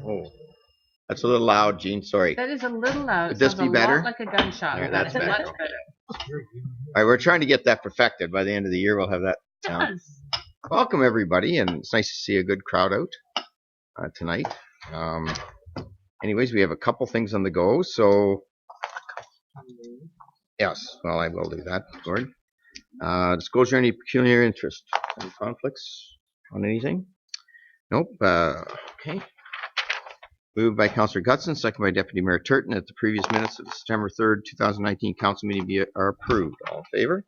Oh, that's a little loud, Gene. Sorry. That is a little loud. Could this be better? Like a gunshot. There, that's better. Much better. All right, we're trying to get that perfected. By the end of the year, we'll have that down. Welcome, everybody, and it's nice to see a good crowd out tonight. Anyways, we have a couple things on the go, so yes, well, I will do that, Gordon. Disclosure any peculiar interest? Any conflicts on anything? Nope. Okay. Moved by Councillor Gutson, second by Deputy Mayor Turton, that the previous minutes of the September 3rd, 2019 council meeting are approved. All in favor?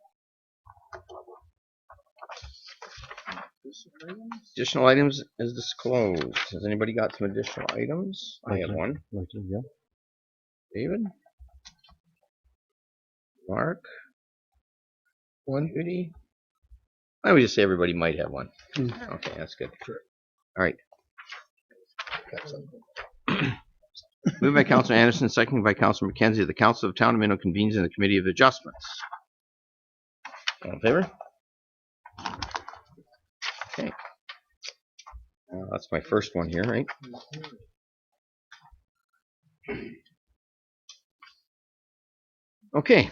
Additional items as disclosed. Has anybody got some additional items? I have one. Yeah. David? Mark? One, Judy? I would just say everybody might have one. Okay, that's good. All right. Moved by Councillor Anderson, seconded by Councillor McKenzie. The Council of Town of Minto convenes in the Committee of Adjustments. All in favor? Okay. That's my first one here, right? Okay.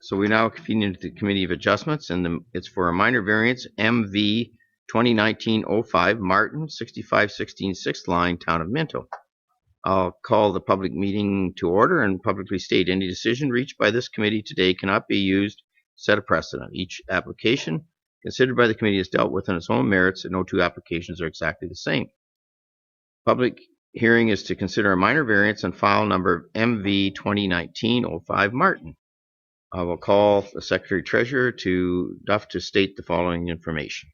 So we now convene into the Committee of Adjustments, and it's for a minor variance, MV 2019-05, Martin, 6516 6th line, Town of Minto. I'll call the public meeting to order and publicly state any decision reached by this committee today cannot be used to set a precedent. Each application considered by the committee is dealt with on its own merits, and no two applications are exactly the same. Public hearing is to consider a minor variance on file number MV 2019-05, Martin. I will call the Secretary Treasurer to Duff to state the following information.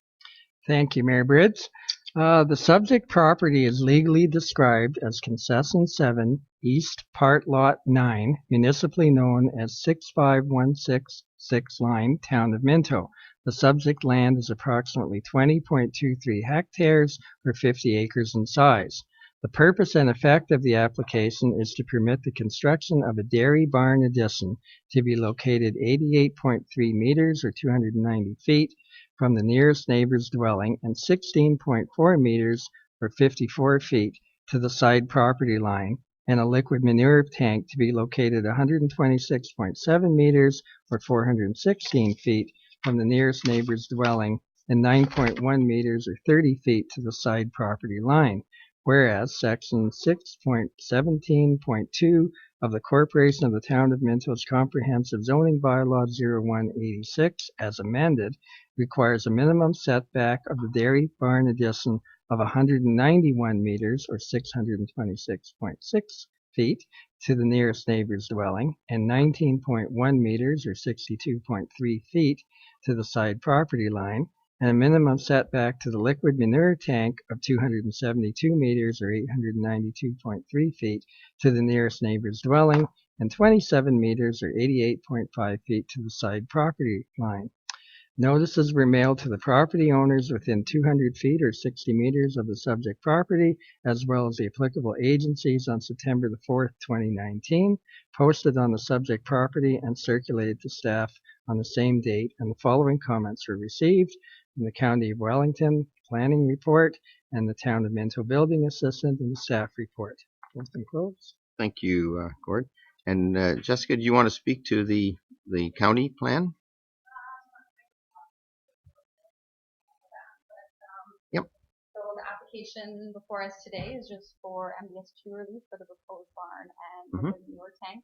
Thank you, Mayor Bridges. The subject property is legally described as Concession 7, East Part Lot 9, municipally known as 65166 line, Town of Minto. The subject land is approximately 20.23 hectares or 50 acres in size. The purpose and effect of the application is to permit the construction of a dairy barn addition to be located 88.3 meters or 290 feet from the nearest neighbor's dwelling and 16.4 meters or 54 feet to the side property line, and a liquid manure tank to be located 126.7 meters or 416 feet from the nearest neighbor's dwelling and 9.1 meters or 30 feet to the side property line. Whereas Section 6.17.2 of the Corporation of the Town of Minto's Comprehensive Zoning Bylaw 0186, as amended, requires a minimum setback of the dairy barn addition of 191 meters or 626.6 feet to the nearest neighbor's dwelling and 19.1 meters or 62.3 feet to the side property line, and a minimum setback to the liquid manure tank of 272 meters or 892.3 feet to the nearest neighbor's dwelling and 27 meters or 88.5 feet to the side property line. Notices were mailed to the property owners within 200 feet or 60 meters of the subject property, as well as the applicable agencies on September the 4th, 2019, posted on the subject property and circulated to staff on the same date, and the following comments were received from the County of Wellington Planning Report and the Town of Minto Building Assistant and the staff report. Both enclosed. Thank you, Gord. And Jessica, do you want to speak to the county plan? Yep. So the application before us today is just for MBS2 relief for the proposed barn and manure tank.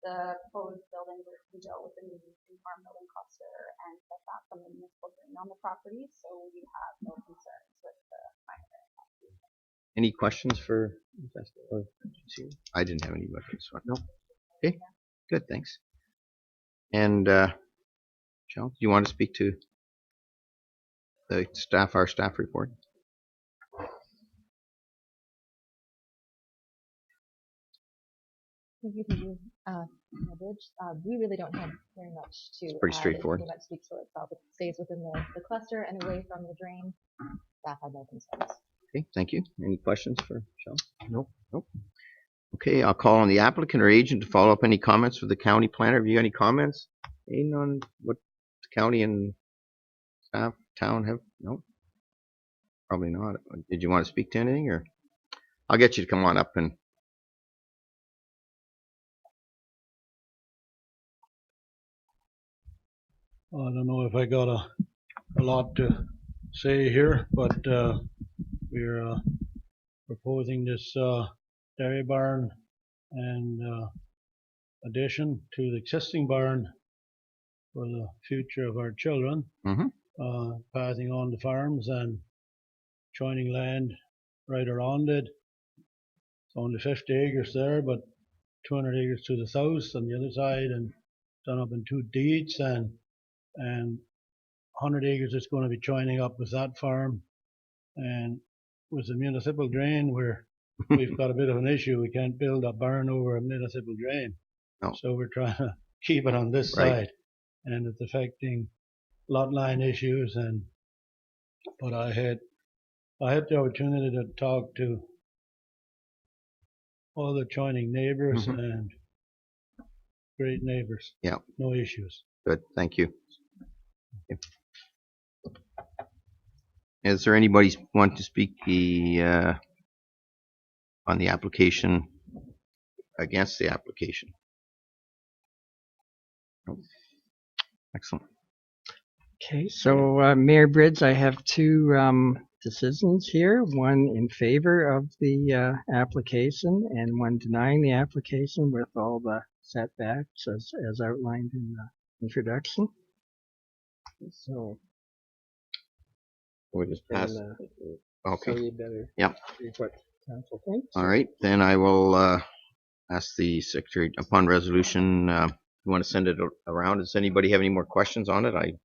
The proposed buildings are to be built within the existing farm building cluster and set back from the municipal drain on the property, so we have no concerns with the minor application. Any questions for Jessica? I didn't have any questions. No. Okay. Yeah. Good. Thanks. And Michelle, do you want to speak to the staff, our staff report? We really don't have very much to it's pretty straightforward. Pretty much speaks for itself. It stays within the cluster and away from the drain. Staff had no concerns. Okay, thank you. Any questions for Michelle? Nope. Nope. Okay, I'll call on the applicant or agent to follow up any comments for the county planner. Have you any comments on what the county and staff, town have? No? Probably not. Did you want to speak to anything, or I'll get you to come on up and. I don't know if I got a lot to say here, but we're proposing this dairy barn and addition to the existing barn for the future of our children, passing on the farms and joining land right around it. It's only 50 acres there, but 200 acres to the south on the other side, and done up in 2 deeds, and 100 acres is going to be joining up with that farm. And with the municipal drain, we've got a bit of an issue. We can't build a barn over a municipal drain. No. So we're trying to keep it on this Right. side, and it's affecting lot line issues. But I had the opportunity to talk to all the joining neighbors, and great neighbors. Yeah. No issues. Good, thank you. Is there anybody want to speak on the application, against the application? No. Excellent. Okay, so Mayor Bridge, I have 2 decisions here, one in favor of the application and one denying the application with all the setbacks as outlined in the introduction. So, We'll just pass. so Okay, you better Yep. read what council thinks. all right, then I will ask the secretary, upon resolution, you want to send it around. Does anybody have any more questions on it? I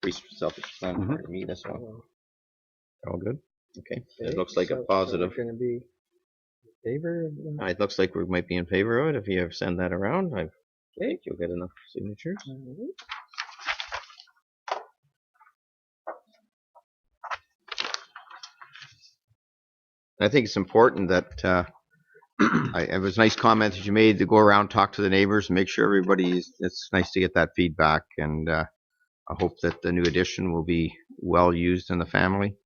pretty self-explanatory to me, that's all. All good? Okay, it looks like a positive. Going to be in favor of the, It looks like we might be in favor of it. If you have send that around, I think you'll get enough signatures. I think it's important that it was a nice comment that you made to go around, talk to the neighbors, and make sure everybody's. It's nice to get that feedback, and I hope that the new addition will be well used in the family,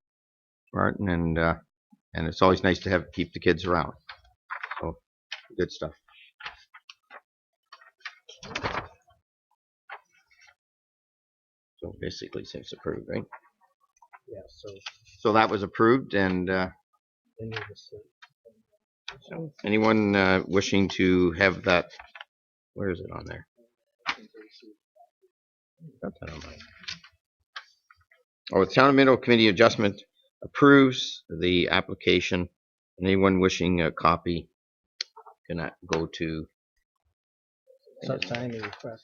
Martin, and it's always nice to keep the kids around. So good stuff. So basically, it's approved, right? yeah, So that was approved, and so anyone wishing to have that, where is it on there? Got that on mine. Oh, the Town of Minto Committee Adjustment approves the application. Anyone wishing a copy can go to sign the request.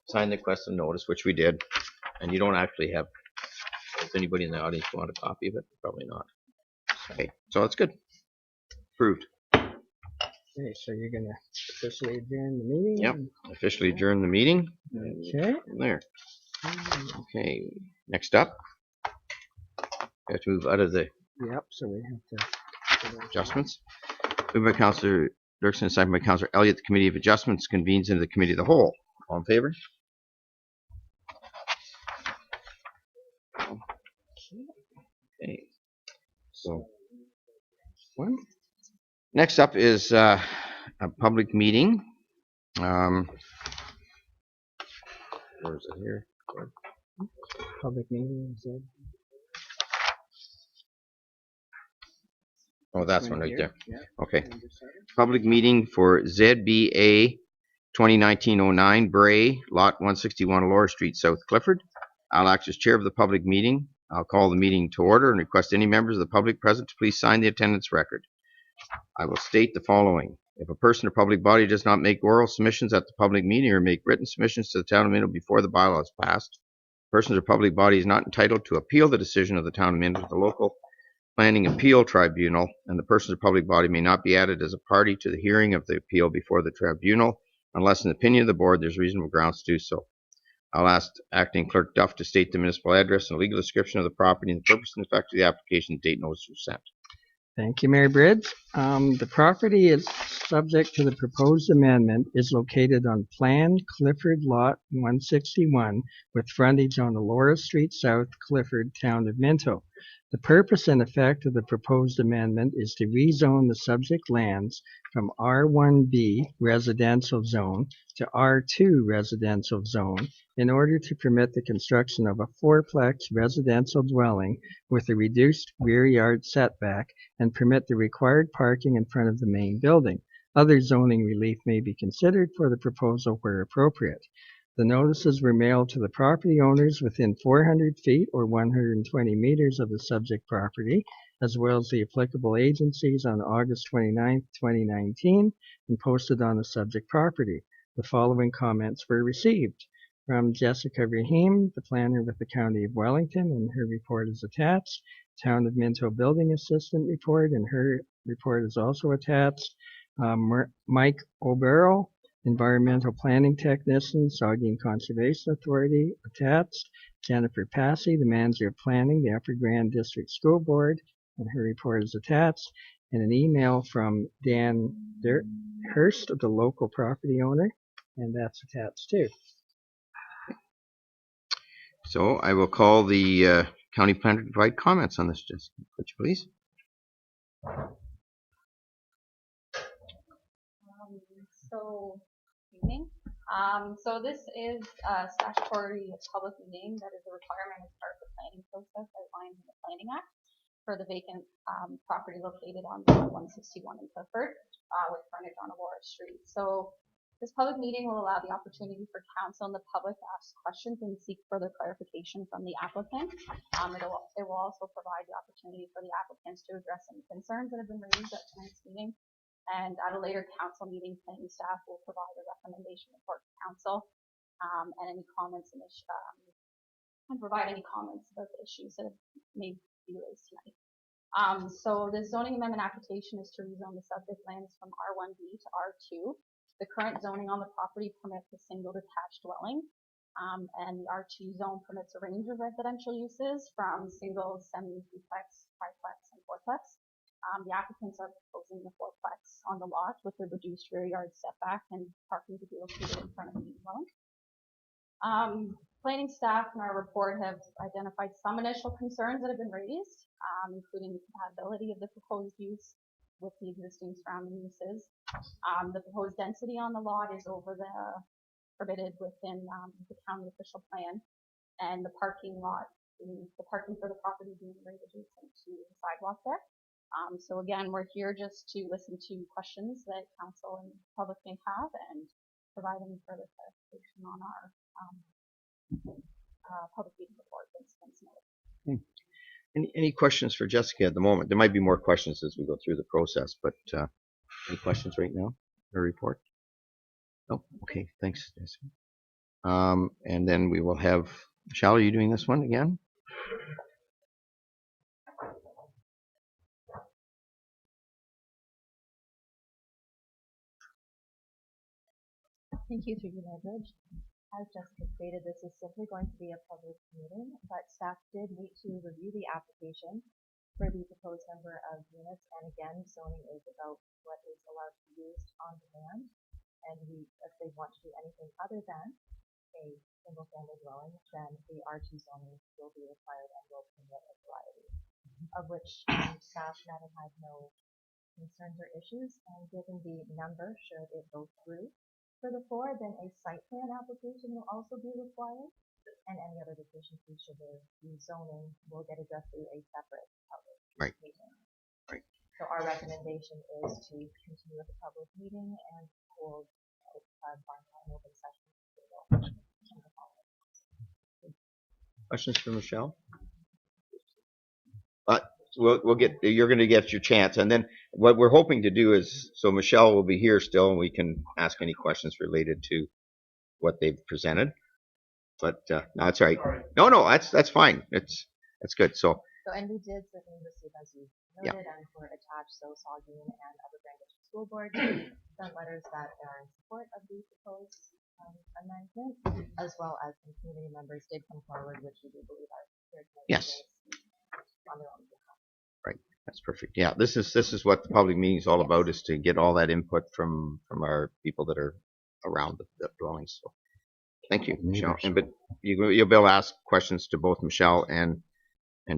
sign the request and notice, which we did. And you don't actually have, if anybody in the audience want a copy of it, probably not. Okay, so that's good. Approved. Okay, so you're going to officially adjourn the meeting? Yep, officially adjourn the meeting. Okay. There. Okay, next up, we have to move out of the Yep, so we have to. adjustments. Moved by Councillor Dirksen, second by Councillor Elliott, the Committee of Adjustments convenes into the Committee of the Whole. All in favor? Okay. So, next up is a public meeting. Where is it here? Public meeting is it? Oh, that's one right there. Yeah. Okay. Public meeting for ZBA 2019-09 Bray, Lot 161 Laura Street, South Clifford. I'll act as chair of the public meeting. I'll call the meeting to order and request any members of the public present to please sign the attendance record. I will state the following. If a person or public body does not make oral submissions at the public meeting or make written submissions to the Town of Minto before the bylaw is passed, persons or public body is not entitled to appeal the decision of the Town of Minto to the local planning appeal tribunal, and the persons or public body may not be added as a party to the hearing of the appeal before the tribunal unless in the opinion of the board there's reasonable grounds to do so. I'll ask Acting Clerk Duff to state the municipal address and legal description of the property and the purpose and effect of the application, date notice was sent. Thank you, Mary Bridge. The property is subject to the proposed amendment is located on Plan Clifford Lot 161 with frontage on Laura Street South, Clifford, Town of Minto. The purpose and effect of the proposed amendment is to rezone the subject lands from R1B residential zone to R2 residential zone in order to permit the construction of a fourplex residential dwelling with a reduced rear yard setback and permit the required parking in front of the main building. Other zoning relief may be considered for the proposal where appropriate. The notices were mailed to the property owners within 400 feet or 120 meters of the subject property, as well as the applicable agencies on August 29, 2019, and posted on the subject property. The following comments were received from Jessica Rahim, the planner with the County of Wellington, and her report is attached. Town of Minto Building Assistant report, and her report is also attached. Mike O'Barrell, Environmental Planning Technician, Saugeen Conservation Authority, attached. Jennifer Passy, the Manager of Planning, the Upper Grand District School Board, and her report is attached. And an email from Dan Hurst, the local property owner, and that's attached too. So I will call the county planner to provide comments on this, Jessica. Could you please? Evening. So this is a statutory public meeting that is a requirement as part of the planning process outlined in the Planning Act for the vacant property located on 161 in Clifford with frontage on Aurora Street. So this public meeting will allow the opportunity for council and the public to ask questions and seek further clarification from the applicant. It will also provide the opportunity for the applicants to address any concerns that have been raised at tonight's meeting. And at a later council meeting, planning staff will provide a recommendation report to council and any comments and provide any comments about the issues that may be raised tonight. So the zoning amendment application is to rezone the subject lands from R1B to R2. The current zoning on the property permits a single detached dwelling, and the R2 zone permits a range of residential uses from single, semi-duplex, triplex, and fourplex. The applicants are proposing the fourplex on the lot with a reduced rear yard setback and parking to be located in front of the dwelling. Planning staff in our report have identified some initial concerns that have been raised, including the compatibility of the proposed use with the existing surrounding uses. The proposed density on the lot is over the permitted within the county official plan, and the parking for the property being right adjacent to the sidewalk there. So again, we're here just to listen to questions that council and public may have and provide any further clarification on our public meeting report that's been submitted. Any questions for Jessica at the moment? There might be more questions as we go through the process, but any questions right now? Her report? Oh, okay. Thanks, Jessica. And then we will have Michelle. Are you doing this one again? Thank you, through you, Bridge. As Jessica stated, this is simply going to be a public meeting, but staff did meet to review the application for the proposed number of units. And again, zoning is about what is allowed to be used on demand. And if they want to do anything other than a single family dwelling, then the R2 zoning will be required and will permit a variety, of which staff met and had no concerns or issues. And given the number, should it go through for the 4, then a site plan application will also be required, and any other deficiencies should the zoning will get addressed through a separate public meeting. Right. So our recommendation is to continue with the public meeting and hold an open session. Questions for Michelle? We'll get. You're going to get your chance, and then what we're hoping to do is, so Michelle will be here still, and we can ask any questions related to what they've presented. But no, that's all right. No, that's fine. That's good. So and we did certainly receive, as you noted, and were attached, so Saugeen and Upper Grand District School Board sent letters that are in support of the proposed amendment, as well as some community members did come forward, which we do believe are here to make on their own behalf. Right, that's perfect. Yeah, this is what the public meeting is all about, is to get all that input from our people that are around the dwellings. So thank you, Michelle. But you'll be able to ask questions to both Michelle and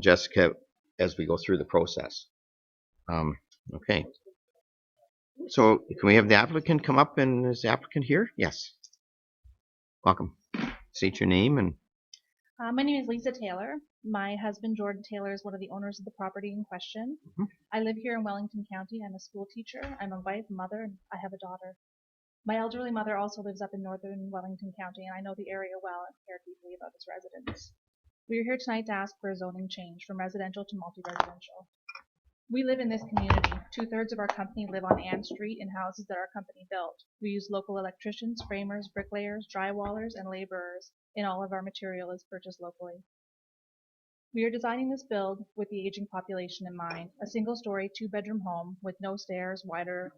Jessica as we go through the process. Okay. So can we have the applicant come up, and is the applicant here? Yes. Welcome. State your name and My name is Lisa Taylor. My husband, Jordan Taylor, is one of the owners of the property in question. Mhm. I live here in Wellington County. I'm a school teacher. I'm a wife, mother, and I have a daughter. My elderly mother also lives up in northern Wellington County, and I know the area well and care deeply about its residents. We are here tonight to ask for a zoning change from residential to multi-residential. We live in this community. 2/3 of our company live on Ann Street in houses that our company built. We use local electricians, framers, bricklayers, drywallers, and laborers, and all of our material is purchased locally. We are designing this build with the aging population in mind. A single-story, 2-bedroom home with no stairs, wider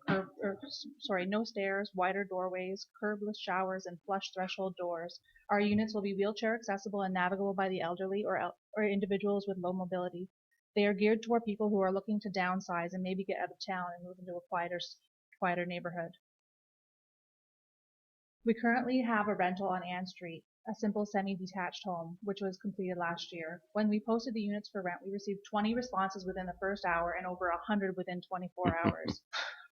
doorways, curbless showers, and flush threshold doors. Our units will be wheelchair accessible and navigable by the elderly or individuals with low mobility. They are geared toward people who are looking to downsize and maybe get out of town and move into a quieter neighborhood. We currently have a rental on Ann Street, a simple semi-detached home, which was completed last year. When we posted the units for rent, we received 20 responses within the first hour and over 100 within 24 hours.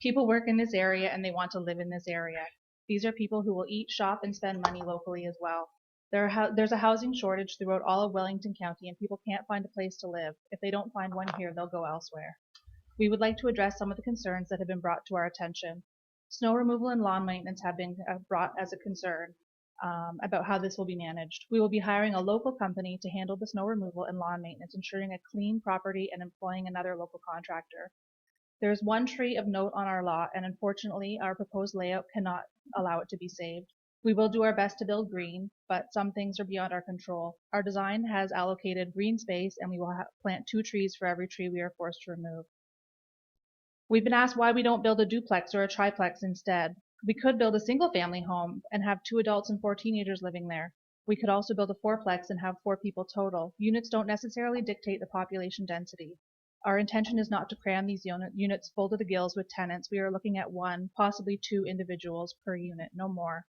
People work in this area and they want to live in this area. These are people who will eat, shop, and spend money locally as well. There's a housing shortage throughout all of Wellington County, and people can't find a place to live. If they don't find one here, they'll go elsewhere. We would like to address some of the concerns that have been brought to our attention. Snow removal and lawn maintenance have been brought as a concern about how this will be managed. We will be hiring a local company to handle the snow removal and lawn maintenance, ensuring a clean property and employing another local contractor. There is one tree of note on our lot, and unfortunately, our proposed layout cannot allow it to be saved. We will do our best to build green, but some things are beyond our control. Our design has allocated green space, and we will plant 2 trees for every tree we are forced to remove. We've been asked why we don't build a duplex or a triplex instead. We could build a single-family home and have 2 adults and 4 teenagers living there. We could also build a 4-plex and have 4 people total. Units don't necessarily dictate the population density. Our intention is not to cram these units full to the gills with tenants. We are looking at 1, possibly 2 individuals per unit, no more.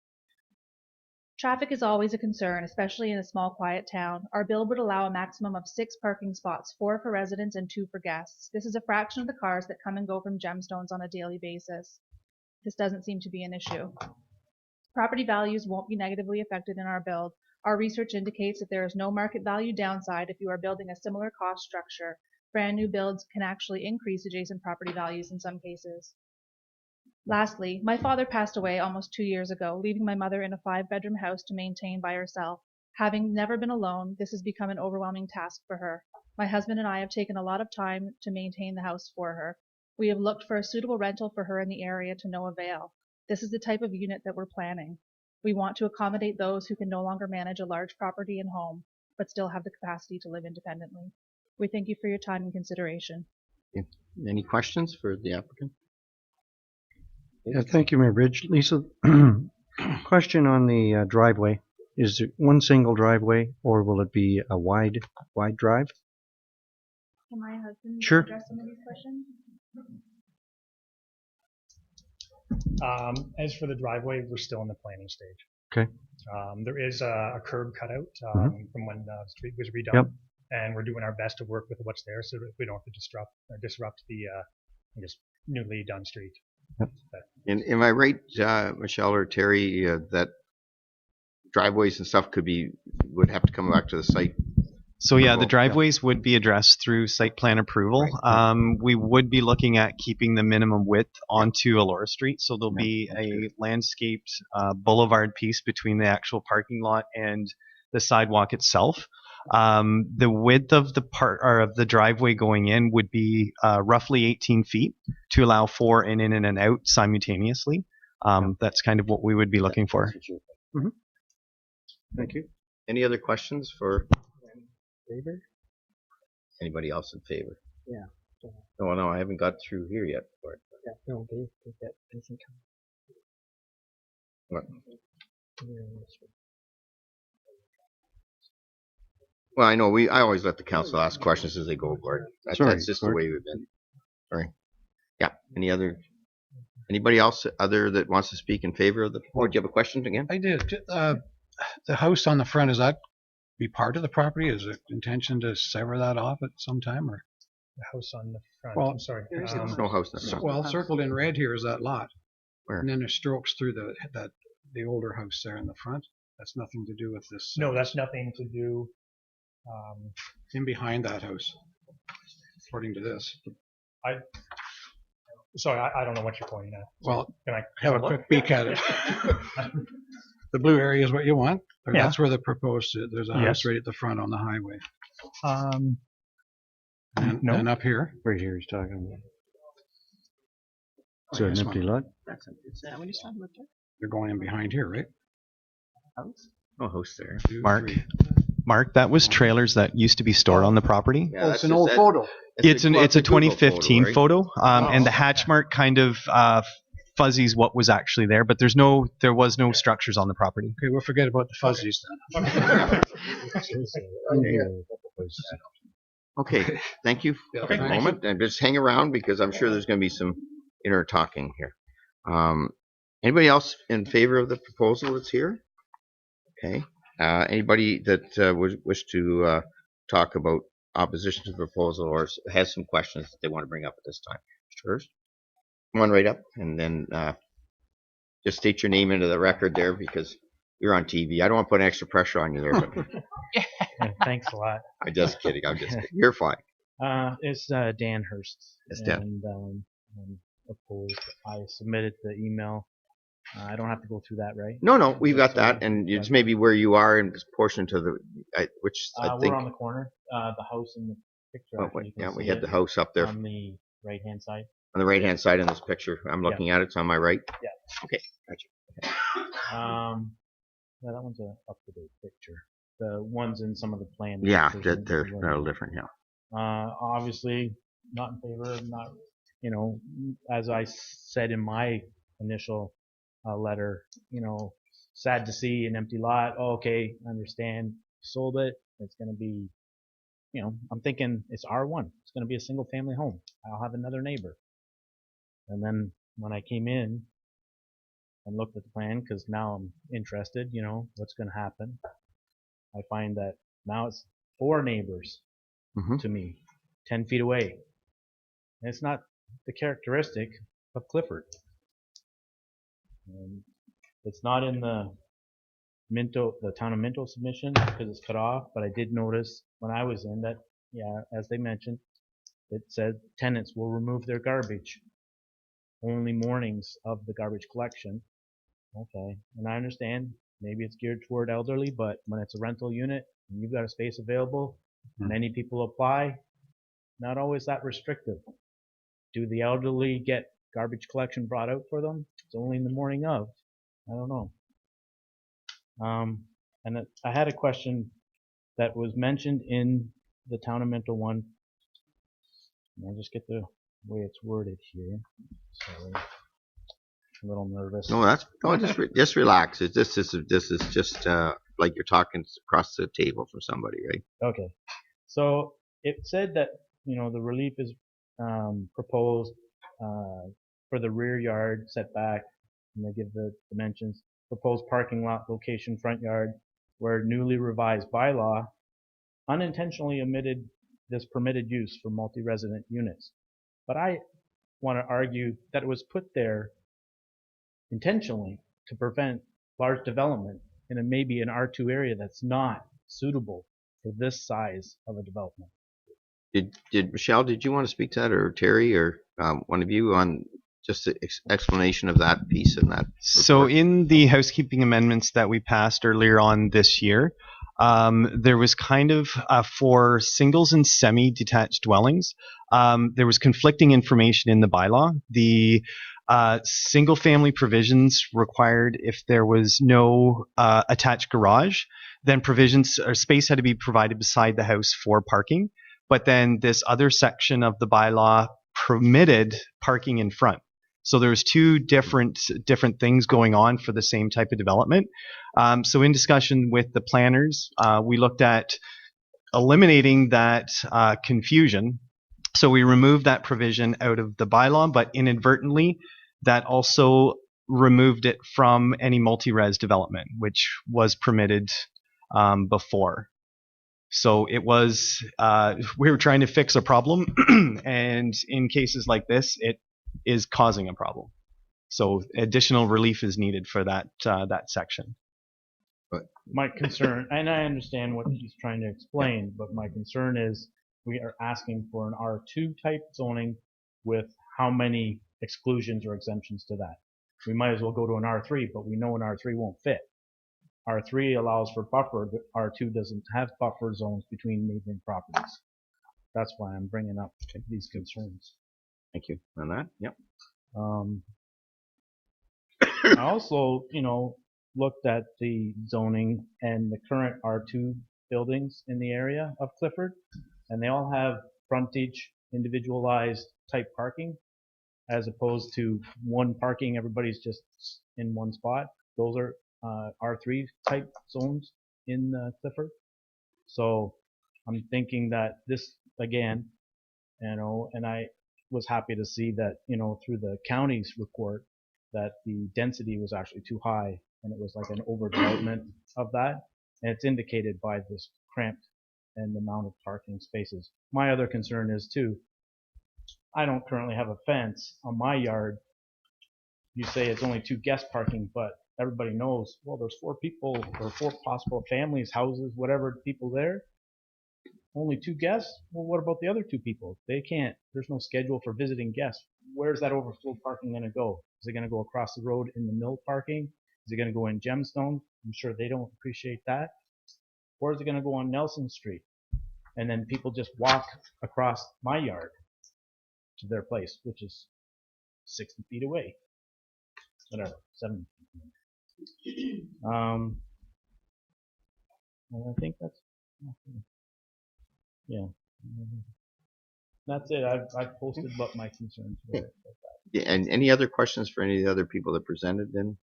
Traffic is always a concern, especially in a small, quiet town. Our build would allow a maximum of 6 parking spots, 4 for residents and 2 for guests. This is a fraction of the cars that come and go from Gemstones on a daily basis. This doesn't seem to be an issue. Property values won't be negatively affected in our build. Our research indicates that there is no market value downside if you are building a similar cost structure. Brand new builds can actually increase adjacent property values in some cases. Lastly, my father passed away almost 2 years ago, leaving my mother in a 5-bedroom house to maintain by herself. Having never been alone, this has become an overwhelming task for her. My husband and I have taken a lot of time to maintain the house for her. We have looked for a suitable rental for her in the area to no avail. This is the type of unit that we're planning. We want to accommodate those who can no longer manage a large property and home, but still have the capacity to live independently. We thank you for your time and consideration. any questions for the applicant? Yeah, thank you, Mayor Bridge. Lisa, question on the driveway. Is it one single driveway, or will it be a wide drive? Can my husband Sure. address some of these questions? As for the driveway, we're still in the planning stage. Okay. There is a curb cutout from when the street was redone, Yep. and we're doing our best to work with what's there so that we don't have to disrupt the newly done street. Yep. And am I right, Michelle or Terry, that driveways and stuff would have to come back to the site? So yeah, Well, the driveways would be addressed through site plan approval. We would be looking at keeping the minimum width onto Elora Street, so there'll be a landscaped boulevard piece between the actual parking lot and the sidewalk itself. The width of the driveway going in would be roughly 18 feet to allow for an in and an out simultaneously. That's kind of what we would be looking for. Mm-hmm. Thank you. Any other questions for Favor? anybody else in favor? Yeah. No, I haven't got through here yet. Yeah, no, they that doesn't come. What? They're in this one. Well, I know I always let the council ask questions as they go, Gord. That's just the way we've been. Sorry. Yeah. Anybody else other that wants to speak in favor of the board? Do you have a question again? I did. The house on the front, is that be part of the property? Is it intention to sever that off at some time, or? The house on the front. Well, I'm sorry. There's no house in the front. Well, circled in red here is that lot. Where? And then there's strokes through the older house there in the front. That's nothing to do with this. No, that's nothing to do. In behind that house, according to this. Sorry, I don't know what you're pointing at. Well, Can I have a quick peek at it. The blue area is what you want. Or Yeah. That's where the proposed. There's a house Yes. right at the front on the highway, No. and up here. Right here he's talking about. Oh, So an this empty one. lot? Is that what he's talking about? They're going in behind here, right? House? No house there. 2, Mark? 3. Mark, that was trailers that used to be stored on the property. Yeah, Oh, that's it's an just old that- photo. It's a Google 2015 right? photo, and the hatch mark kind of fuzzies what was actually there, but there was no structures on the property. Okay, we'll forget about the fuzzies then. Okay, thank you Yeah, for a thank you. moment. And just hang around because I'm sure there's going to be some inner talking here. Anybody else in favor of the proposal that's here? Okay. Anybody that would wish to talk about opposition to the proposal or has some questions that they want to bring up at this time? Mr. Hurst? Come on right up and then just state your name into the record there because you're on TV. I don't want to put extra pressure on you there, but Thanks a lot. I'm just kidding. You're fine. It's Dan Hurst. It's Dan. And I'm opposed. I submitted the email. I don't have to go through that, right? No, we've got that, and it's maybe where you are in proportion to which I think. We're on the corner. The house in the picture. Oh, actually, you can yeah, we see had it the house up there on the right-hand side. on the right-hand side in this picture. I'm looking at it. It's on my right. Yeah. Okay, gotcha. Yeah, that one's a up-to-date picture. The ones in some of the plans. Yeah, they're a little different. Yeah. Obviously, not in favor. Not, as I said in my initial letter, sad to see an empty lot. Oh, okay, understand. Sold it. It's going to be, I'm thinking it's R1. It's going to be a single family home. I'll have another neighbor. And then when I came in and looked at the plan, because now I'm interested, what's going to happen. I find that now it's 4 neighbors to me, 10 feet away. And it's not the characteristic of Clifford. It's not in the town of Minto submission because it's cut off, but I did notice when I was in that, as they mentioned, it said tenants will remove their garbage only mornings of the garbage collection. Okay, and I understand maybe it's geared toward elderly, but when it's a rental unit and you've got a space available, many people apply, not always that restrictive. Do the elderly get garbage collection brought out for them? It's only in the morning of. I don't know. And I had a question that was mentioned in the town of Minto one. I'll just get the way it's worded here. Sorry. A little nervous. No, just relax. This is just like you're talking across the table from somebody, right? Okay. So it said that the relief is proposed for the rear yard setback, and they give the dimensions. Proposed parking lot location front yard, where newly revised bylaw unintentionally omitted this permitted use for multi-resident units. But I want to argue that it was put there intentionally to prevent large development in maybe an R2 area that's not suitable for this size of a development. Did Michelle? Did you want to speak to that, or Terry, or one of you on just the explanation of that piece and that? So report? in the housekeeping amendments that we passed earlier on this year, there was kind of for singles and semi-detached dwellings, there was conflicting information in the bylaw. The single-family provisions required if there was no attached garage, then provisions or space had to be provided beside the house for parking. But then this other section of the bylaw permitted parking in front. So there's 2 different things going on for the same type of development. So in discussion with the planners, we looked at eliminating that confusion. So we removed that provision out of the bylaw, but inadvertently that also removed it from any multi-res development, which was permitted before. So it was, we were trying to fix a problem, and in cases like this, it is causing a problem. So additional relief is needed for that section. My concern, and I understand what he's trying to explain, but my concern is we are asking for an R2 type zoning with how many exclusions or exemptions to that. We might as well go to an R3, but we know an R3 won't fit. R3 allows for buffer, but R2 doesn't have buffer zones between neighboring properties. That's why I'm bringing up these concerns. Thank you on that. Yep. I also, looked at the zoning and the current R2 buildings in the area of Clifford, and they all have frontage, individualized type parking, as opposed to one parking, everybody's just in one spot. Those are R3 type zones in Clifford. So I'm thinking that this, again, and I was happy to see that, through the county's report, that the density was actually too high, and it was like an overdevelopment of that. And it's indicated by this cramped and the amount of parking spaces. My other concern is too, I don't currently have a fence on my yard. You say it's only 2 guest parking, but everybody knows, well, there's 4 people or 4 possible families, houses, whatever, people there. Only 2 guests? Well, what about the other 2 people? They can't, there's no schedule for visiting guests. Where's that overflow parking going to go? Is it going to go across the road in the mill parking? Is it going to go in Gemstone? I'm sure they don't appreciate that. Or is it going to go on Nelson Street? And then people just walk across my yard to their place, which is 60 feet away. Whatever, 70 feet. And I think that's, yeah. That's it. I've posted what my concerns were. Yeah, and any other questions for any of the other people that presented then?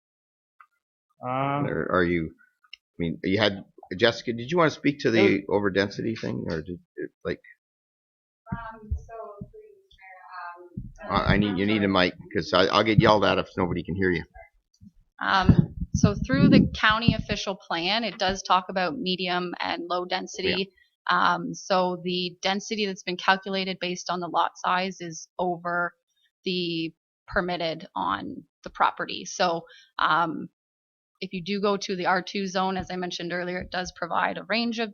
Or are you, I mean, you had, Jessica, did you want to speak to the overdensity thing, or did it, like? You need a mic, because I'll get yelled at if nobody can hear you. So through the county official plan, it does talk about medium and low density. So the density that's been calculated based on the lot size is over the permitted on the property. So if you do go to the R2 zone, as I mentioned earlier, it does provide a range of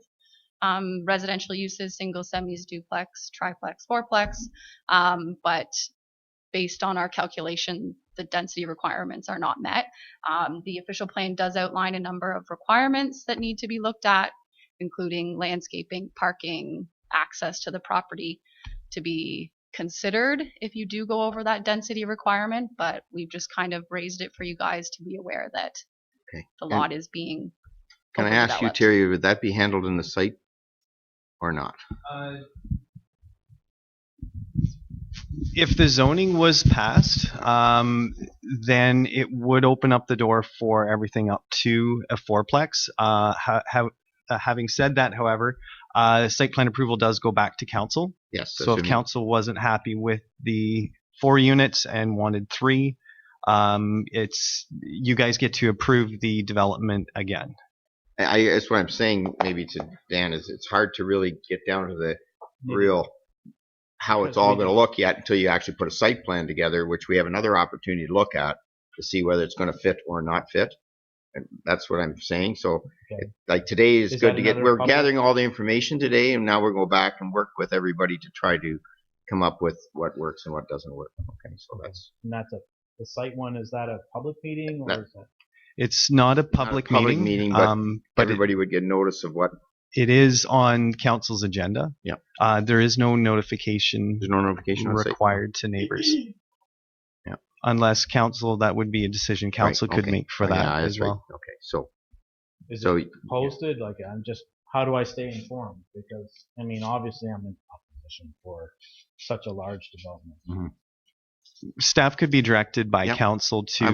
residential uses, single, semis, duplex, triplex, fourplex, but based on our calculation, the density requirements are not met. The official plan does outline a number of requirements that need to be looked at, including landscaping, parking, access to the property to be considered if you do go over that density requirement, but we've just kind of raised it for you guys to be aware that the lot is being Can I ask you, Terry, would that be handled in the site or not? If the zoning was passed, then it would open up the door for everything up to a fourplex. Having said that, however, site plan approval does go back to council. Yes. So if council wasn't happy with the 4 units and wanted 3, it's, you guys get to approve the development again. That's what I'm saying, maybe to Dan, is it's hard to really get down to the real how it's all going to look yet until you actually put a site plan together, which we have another opportunity to look at to see whether it's going to fit or not fit. And that's what I'm saying. So like today is good to get, we're gathering all the information today, and now we'll go back and work with everybody to try to come up with what works and what doesn't work. Okay, so that's. And that's the site one, is that a public meeting, or is that? It's not a public meeting, but everybody would get notice of what. It is on council's agenda. Yeah. There is no notification. There's no notification required to neighbors. Yeah. Unless council, that would be a decision council could make for that as well. Right. Okay. So. Is it posted? Like, how do I stay informed? Because I mean, obviously, I'm in opposition for such a large development. Mm-hmm. Staff could be directed by council to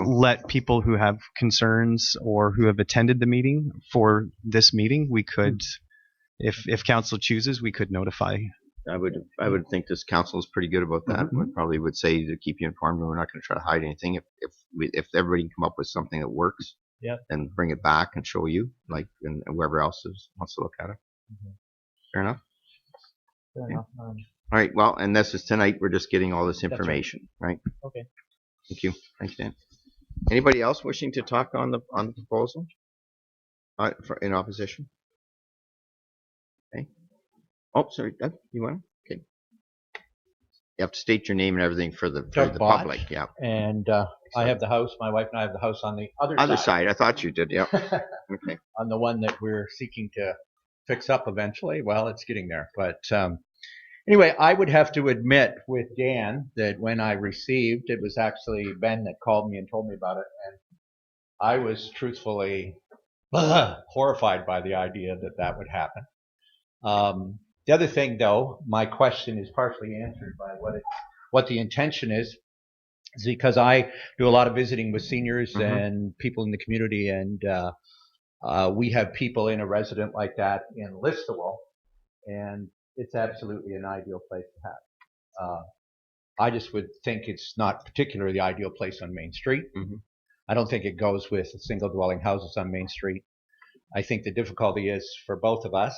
let people who have concerns or who have attended the meeting for this meeting. We could, if council chooses, we could notify. I would think this council is pretty good about that. Mm-hmm. Probably would say to keep you informed. We're not going to try to hide anything. If everybody can come up with something that works, and bring it back and show you, like, and whoever else wants to look at it. Fair enough. Fair Okay. enough. All right. Well, and this is tonight. We're just getting all this right. information, right? Okay. Thank you. Thanks, Dan. Anybody else wishing to talk on the proposal? In opposition? Okay. Oh, sorry. Doug, you want? Okay. You have to state your name and everything for the Doug Botch, public. Yeah. And I have the house. My wife and I have the house on the other side. I thought you did. Yeah. Okay. On the one that we're seeking to fix up eventually. Well, it's getting there. But anyway, I would have to admit with Dan that when I received, it was actually Ben that called me and told me about it. And I was truthfully horrified by the idea that that would happen. The other thing, though, my question is partially answered by what the intention is because I do a lot of visiting with seniors and people in the community, and we have people in a resident like that in Listowel, and it's absolutely an ideal place to have. I just would think it's not particularly the ideal place on Main Street. I don't think it goes with single dwelling houses on Main Street. I think the difficulty is for both of us,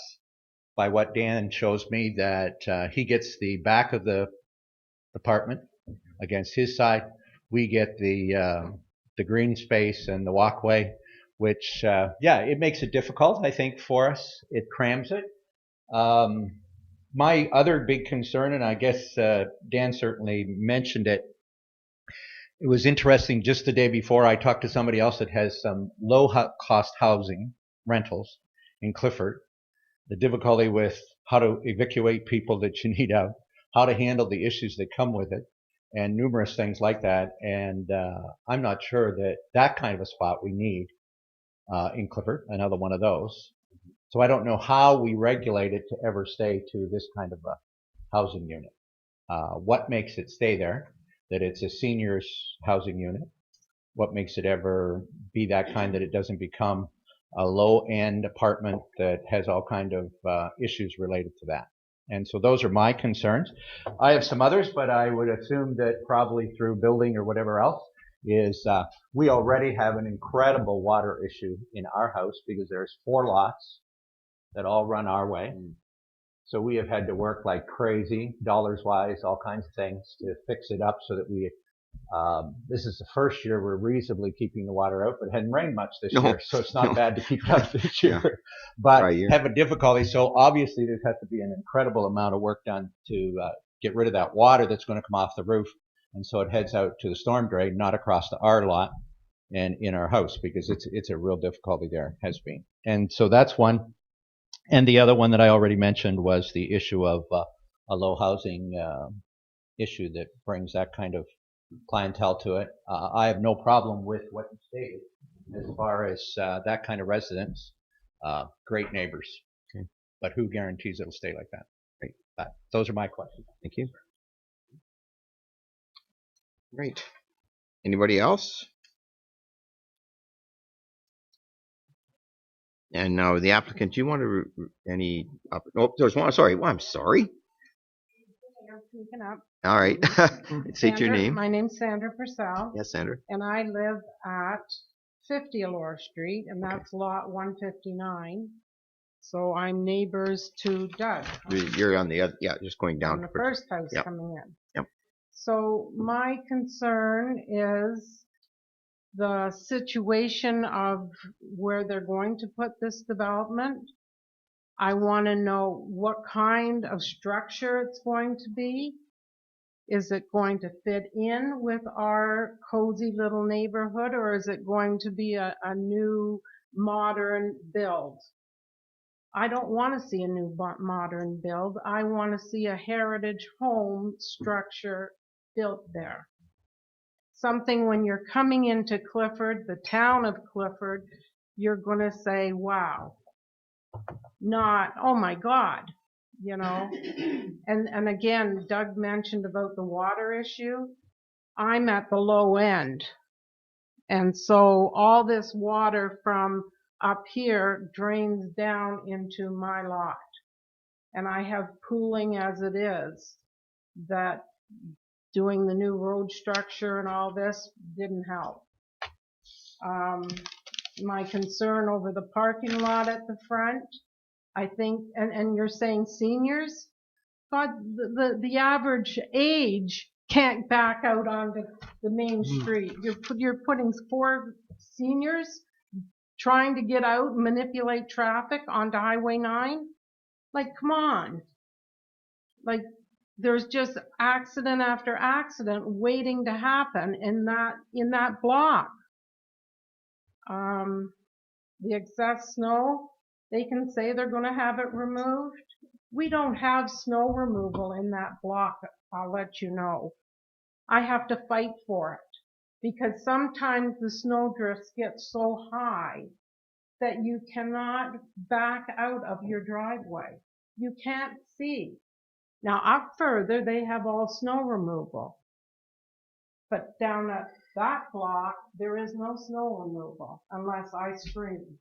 by what Dan shows me, that he gets the back of the apartment against his side. We get the green space and the walkway, which, it makes it difficult, I think, for us. It crams it. My other big concern, and I guess Dan certainly mentioned it, it was interesting just the day before I talked to somebody else that has some low-cost housing rentals in Clifford. The difficulty with how to evacuate people that you need out, how to handle the issues that come with it, and numerous things like that. And I'm not sure that kind of a spot we need in Clifford, another one of those. So I don't know how we regulate it to ever stay to this kind of a housing unit. What makes it stay there? That it's a seniors housing unit. What makes it ever be that kind that it doesn't become a low-end apartment that has all kind of issues related to that. And so those are my concerns. I have some others, but I would assume that probably through building or whatever else is we already have an incredible water issue in our house because there's 4 lots that all run our way. So we have had to work like crazy, dollars-wise, all kinds of things to fix it up so that we this is the first year we're reasonably keeping the water out, but it hadn't rained much this year, so it's not bad to keep it out this year. But have a difficulty. So obviously there's had to be an incredible amount of work done to get rid of that water that's going to come off the roof. And so it heads out to the storm drain, not across to our lot and in our house, because it's a real difficulty there, has been. And so that's one. And the other one that I already mentioned was the issue of a low housing issue that brings that kind of clientele to it. I have no problem with what you stated as far as that kind of residence. Great neighbors. Okay. But who guarantees it'll stay like that? Great. But those are my questions. Thank you. Great. Anybody else? And now the applicant, do you want to there's one. Sorry. Well, I'm sorry. All right. State your name. My name's Sandra Purcell. Yes, Sandra. And I live at 50 Allure Street, and that's lot 159. So I'm neighbors to Doug. You're on the other, just going down. On the first house coming in. Yep. So my concern is the situation of where they're going to put this development. I want to know what kind of structure it's going to be. Is it going to fit in with our cozy little neighborhood, or is it going to be a new modern build? I don't want to see a new modern build. I want to see a heritage home structure built there. Something when you're coming into Clifford, the town of Clifford, you're going to say, wow. Not, oh my God, you know. And again, Doug mentioned about the water issue. I'm at the low end. And so all this water from up here drains down into my lot. And I have pooling as it is, that doing the new road structure and all this didn't help. My concern over the parking lot at the front, I think, and you're saying seniors? God, the average age can't back out onto the main street. You're putting 4 seniors trying to get out and manipulate traffic onto Highway 9? Like, come on. Like, there's just accident after accident waiting to happen in that block. The excess snow, they can say they're going to have it removed. We don't have snow removal in that block, I'll let you know. I have to fight for it because sometimes the snow drifts get so high that you cannot back out of your driveway. You can't see. Now up further, they have all snow removal. But down at that block, there is no snow removal unless I scream.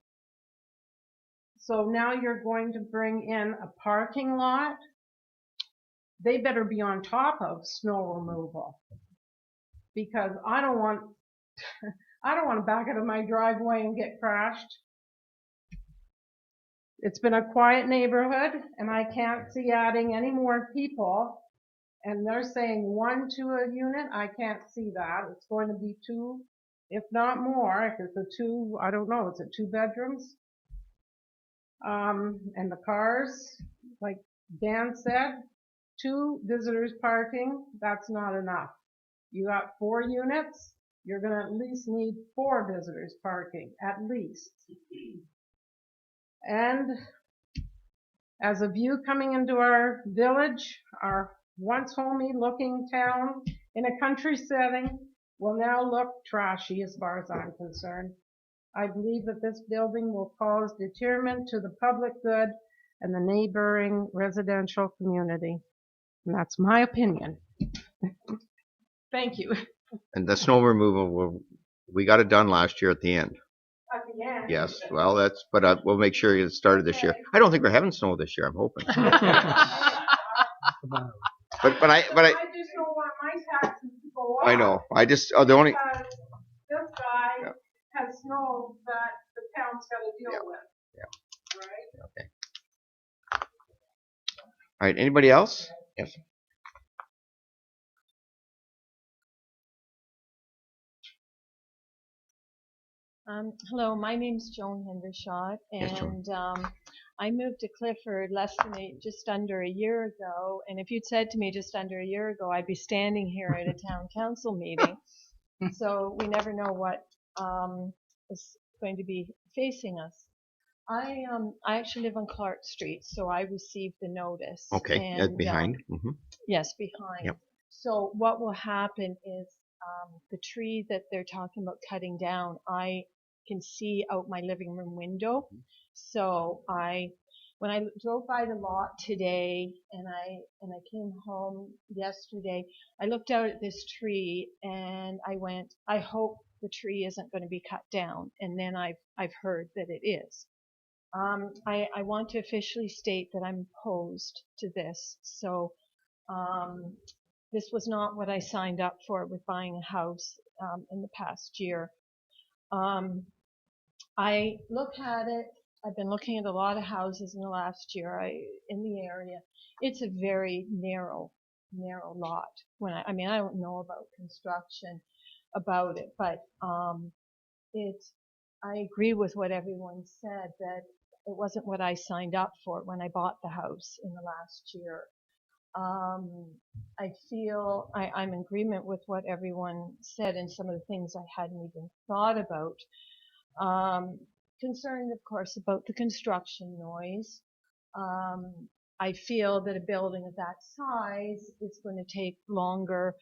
So now you're going to bring in a parking lot. They better be on top of snow removal because I don't want to back out of my driveway and get crashed. It's been a quiet neighborhood and I can't see adding any more people. And they're saying 1 to a unit. I can't see that. It's going to be 2, if not more. If it's a 2, I don't know. Is it 2 bedrooms? And the cars, like Dan said, 2 visitors parking, that's not enough. You got 4 units, you're going to at least need 4 visitors parking, at least. And as a view coming into our village, our once homey looking town in a country setting will now look trashy as far as I'm concerned. I believe that this building will cause detriment to the public good and the neighboring residential community. And that's my opinion. Thank you. And the snow removal, we got it done last year at the end. At the end. Yes, well, but we'll make sure it started this year. I don't think we're having snow this year, I'm hoping. But I just don't want my taxes to go up. I know. The only. Because this guy has snow that the town's got to deal with. Yeah. Right? Okay. All right. Anybody else? Yes. Hello, my name's Joan Hendershot, and I moved to Clifford just under a year ago. And if you'd said to me just under a year ago, I'd be standing here at a town council meeting. So we never know what is going to be facing us. I actually live on Clark Street, so I received the notice. Okay, and, behind. Yes, behind. Yep. So what will happen is the tree that they're talking about cutting down, I can see out my living room window. So when I drove by the lot today and I came home yesterday, I looked out at this tree and I went, I hope the tree isn't going to be cut down. And then I've heard that it is. I want to officially state that I'm opposed to this. So this was not what I signed up for with buying a house in the past year. I look at it. I've been looking at a lot of houses in the last year in the area. It's a very narrow lot. I don't know about construction about it, but I agree with what everyone said that it wasn't what I signed up for when I bought the house in the last year. I feel I'm in agreement with what everyone said and some of the things I hadn't even thought about. Concerned, of course, about the construction noise. I feel that a building of that size is going to take longer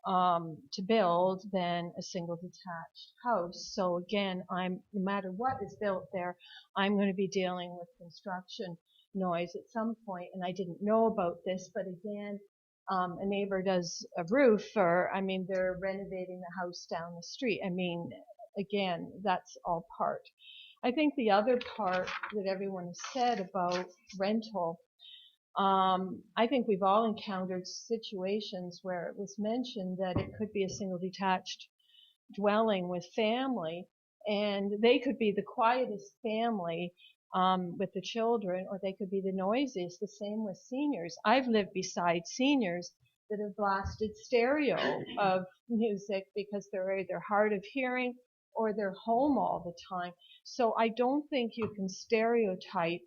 to build than a single detached house. So again, no matter what is built there, I'm going to be dealing with construction noise at some point, and I didn't know about this, but again, a neighbor does a roof, they're renovating the house down the street. Again, that's all part. I think the other part that everyone has said about rental, I think we've all encountered situations where it was mentioned that it could be a single detached dwelling with family, and they could be the quietest family, with the children, or they could be the noisiest. The same with seniors. I've lived beside seniors that have blasted stereo of music because they're either hard of hearing or they're home all the time. So I don't think you can stereotype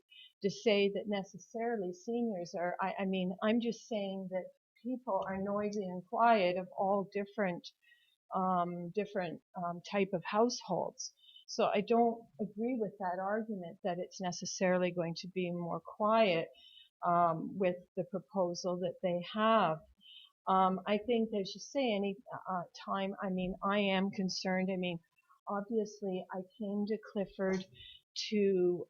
to say that necessarily seniors are, I mean, I'm just saying that people are noisy and quiet of all different type of households. So I don't agree with that argument that it's necessarily going to be more quiet with the proposal that they have. I think, as you say, any time, I mean, I am concerned. I mean, obviously, I came to Clifford to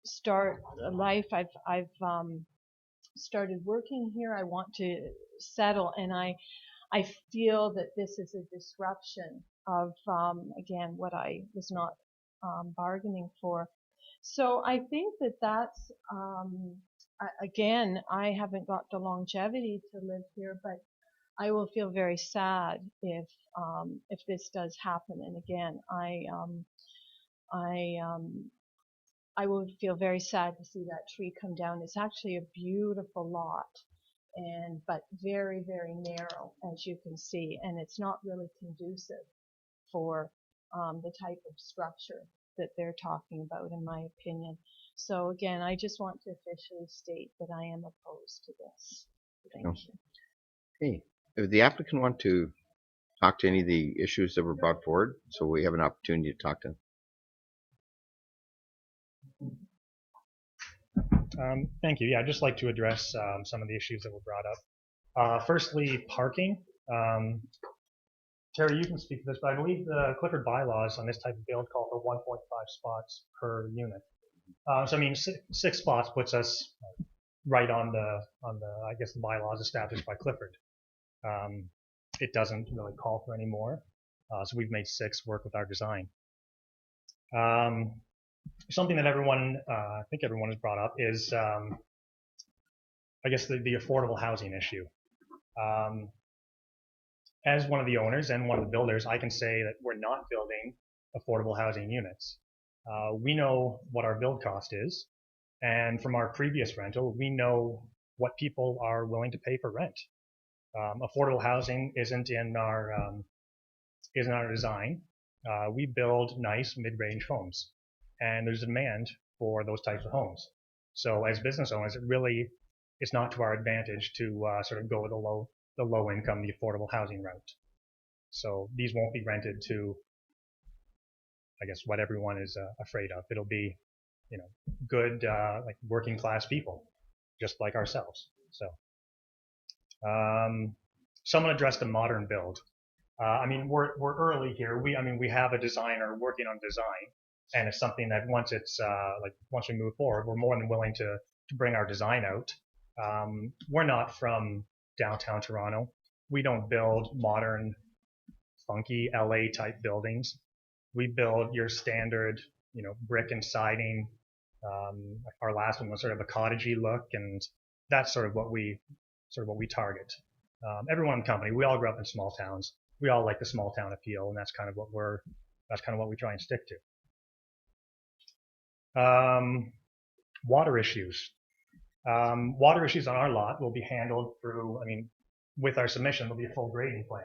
start a life. I've started working here. I want to settle, and I feel that this is a disruption of, again, what I was not bargaining for. So I think that that's, again, I haven't got the longevity to live here, but I will feel very sad if this does happen. And again, I will feel very sad to see that tree come down. It's actually a beautiful lot, but very, very narrow, as you can see, and it's not really conducive for the type of structure that they're talking about, in my opinion. So again, I just want to officially state that I am opposed to this. Thank you. Okay. If the applicant want to talk to any of the issues that were brought forward, so we have an opportunity to talk to them. Thank you. Yeah, I'd just like to address some of the issues that were brought up. Firstly, parking. Terry, you can speak to this, but I believe the Clifford bylaws on this type of build call for 1.5 spots per unit. So I mean, 6 spots puts us right on the I guess the bylaws established by Clifford. It doesn't really call for any more, so we've made 6 work with our design. Something that everyone, I think everyone has brought up is, I guess, the affordable housing issue. As one of the owners and one of the builders, I can say that we're not building affordable housing units. We know what our build cost is, and from our previous rental, we know what people are willing to pay for rent. Affordable housing isn't in our design. We build nice mid-range homes, and there's demand for those types of homes. So as business owners, it's not to our advantage to sort of go with the low income, the affordable housing route. So these won't be rented to, I guess, what everyone is afraid of. It'll be, good like working class people, just like ourselves. So someone addressed the modern build. I mean, we're early here. We have a designer working on design, and it's something that once we move forward, we're more than willing to bring our design out. We're not from downtown Toronto. We don't build modern, funky LA type buildings. We build your standard, brick and siding. Our last one was sort of a cottagey look, and that's sort of what we target. Everyone in the company, we all grew up in small towns. We all like the small town appeal, and that's kind of what we try and stick to. Water issues. Water issues on our lot will be handled through, with our submission, there'll be a full grading plan.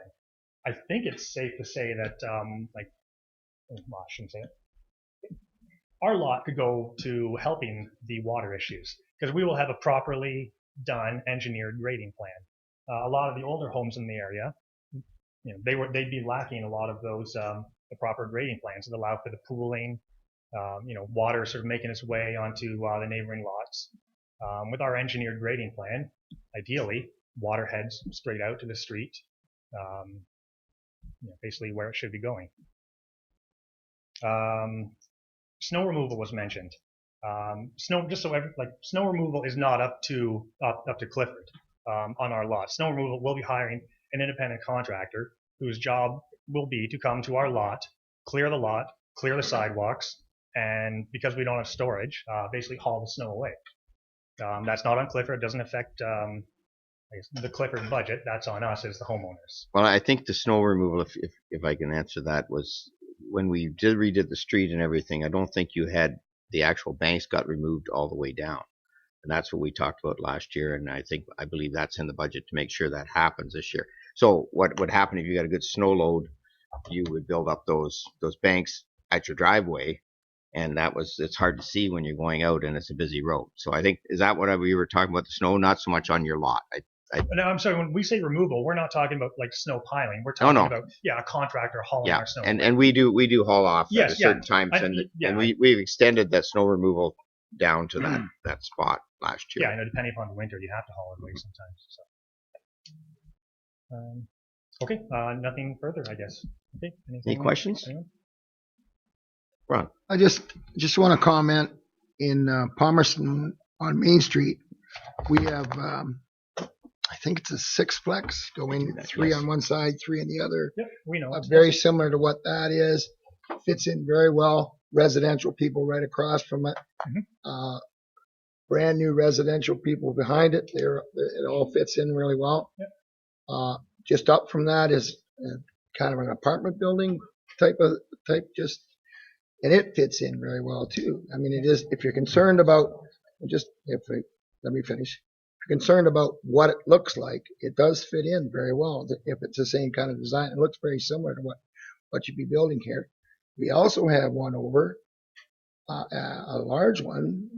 I think it's safe to say that, I shouldn't say it. Our lot could go to helping the water issues, because we will have a properly done engineered grading plan. A lot of the older homes in the area, they'd be lacking a lot of those, the proper grading plans that allow for the pooling, water sort of making its way onto the neighboring lots. With our engineered grading plan, ideally, water heads straight out to the street, basically where it should be going. Snow removal was mentioned. Snow removal is not up to Clifford on our lot. Snow removal will be hiring an independent contractor whose job will be to come to our lot, clear the sidewalks, and because we don't have storage, basically haul the snow away. That's not on Clifford. It doesn't affect the Clifford budget. That's on us as the homeowners. Well, I think the snow removal, if I can answer that, was when we redid the street and everything. I don't think you had the actual banks got removed all the way down. And that's what we talked about last year. And I believe that's in the budget to make sure that happens this year. So what would happen if you got a good snow load, you would build up those banks at your driveway. And it's hard to see when you're going out and it's a busy road. So I think, is that what we were talking about, the snow? Not so much on your lot. No, I'm sorry. When we say removal, we're not talking about like snow piling. We're talking about a contractor hauling our snow. And we do haul off at certain times, and we've extended that snow removal down to that spot last year. Yeah, I know. Depending upon the winter, you have to haul it away sometimes. So, okay, nothing further, I guess. Okay. Any questions? Anyone? Ron. I just want to comment in Palmerston on Main Street. We have, I think it's a sixplex going 3 on one side, 3 on the other. Yep, we know. Very similar to what that is. Fits in very well. Residential people right across from it. Mm-hmm. Brand new residential people behind it. It all fits in really well. Yep. Just up from that is kind of an apartment building type, and it fits in very well too. I mean, it is, if you're concerned about, let me finish. If you're concerned about what it looks like, it does fit in very well. If it's the same kind of design, it looks very similar to what you'd be building here. We also have one over, a large one,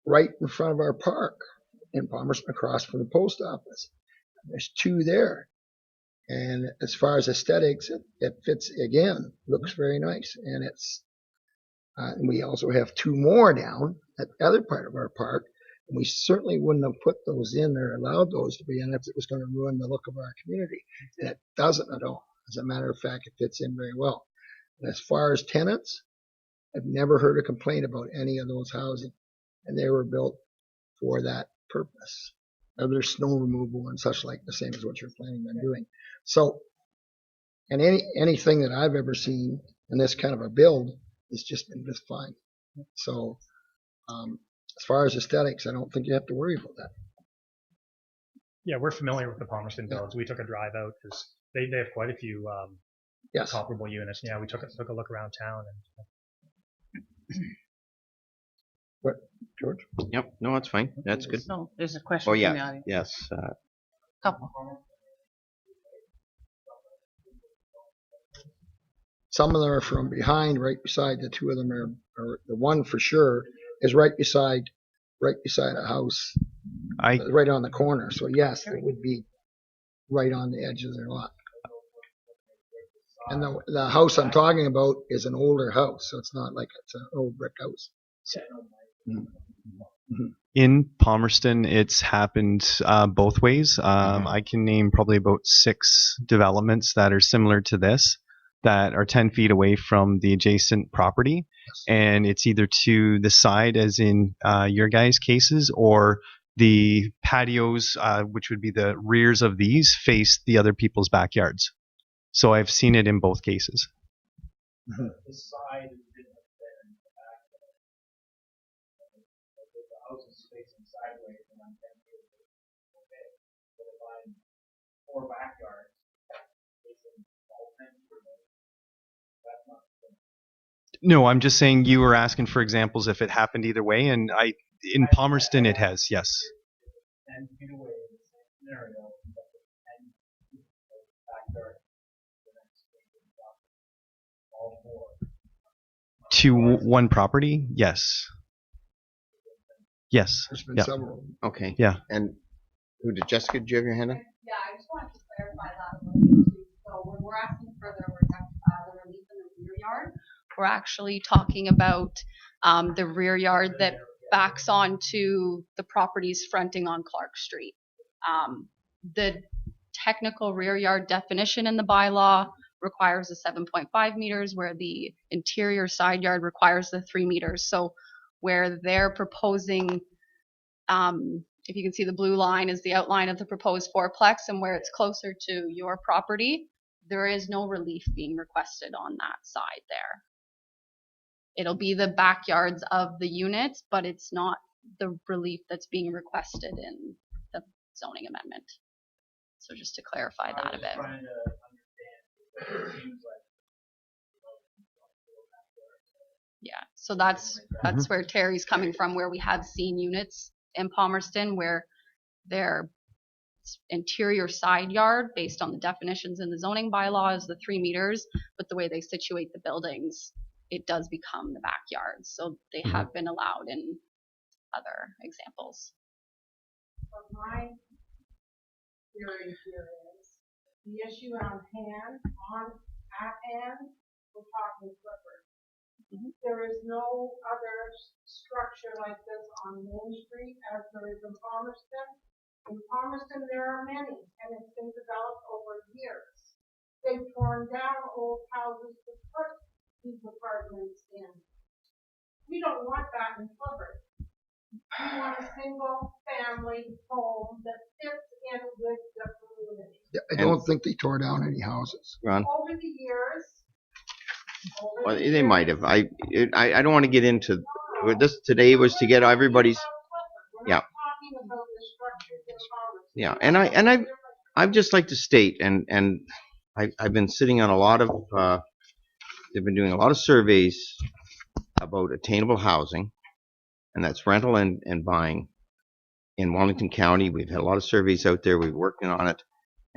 right in front of our park in Palmerston, across from the post office. There's 2 there. And as far as aesthetics, it fits again, looks very nice. And and we also have 2 more down at the other part of our park. And we certainly wouldn't have put those in or allowed those to be in if it was going to ruin the look of our community. And it doesn't at all. As a matter of fact, it fits in very well. And as far as tenants, I've never heard a complaint about any of those housing. And they were built for that purpose. Other snow removal and such like, the same as what you're planning on doing. So, and anything that I've ever seen in this kind of a build has just been just fine. So, as far as aesthetics, I don't think you have to worry about that. Yeah, we're familiar with the Palmerston builds. We took a drive out because they have quite a few comparable units. Yeah, we took a look around town. What, George? Yep. No, it's fine. That's good. No, there's a question Oh from the yeah. audience. Yes. Couple. Some of them are from behind, right beside. The 2 of them are the one for sure is right beside a house, right on the corner. So yes, it would be right on the edge of their lot. And the house I'm talking about is an older house, so it's not like it's an old brick house. So, In Palmerston, it's happened both ways. I can name probably about 6 developments that are similar to this, that are 10 feet away from the adjacent property. And it's either to the side, as in your guys' cases, or the patios, which would be the rears of these, face the other people's backyards. So I've seen it in both cases. The side is different than the back. If the house is facing sideways and I'm 10 feet away, okay. But if I'm 4 backyards facing all 10 feet away, that's not the same. No, I'm just saying you were asking for examples if it happened either way, and in Palmerston it has, yes. 10 feet away in the same scenario, but 10 feet backyard. To one property, yes. Yes. There's been Yeah. several. Okay. Yeah. And Jessica, did you have your hand up? Yeah, I just wanted to clarify that a little bit too. So when we're asking for the relief in the rear yard, we're actually talking about the rear yard that backs onto the properties fronting on Clark Street. The technical rear yard definition in the bylaw requires the 7.5 meters, where the interior side yard requires the 3 meters. So where they're proposing, if you can see the blue line is the outline of the proposed fourplex, and where it's closer to your property, there is no relief being requested on that side there. It'll be the backyards of the units, but it's not the relief that's being requested in the zoning amendment. So just to clarify that a bit. Yeah, So that's where Terry's coming from, where we have seen units in Palmerston where their interior side yard, based on the definitions in the zoning bylaws, the 3 meters, but the way they situate the buildings, it does become the backyard. So they have been allowed in other examples. But my theory here is the issue at hand, we're talking Clifford. There is no other structure like this on Main Street as there is in Palmerston. In Palmerston, there are many, and it's been developed over years. They've torn down old houses to put these apartments in. We don't want that in Clifford. We want a single family home that fits in with the community. Yeah, I don't think they tore down any houses. Ron? Over the years. Well, they might have. I don't want to get into this. Today was to get everybody's. Yeah. Yeah, and I'd just like to state, and I've been sitting on a lot of. They've been doing a lot of surveys about attainable housing, and that's rental and buying in Wellington County. We've had a lot of surveys out there. We're working on it.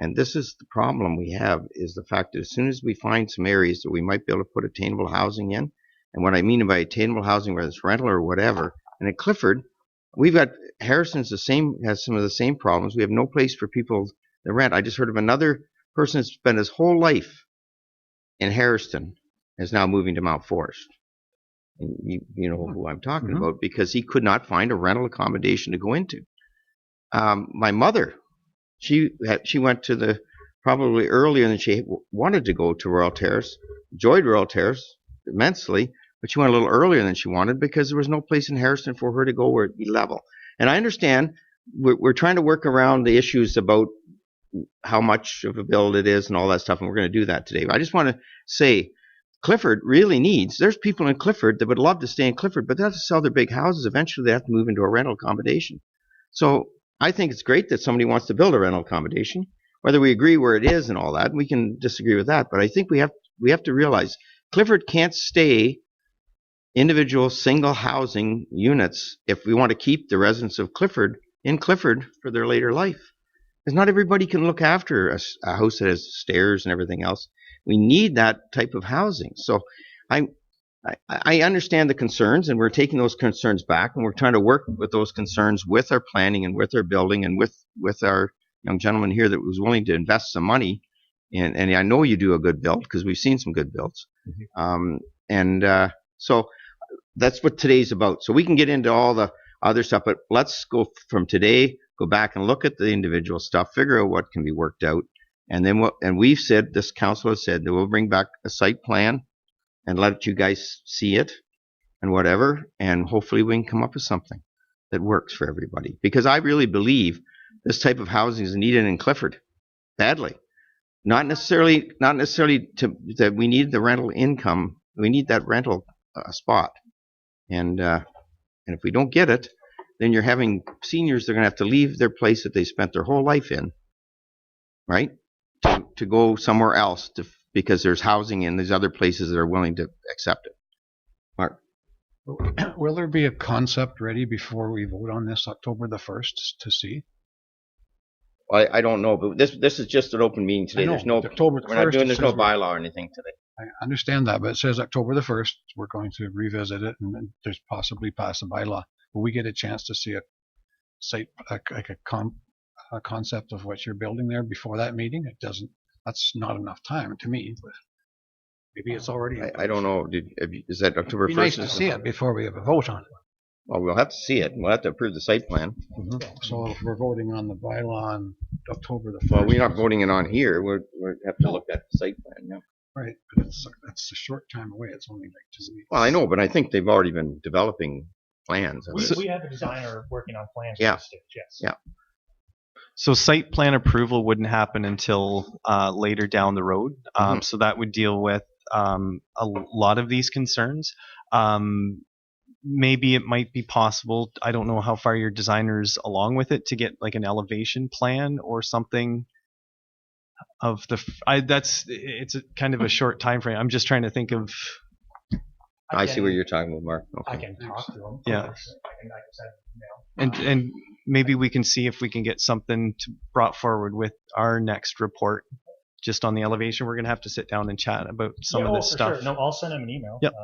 And this is the problem we have, is the fact that as soon as we find some areas that we might be able to put attainable housing in, and what I mean by attainable housing, whether it's rental or whatever, and at Clifford, we've got Harrison's has some of the same problems. We have no place for people to rent. I just heard of another person that spent his whole life in Harrison is now moving to Mount Forest. And you know who I'm talking about, because he could not find a rental accommodation to go into. My mother, she went to probably earlier than she wanted to go to Royal Terrace, enjoyed Royal Terrace immensely, but she went a little earlier than she wanted because there was no place in Harrison for her to go where it'd be level. And I understand we're trying to work around the issues about how much of a build it is and all that stuff, and we're going to do that today. But I just want to say, Clifford really there's people in Clifford that would love to stay in Clifford, but they have to sell their big houses. Eventually they have to move into a rental accommodation. So I think it's great that somebody wants to build a rental accommodation. Whether we agree where it is and all that, we can disagree with that. But I think we have to realize Clifford can't stay individual single housing units if we want to keep the residents of Clifford in Clifford for their later life. Because not everybody can look after a house that has stairs and everything else. We need that type of housing. So I understand the concerns, and we're taking those concerns back, and we're trying to work with those concerns with our planning and with our building and with our young gentleman here that was willing to invest some money. And I know you do a good build because we've seen some good builds. So that's what today's about. So we can get into all the other stuff, but let's go from today, go back and look at the individual stuff, figure out what can be worked out. And then we've said, this council has said that we'll bring back a site plan and let you guys see it and whatever, and hopefully we can come up with something that works for everybody. Because I really believe this type of housing is needed in Clifford badly. Not necessarily that we need the rental income. We need that rental spot. And if we don't get it, then you're having seniors, they're going to have to leave their place that they spent their whole life in, right? To go somewhere else because there's housing in these other places that are willing to accept it. Mark? Will there be a concept ready before we vote on this October the 1st to see? Well, I don't know, but this is just an open meeting today. There's no October the 1st, there's no bylaw or anything today. I understand that, but it says October the 1st. We're going to revisit it and then there's possibly pass a bylaw. Will we get a chance to see a site, like a concept of what you're building there before that meeting? It doesn't. That's not enough time to me. But maybe it's already. I don't know. Is that October 1st? It'd be nice to see it before we have a vote on it. Well, we'll have to see it. We'll have to approve the site plan. So if we're voting on the bylaw on October the 1st. Well, we're not voting it on here. We have to look at the site plan. Yeah. Right, but that's a short time away. It's only like 2 weeks. Well, I know, but I think they've already been developing plans. We have a designer working on plans Yeah. at this stage, yes. Yeah. So site plan approval wouldn't happen until later down the road. So that would deal with a lot of these concerns. Maybe it might be possible, I don't know how far your designer's along with it, to get like an elevation plan or something of it's a kind of a short time frame. I'm just trying to think of I see what you're talking about, Mark. I Okay. can talk to them. Yeah. I can send an email. And maybe we can see if we can get something brought forward with our next report, just on the elevation. We're gonna have to sit down and chat about some of this for stuff. Sure. No, I'll send him an email. Yep.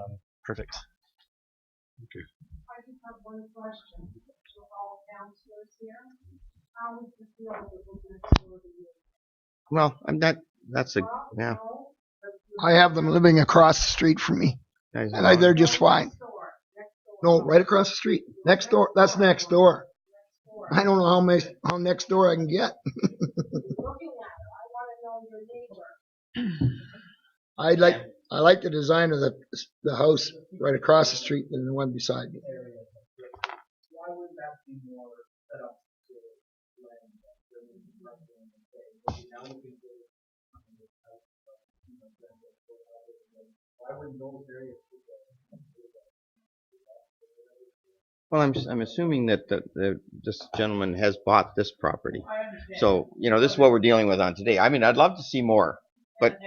Perfect. Okay. I just have one question. We're all downstairs here. How is the field that was next door to you? Well, I'm not. That's a yeah. I have them living across the street from me, and they're just fine. No, right across the street. Next door. That's next door. I don't know how next door I can get. I like the design of the house right across the street than the one beside me. Well, I'm assuming that this gentleman has bought this property. So, this is what we're dealing with on today. I mean, I'd love to see more, but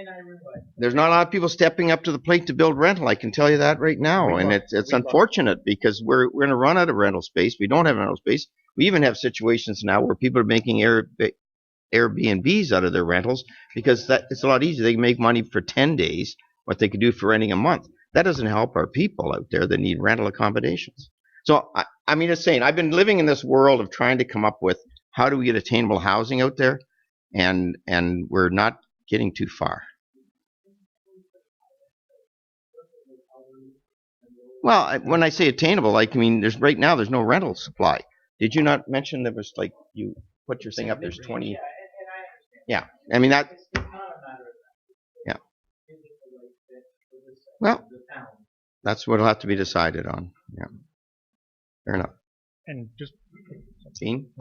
there's not a lot of people stepping up to the plate to build rental. I can tell you that right now. And it's unfortunate because we're going to run out of rental space. We don't have rental space. We even have situations now where people are making Airbnbs out of their rentals because it's a lot easier. They can make money for 10 days what they could do for renting a month. That doesn't help our people out there that need rental accommodations. So, I mean, it's saying I've been living in this world of trying to come up with how do we get attainable housing out there, and we're not getting too far. Well, when I say attainable, I mean right now there's no rental supply. Did you not mention there was you put your thing up? There's 20. Yeah, I mean that. Yeah. Well, that's what'll have to be decided on. Yeah. Fair enough. And just Dean?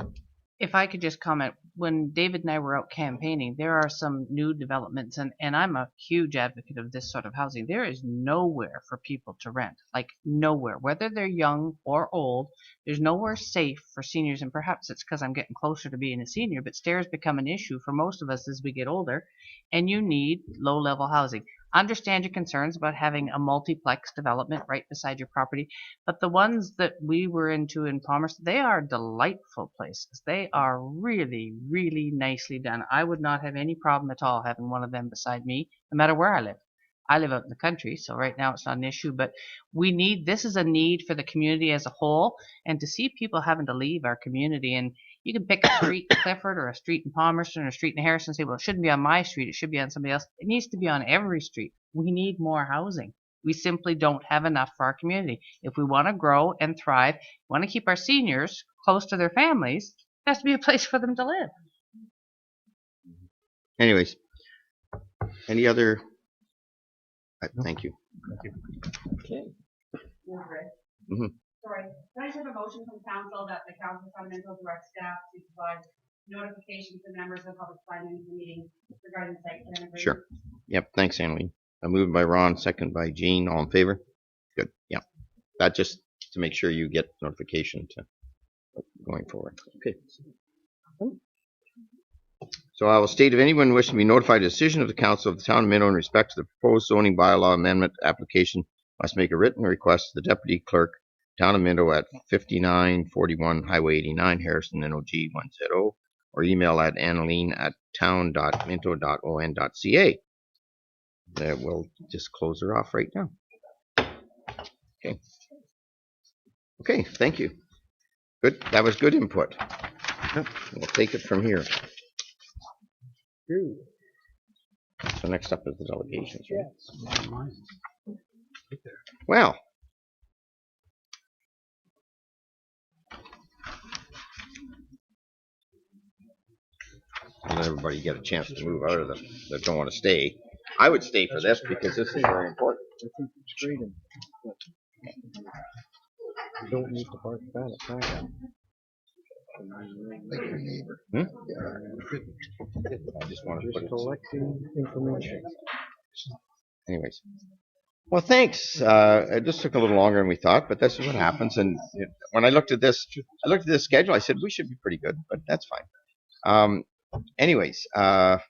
If I could just comment, when David and I were out campaigning, there are some new developments, and I'm a huge advocate of this sort of housing. There is nowhere for people to rent, like nowhere, whether they're young or old. There's nowhere safe for seniors, and perhaps it's because I'm getting closer to being a senior, but stairs become an issue for most of us as we get older, and you need low-level housing. Understand your concerns about having a multiplex development right beside your property, but the ones that we were into in Palmerston, they are delightful places. They are really, really nicely done. I would not have any problem at all having one of them beside me, no matter where I live. I live out in the country, so right now it's not an issue, but this is a need for the community as a whole, and to see people having to leave our community, and you can pick a street in Clifford or a street in Palmerston or a street in Harrison and say, well, it shouldn't be on my street, it should be on somebody else. It needs to be on every street. We need more housing. We simply don't have enough for our community. If we want to grow and thrive, want to keep our seniors close to their families, there has to be a place for them to live. Anyways, any other? Thank you. Thank you. Okay. Mm-hmm. Sorry, can I just have a motion from council that the council fundamental direct staff to provide notification to members of the public signing the meeting regarding the site plan agreement? Sure. Yep. Thanks, Annalene. Moved by Ron, second by Jean. All in favor? Good. Yeah. That just to make sure you get notification to going forward. Okay. So I will state if anyone wishing to be notified of the decision of the council of the town of Minto in respect to the proposed zoning bylaw amendment application must make a written request to the deputy clerk, town of Minto at 5941 Highway 89, Harrison, NOG 1ZO, or email at annalene@town.minto.on.ca. We'll just close her off right now. Okay. Okay, thank you. Good. That was good input. We'll take it from here. So next up is the delegations, right? Well. Let everybody get a chance to move out of them that don't want to stay. I would stay for this because this is very important. You don't need to park that at time. Like your neighbor. I just want to put it. Collecting information. Anyways. Well, thanks. It just took a little longer than we thought, but this is what happens. And when I looked at this schedule, I said we should be pretty good, but that's fine. Anyways, our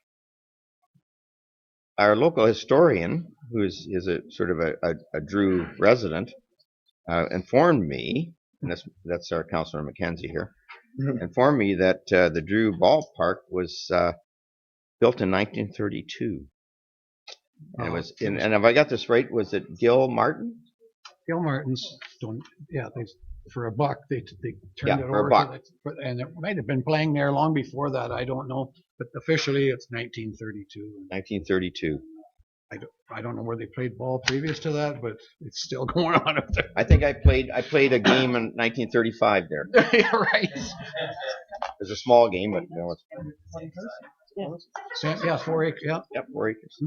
local historian who is a sort of a Drew resident, informed me, and that's our Councillor Mackenzie here, informed me that the Drew Ballpark was built in 1932. And it was and if I got this right, was it Gil Martin? Gil Martin's don't, yeah, for a buck, they turned it for a over buck. and it might have been playing there long before that, I don't know, but officially it's 1932. 1932. I don't know where they played ball previous to that, but it's still going on up there. I think I played a game in 1935 there. Yeah, right. It was a small game, but Yeah, 4 acres. Yeah. Yep, 4 acres.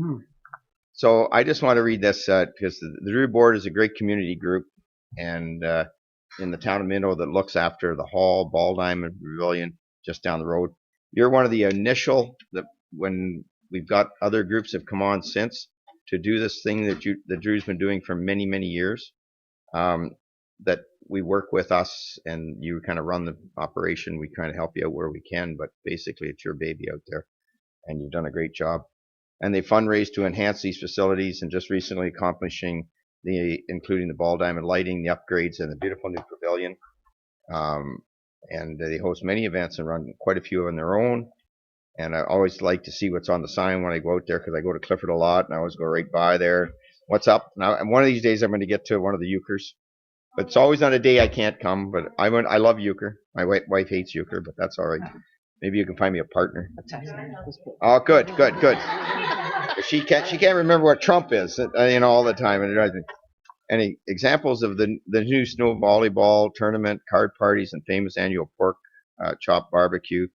So I just want to read this because the Drew Board is a great community group, and in the town of Minto that looks after the Hall, Ball Diamond Pavilion, just down the road. You're one of the initial when we've got other groups have come on since to do this thing that the Drew's been doing for many, many years. That we work with us, and you kind of run the operation. We kind of help you out where we can, but basically it's your baby out there, and you've done a great job. And they fundraise to enhance these facilities, and just recently accomplishing including the ball diamond lighting, the upgrades, and the beautiful new pavilion. And they host many events and run quite a few on their own. And I always like to see what's on the sign when I go out there, because I go to Clifford a lot, and I always go right by there. What's up? Now, and one of these days I'm going to get to one of the euchres. But it's always on a day I can't come. But I love euchre. My wife hates euchre, but that's all right. Maybe you can find me a partner. Oh, good. She can't remember what Trump is, all the time. And it drives me. Any examples of the new snow volleyball tournament, card parties, and famous annual pork chop barbecue?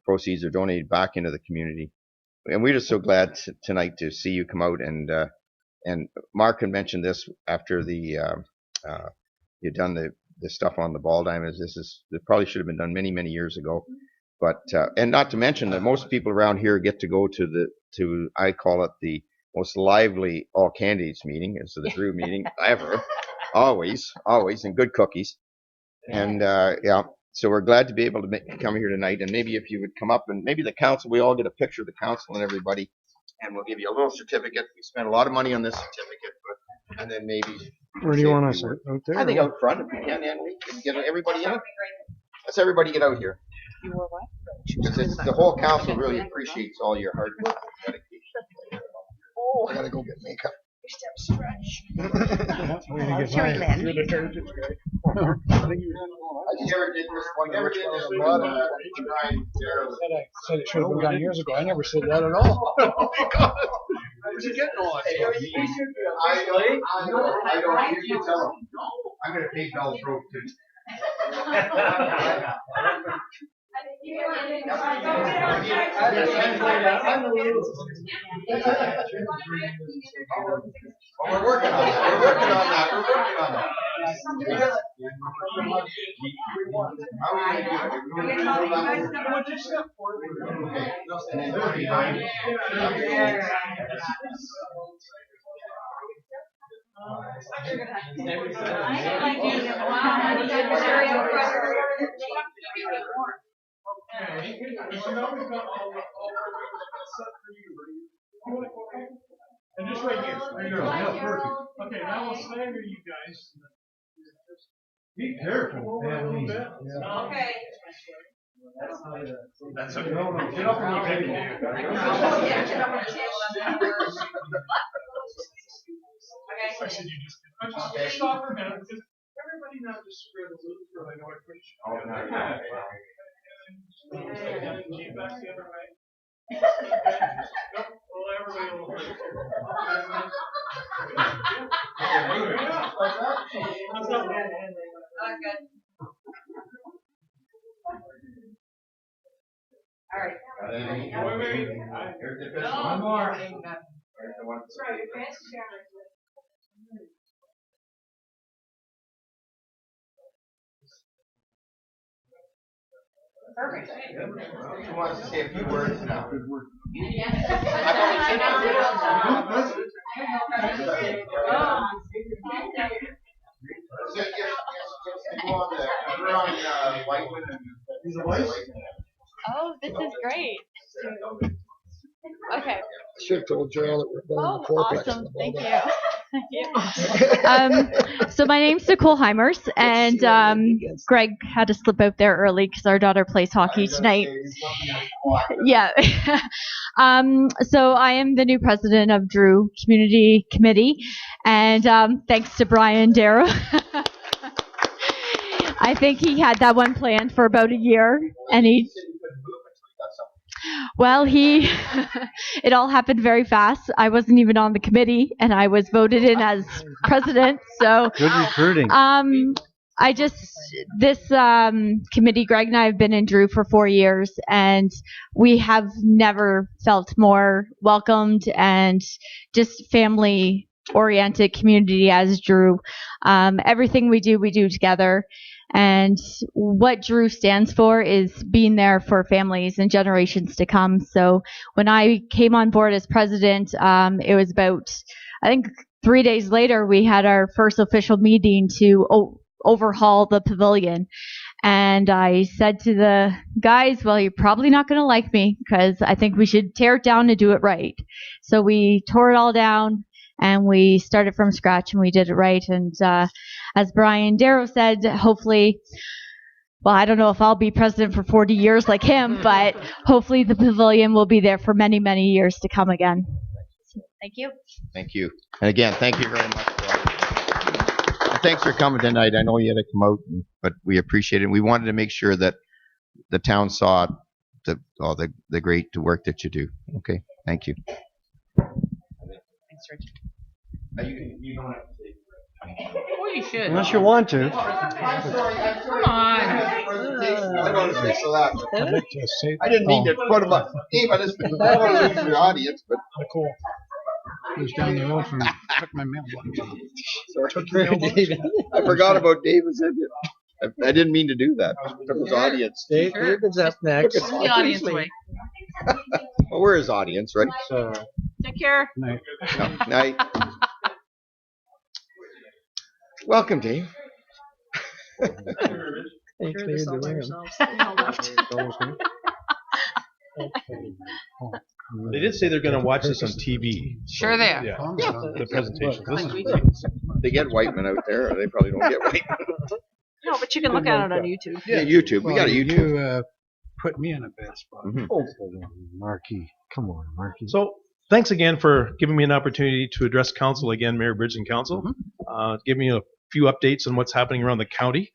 Proceeds are donated back into the community. And we're just so glad tonight to see you come out. And Mark had mentioned this after you'd done the stuff on the ball diamonds. It probably should have been done many, many years ago. But and not to mention that most people around here get to go to I call it the most lively all candidates meeting. It's the Drew meeting ever, always, and good cookies. And yeah, so we're glad to be able to come here tonight. And maybe if you would come up, and maybe the council, we all get a picture of the council and everybody, and we'll give you a little certificate. We spent a lot of money on this certificate, and then maybe. Where do you want us, out there? I think out front, if we can, and we can get everybody in. Let's everybody get out here. You were what? Because the whole council really appreciates all your hard work and dedication. I gotta go get makeup. Carrie Lynn. I just never did this one. Never did this one. I said it should have been done years ago. I never said that at all. Oh my God. Where's he getting on? I don't. You can tell him. I'm gonna pay Bell's rope too. We're working on that. And just right here. Yeah, perfect. Okay, now we'll stagger you guys. Be careful. A little bit. Okay. That's okay. No, get up on the table. Yeah, get up on the table. Okay. I said you just stop for a minute. Just everybody now just spread a little bit. I know I appreciate it. Oh, no. Keep back the other way. Nope. Well, everybody will. All right. Wait. One more. Sorry, advanced camera. Perfect. Who wants to say a few words now? Oh, this is great. Okay. Should have told Joel that we're building a fourplex. Awesome. in the Thank building. you. So my name's Nicole Heimers, and Greg had to slip out there early because our daughter plays hockey tonight. Yeah. So I am the new president of Drew Community Committee, and thanks to Brian Darrow. I think he had that one planned for about a year, and it all happened very fast. I wasn't even on the committee, and I was voted in as president. So Good recruiting. This committee, Greg and I have been in Drew for 4 years, and we have never felt more welcomed and just family-oriented community as Drew. Everything we do together. And what Drew stands for is being there for families and generations to come. So when I came on board as president, it was about, I think 3 days later, we had our first official meeting to overhaul the pavilion. And I said to the guys, well, you're probably not going to like me because I think we should tear it down and do it right. So we tore it all down and we started from scratch and we did it right. And as Brian Darrow said, hopefully, well, I don't know if I'll be president for 40 years like him, but hopefully the pavilion will be there for many, many years to come again. Thank you. Thank you. And again, thank you very much. Thanks for coming tonight. I know you had to come out, but we appreciate it. We wanted to make sure that the town saw the great work that you do. Okay, thank you. Thanks, Rich. You don't have to say. Well, you should. Unless you want to. Come on. I want to say so that. I'd like to say, I didn't mean to put him up. Dave, I don't want to lose the audience, but Nicole, who's down the road from me, took my mailbox. I forgot about David's. I didn't mean to do that. Took his audience. David's up next. It's the audience way. Well, we're his audience, right? Take care. Night. Night. Welcome, Dave. They cleared the room. They did say they're going to watch this on TV. Sure they are. Yeah, the presentation. This is Like They get Whiteman out there, or they probably don't get Whiteman. No, but you can look at it on YouTube. Yeah, YouTube. We got a YouTube. You put me in a bad spot. Oh, Marky. Come on, Marky. So thanks again for giving me an opportunity to address council again, Mayor Bridge and Council. Give me a few updates on what's happening around the county.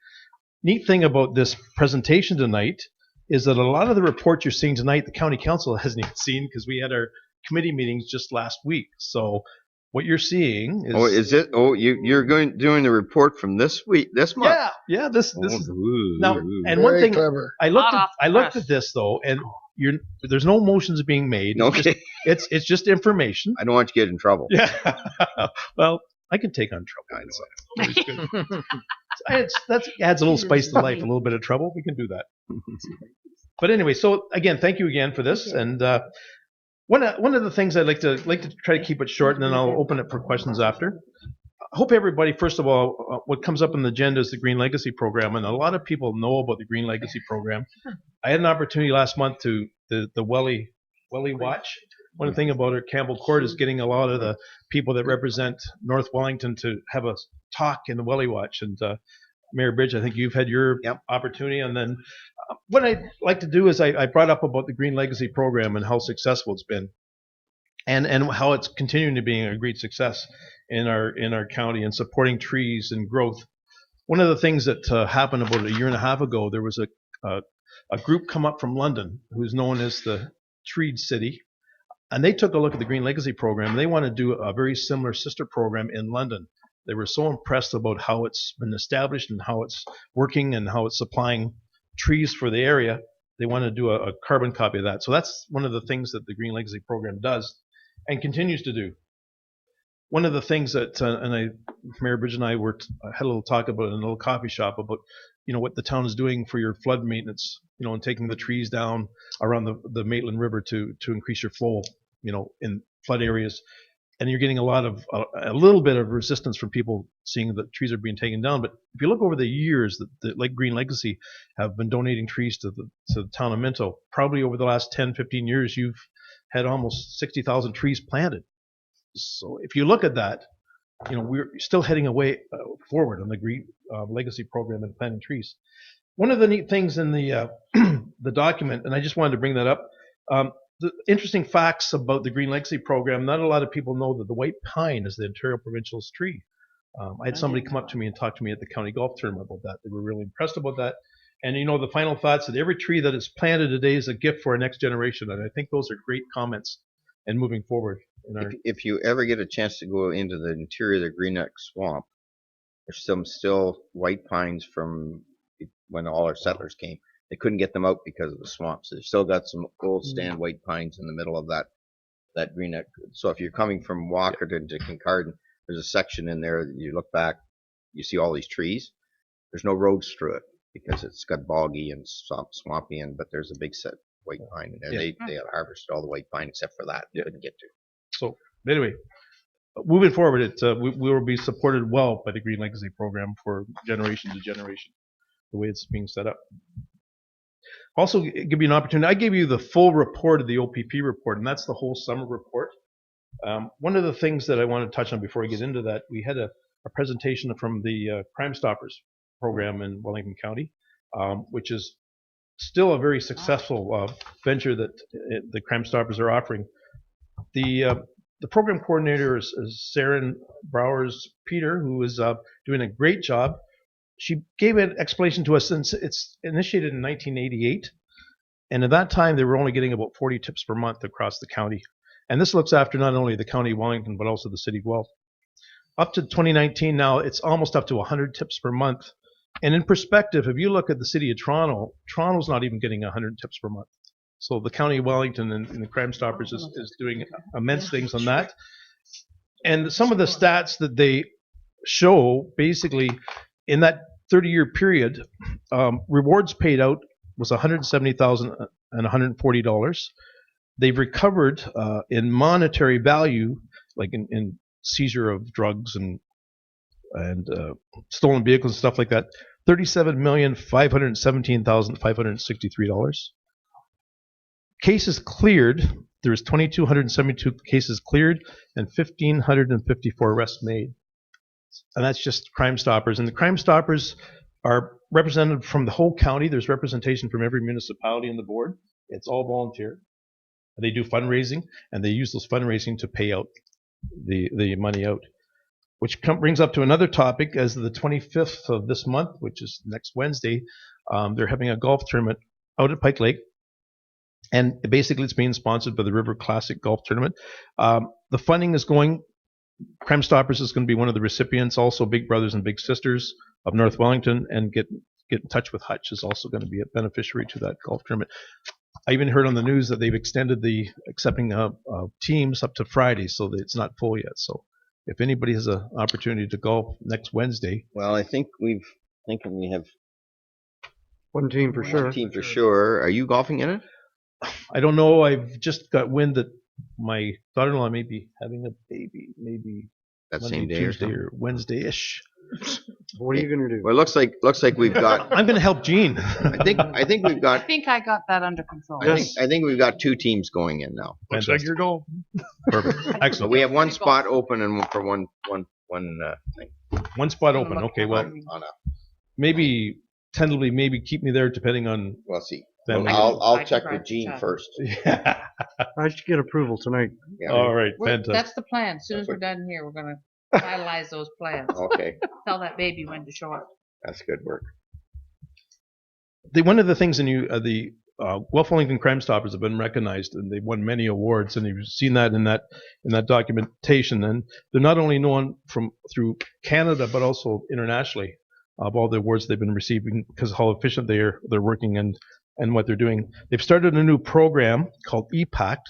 Neat thing about this presentation tonight is that a lot of the reports you're seeing tonight, the county council hasn't even seen because we had our committee meetings just last week. So what you're seeing is... Oh, is it? Oh, you're doing the report from this month? Yeah. This is Ooh, now. ooh. And one thing, Clever. I looked at this though, and there's no motions being made. Okay. It's just information. I don't want you to get in trouble. Yeah. Well, I can take on trouble. That adds a little spice to life, a little bit of trouble. We can do that. But anyway, so again, thank you again for this. And one of the things I'd like to try to keep it short, and then I'll open it for questions after. I hope everybody, first of all, what comes up on the agenda is the Green Legacy Program, and a lot of people know about the Green Legacy Program. I had an opportunity last month to the Welly Watch. One thing about it, Campbell Court, is getting a lot of the people that represent North Wellington to have a talk in the Welly Watch. And Mayor Bridge, I think you've had your opportunity. And then what I'd like to do is I brought up about the Green Legacy Program and how successful it's been, and how it's continuing to be a great success in our county and supporting trees and growth. One of the things that happened about a year and a half ago, there was a group come up from London who's known as the Treed City. And they took a look at the Green Legacy Program. They want to do a very similar sister program in London. They were so impressed about how it's been established and how it's working and how it's supplying trees for the area. They want to do a carbon copy of that. So that's one of the things that the Green Legacy Program does and continues to do. One of the things that, Mayor Bridge and I had a little talk about in a little coffee shop about, what the town is doing for your flood maintenance, and taking the trees down around the Maitland River to increase your flow, in flood areas. And you're getting a little bit of resistance from people seeing that trees are being taken down. But if you look over the years that like Green Legacy have been donating trees to the town of Minto, probably over the last 10, 15 years, you've had almost 60,000 trees planted. So if you look at that, we're still heading away forward on the green legacy program and planting trees. One of the neat things in the the document, and I just wanted to bring that up, the interesting facts about the Green Legacy program. Not a lot of people know that the white pine is the Ontario provincial's tree. I had somebody come up to me and talk to me at the county golf tournament about that. They were really impressed about that. And the final thoughts that every tree that is planted today is a gift for our next generation. And I think those are great comments and moving forward. If you ever get a chance to go into the interior of the Green Neck Swamp, there's some still white pines from when all our settlers came. They couldn't get them out because of the swamps. So they've still got some old stand white pines in the middle of that Green Neck. So if you're coming from Walkerton to Kincardine, there's a section in there that you look back, you see all these trees. There's no roads through it because it's got boggy and swampy, but there's a big set white pine in there. They had harvested all the white pine except for that. They couldn't get to. So anyway, moving forward, we will be supported well by the Green Legacy program for generation to generation, the way it's being set up. Also, give you an opportunity. I gave you the full report of the OPP report, and that's the whole summer report. One of the things that I want to touch on before I get into that, we had a presentation from the Crime Stoppers program in Wellington County, which is still a very successful venture that the Crime Stoppers are offering. The program coordinator is Saren Browers Peter, who is doing a great job. She gave an explanation to us since it's initiated in 1988, and at that time they were only getting about 40 tips per month across the county. And this looks after not only the county of Wellington but also the city of Guelph. Up to 2019 now, it's almost up to 100 tips per month. And in perspective, if you look at the city of Toronto, Toronto's not even getting 100 tips per month. So the county of Wellington and the Crime Stoppers is doing immense things on that. And some of the stats that they show, basically, in that 30-year period, rewards paid out was $170,000 and $140. They've recovered in monetary value, like in seizure of drugs and stolen vehicles and stuff like that, $37,517,563. Cases cleared, there's 2,272 cases cleared and 1,554 arrests made. And that's just Crime Stoppers. And the Crime Stoppers are represented from the whole county. There's representation from every municipality on the board. It's all volunteer. They do fundraising, and they use those fundraising to pay out the money out. Which brings up to another topic. As of the 25th of this month, which is next Wednesday, they're having a golf tournament out at Pike Lake. And basically it's being sponsored by the River Classic Golf Tournament. The funding is going, Crime Stoppers is going to be one of the recipients, also Big Brothers and Big Sisters of North Wellington, and Get in Touch with Hutch is also going to be a beneficiary to that golf tournament. I even heard on the news that they've extended the accepting teams up to Friday, so that it's not full yet. So if anybody has an opportunity to golf next Wednesday. Well, I think we have one team for sure. One team for sure. Are you golfing in it? I don't know. I've just got wind that my daughter-in-law may be having a baby, maybe that Monday, same day Tuesday or Wednesday-ish. What are you going to do? Well, it looks like we've got. I'm going to help Jean. I think we've got. I think I got that under control. I think we've got two teams going in now. Looks like your goal. Perfect. Excellent. So we have one spot open and for one thing. One spot open. Okay. Well, maybe tentatively, maybe keep me there depending on. We'll see. I'll check with Jean first. Yeah. I should get approval tonight. Yeah. All right. Fantastic. That's the plan. As soon as we're done here, we're going to finalize those plans. Okay. Tell that baby when to show up. That's good work. One of the things in the Guelph Wellington Crime Stoppers have been recognized, and they've won many awards, and you've seen that in that documentation. And they're not only known through Canada, but also internationally of all the awards they've been receiving because of how efficient they're working and what they're doing. They've started a new program called EPACT,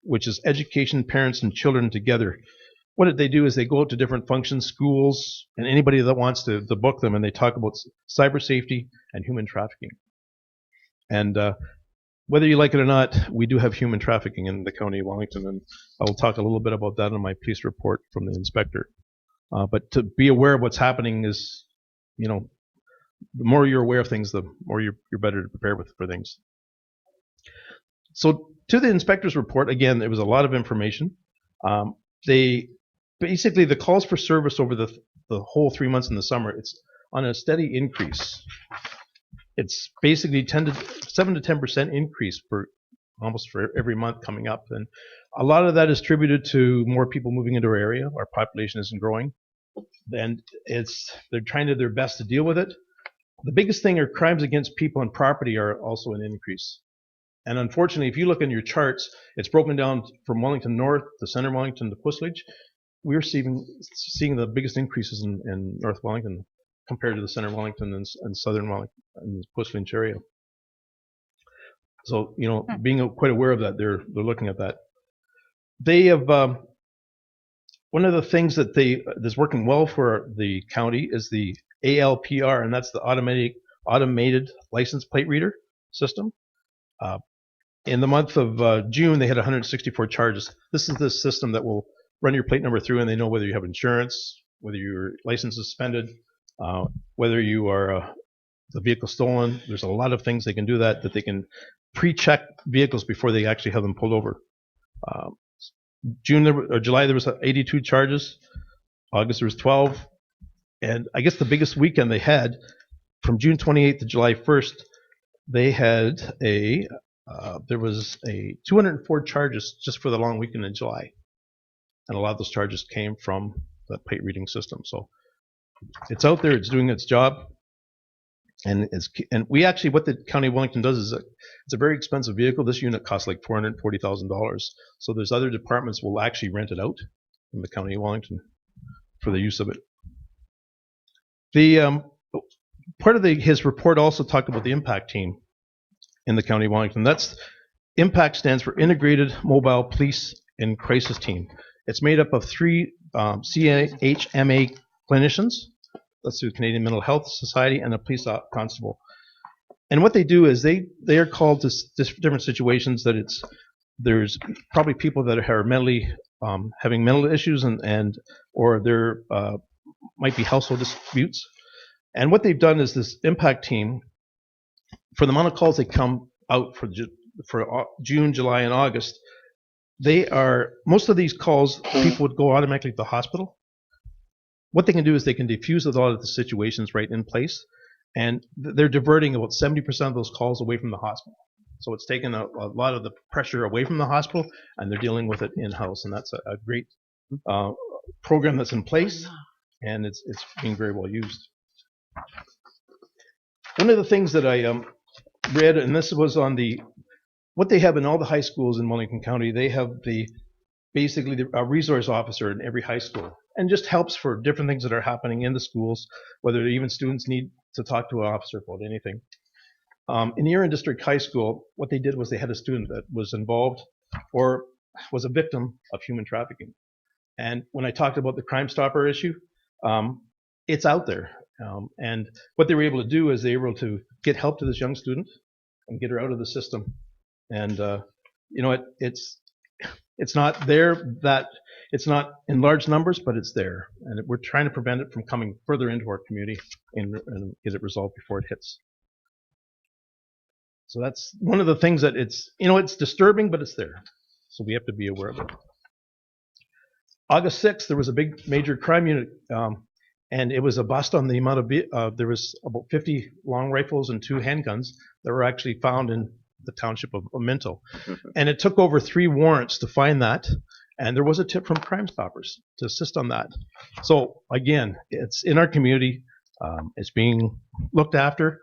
which is Education, Parents, and Children Together. What they do is they go out to different functions, schools, and anybody that wants to book them, and they talk about cyber safety and human trafficking. And whether you like it or not, we do have human trafficking in the county of Wellington, and I will talk a little bit about that in my police report from the inspector. But to be aware of what's happening is, the more you're aware of things, the more you're better to prepare for things. So to the inspector's report, again, there was a lot of information. They basically, the calls for service over the whole 3 months in the summer, it's on a steady increase. It's basically 7 to 10% increase for almost for every month coming up. And a lot of that is attributed to more people moving into our area. Our population isn't growing. And they're trying to their best to deal with it. The biggest thing are crimes against people and property are also an increase. And unfortunately, if you look in your charts, it's broken down from Wellington North to Center Wellington to Pustlage. We're seeing the biggest increases in North Wellington compared to the Center Wellington and Southern Wellington and Pustlage area. So, being quite aware of that, they're looking at that. They have one of the things that's working well for the county is the ALPR, and that's the automated license plate reader system. In the month of June, they had 164 charges. This is the system that will run your plate number through, and they know whether you have insurance, whether your license is suspended, whether you are the vehicle stolen. There's a lot of things they can do that they can pre-check vehicles before they actually have them pulled over. July there was 82 charges. August there was 12, and I guess the biggest weekend they had from June 28th to July 1st, they had there was 204 charges just for the long weekend in July, and a lot of those charges came from that plate reading system. So it's out there, it's doing its job, and we actually, what the County of Wellington does is it's a very expensive vehicle. This unit costs like $440,000. So there's other departments will actually rent it out in the County of Wellington for the use of it. The part of his report also talked about the impact team in the County of Wellington. That's IMPACT stands for Integrated Mobile Police and Crisis Team. It's made up of 3 CHMA clinicians. That's the Canadian Mental Health Society, and a police constable. And what they do is they are called to different situations that there's probably people that are mentally having mental issues or there might be household disputes. And what they've done is this impact team, for the amount of calls they come out for June, July, and August, most of these calls, people would go automatically to the hospital. What they can do is they can diffuse a lot of the situations right in place, and they're diverting about 70% of those calls away from the hospital. So it's taken a lot of the pressure away from the hospital, and they're dealing with it in-house, and that's a great program that's in place, and it's being very well used. One of the things that I read, and this was on what they have in all the high schools in Wellington County, they have basically a resource officer in every high school, and just helps for different things that are happening in the schools, whether even students need to talk to an officer about anything. In Erin District High School, what they did was they had a student that was involved or was a victim of human trafficking. And when I talked about the Crime Stopper issue, it's out there. And what they were able to do is they were able to get help to this young student and get her out of the system. And it's not there, it's not in large numbers, but it's there. And we're trying to prevent it from coming further into our community and get it resolved before it hits. So that's one of the things that it's disturbing, but it's there. So we have to be aware of it. August 6th, there was a big major crime unit, and it was a bust on the amount of, there was about 50 long rifles and 2 handguns that were actually found in the township of Minto. And it took over 3 warrants to find that, and there was a tip from Crime Stoppers to assist on that. So again, it's in our community, it's being looked after.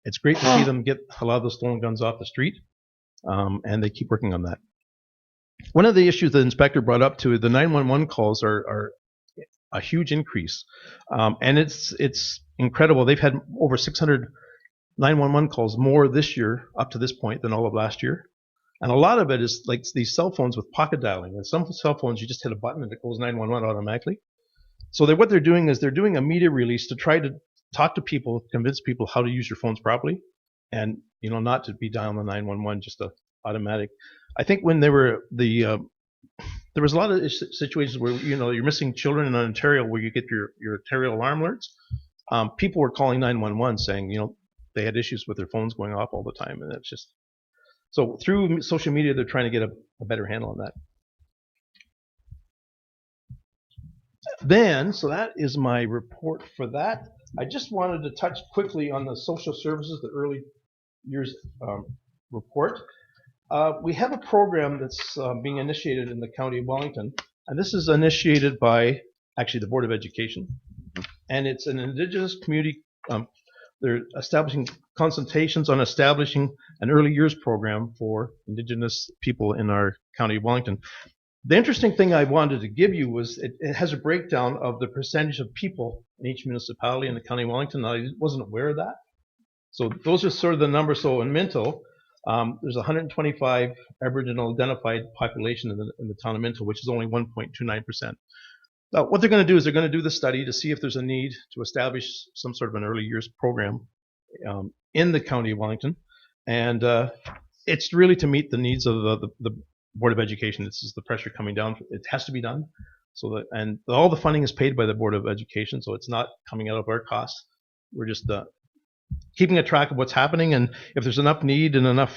It's great to see them get a lot of those stolen guns off the street, and they keep working on that. One of the issues the inspector brought up to the 911 calls are a huge increase, and it's incredible. They've had over 600 911 calls more this year up to this point than all of last year, and a lot of it is like these cell phones with pocket dialing. And some cell phones you just hit a button and it goes 911 automatically. So what they're doing is they're doing a media release to try to talk to people, convince people how to use your phones properly, and not to be dialing the 911 just automatic. I think when there was a lot of situations where you're missing children in Ontario where you get your Ontario alarm alerts. People were calling 911 saying they had issues with their phones going off all the time, and it's just So through social media, they're trying to get a better handle on that. So that is my report for that. I just wanted to touch quickly on the social services, the early years report. We have a program that's being initiated in the County of Wellington, and this is initiated by actually the Board of Education, and it's an Indigenous community. They're establishing consultations on establishing an early years program for Indigenous people in our County of Wellington. The interesting thing I wanted to give you was it has a breakdown of the percentage of people in each municipality in the County of Wellington. I wasn't aware of that. So those are sort of the numbers. So in Minto, there's 125 Aboriginal identified population in the town of Minto, which is only 1.29%. Now, what they're going to do is they're going to do the study to see if there's a need to establish some sort of an early years program in the County of Wellington. And it's really to meet the needs of the Board of Education. This is the pressure coming down. It has to be done. And all the funding is paid by the Board of Education, so it's not coming out of our costs. We're just keeping a track of what's happening, and if there's enough need and enough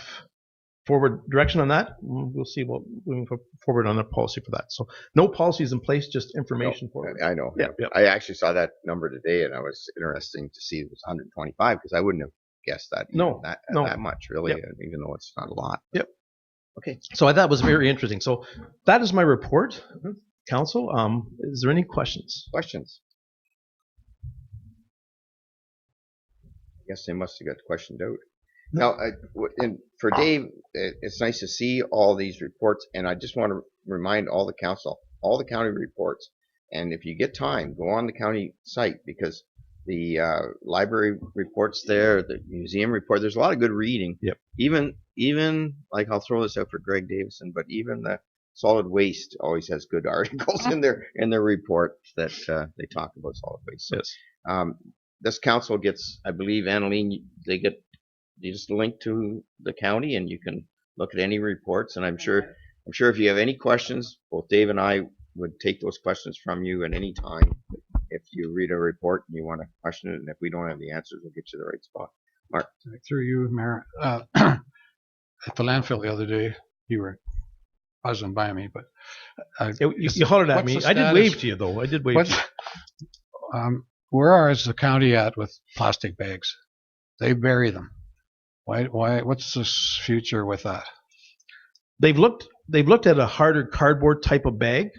forward direction on that, we'll see what moving forward on a policy for that. So no policies in place, just information forward. I know. Yeah. I actually saw that number today, and I was interesting to see it was 125 because I wouldn't have guessed that. That much really, even though it's not a lot. Yep. Okay. So that was very interesting. So that is my report, Council. Is there any questions? Questions? I guess they must have got questioned out. Now, for Dave, it's nice to see all these reports, and I just want to remind all the council, all the county reports, and if you get time, go on the county site because the library reports there, the museum report, there's a lot of good reading. Yep. Even like I'll throw this out for Greg Davison, but even the solid waste always has good articles in their report that they talk about solid waste. So, yes. This council gets, I believe, Annaline, you just link to the county and you can look at any reports. And I'm sure if you have any questions, both Dave and I would take those questions from you at any time. If you read a report and you want to question it, and if we don't have the answers, we'll get you the right spot. Mark. Through you, Mayor. At the landfill the other day, you were buzzing by me, but you hollered at me. I did wave to you, though. I did wave to you. Where is the county at with plastic bags? They bury them. Why? What's the future with that? They've looked at a harder cardboard type of bag.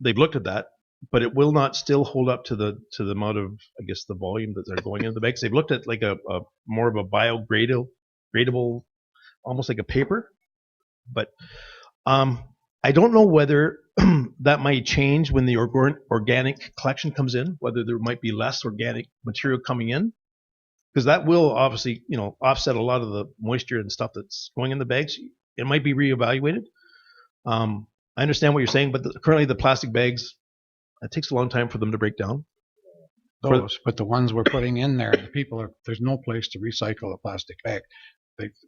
They've looked at that, but it will not still hold up to the amount of, I guess, the volume that they're going into the bags. They've looked at like a more of a biodegradable, almost like a paper. But I don't know whether that might change when the organic collection comes in, whether there might be less organic material coming in. Because that will obviously, offset a lot of the moisture and stuff that's going in the bags. It might be reevaluated. I understand what you're saying, but currently the plastic bags, it takes a long time for them to break down. But the ones we're putting in there, there's no place to recycle a plastic bag.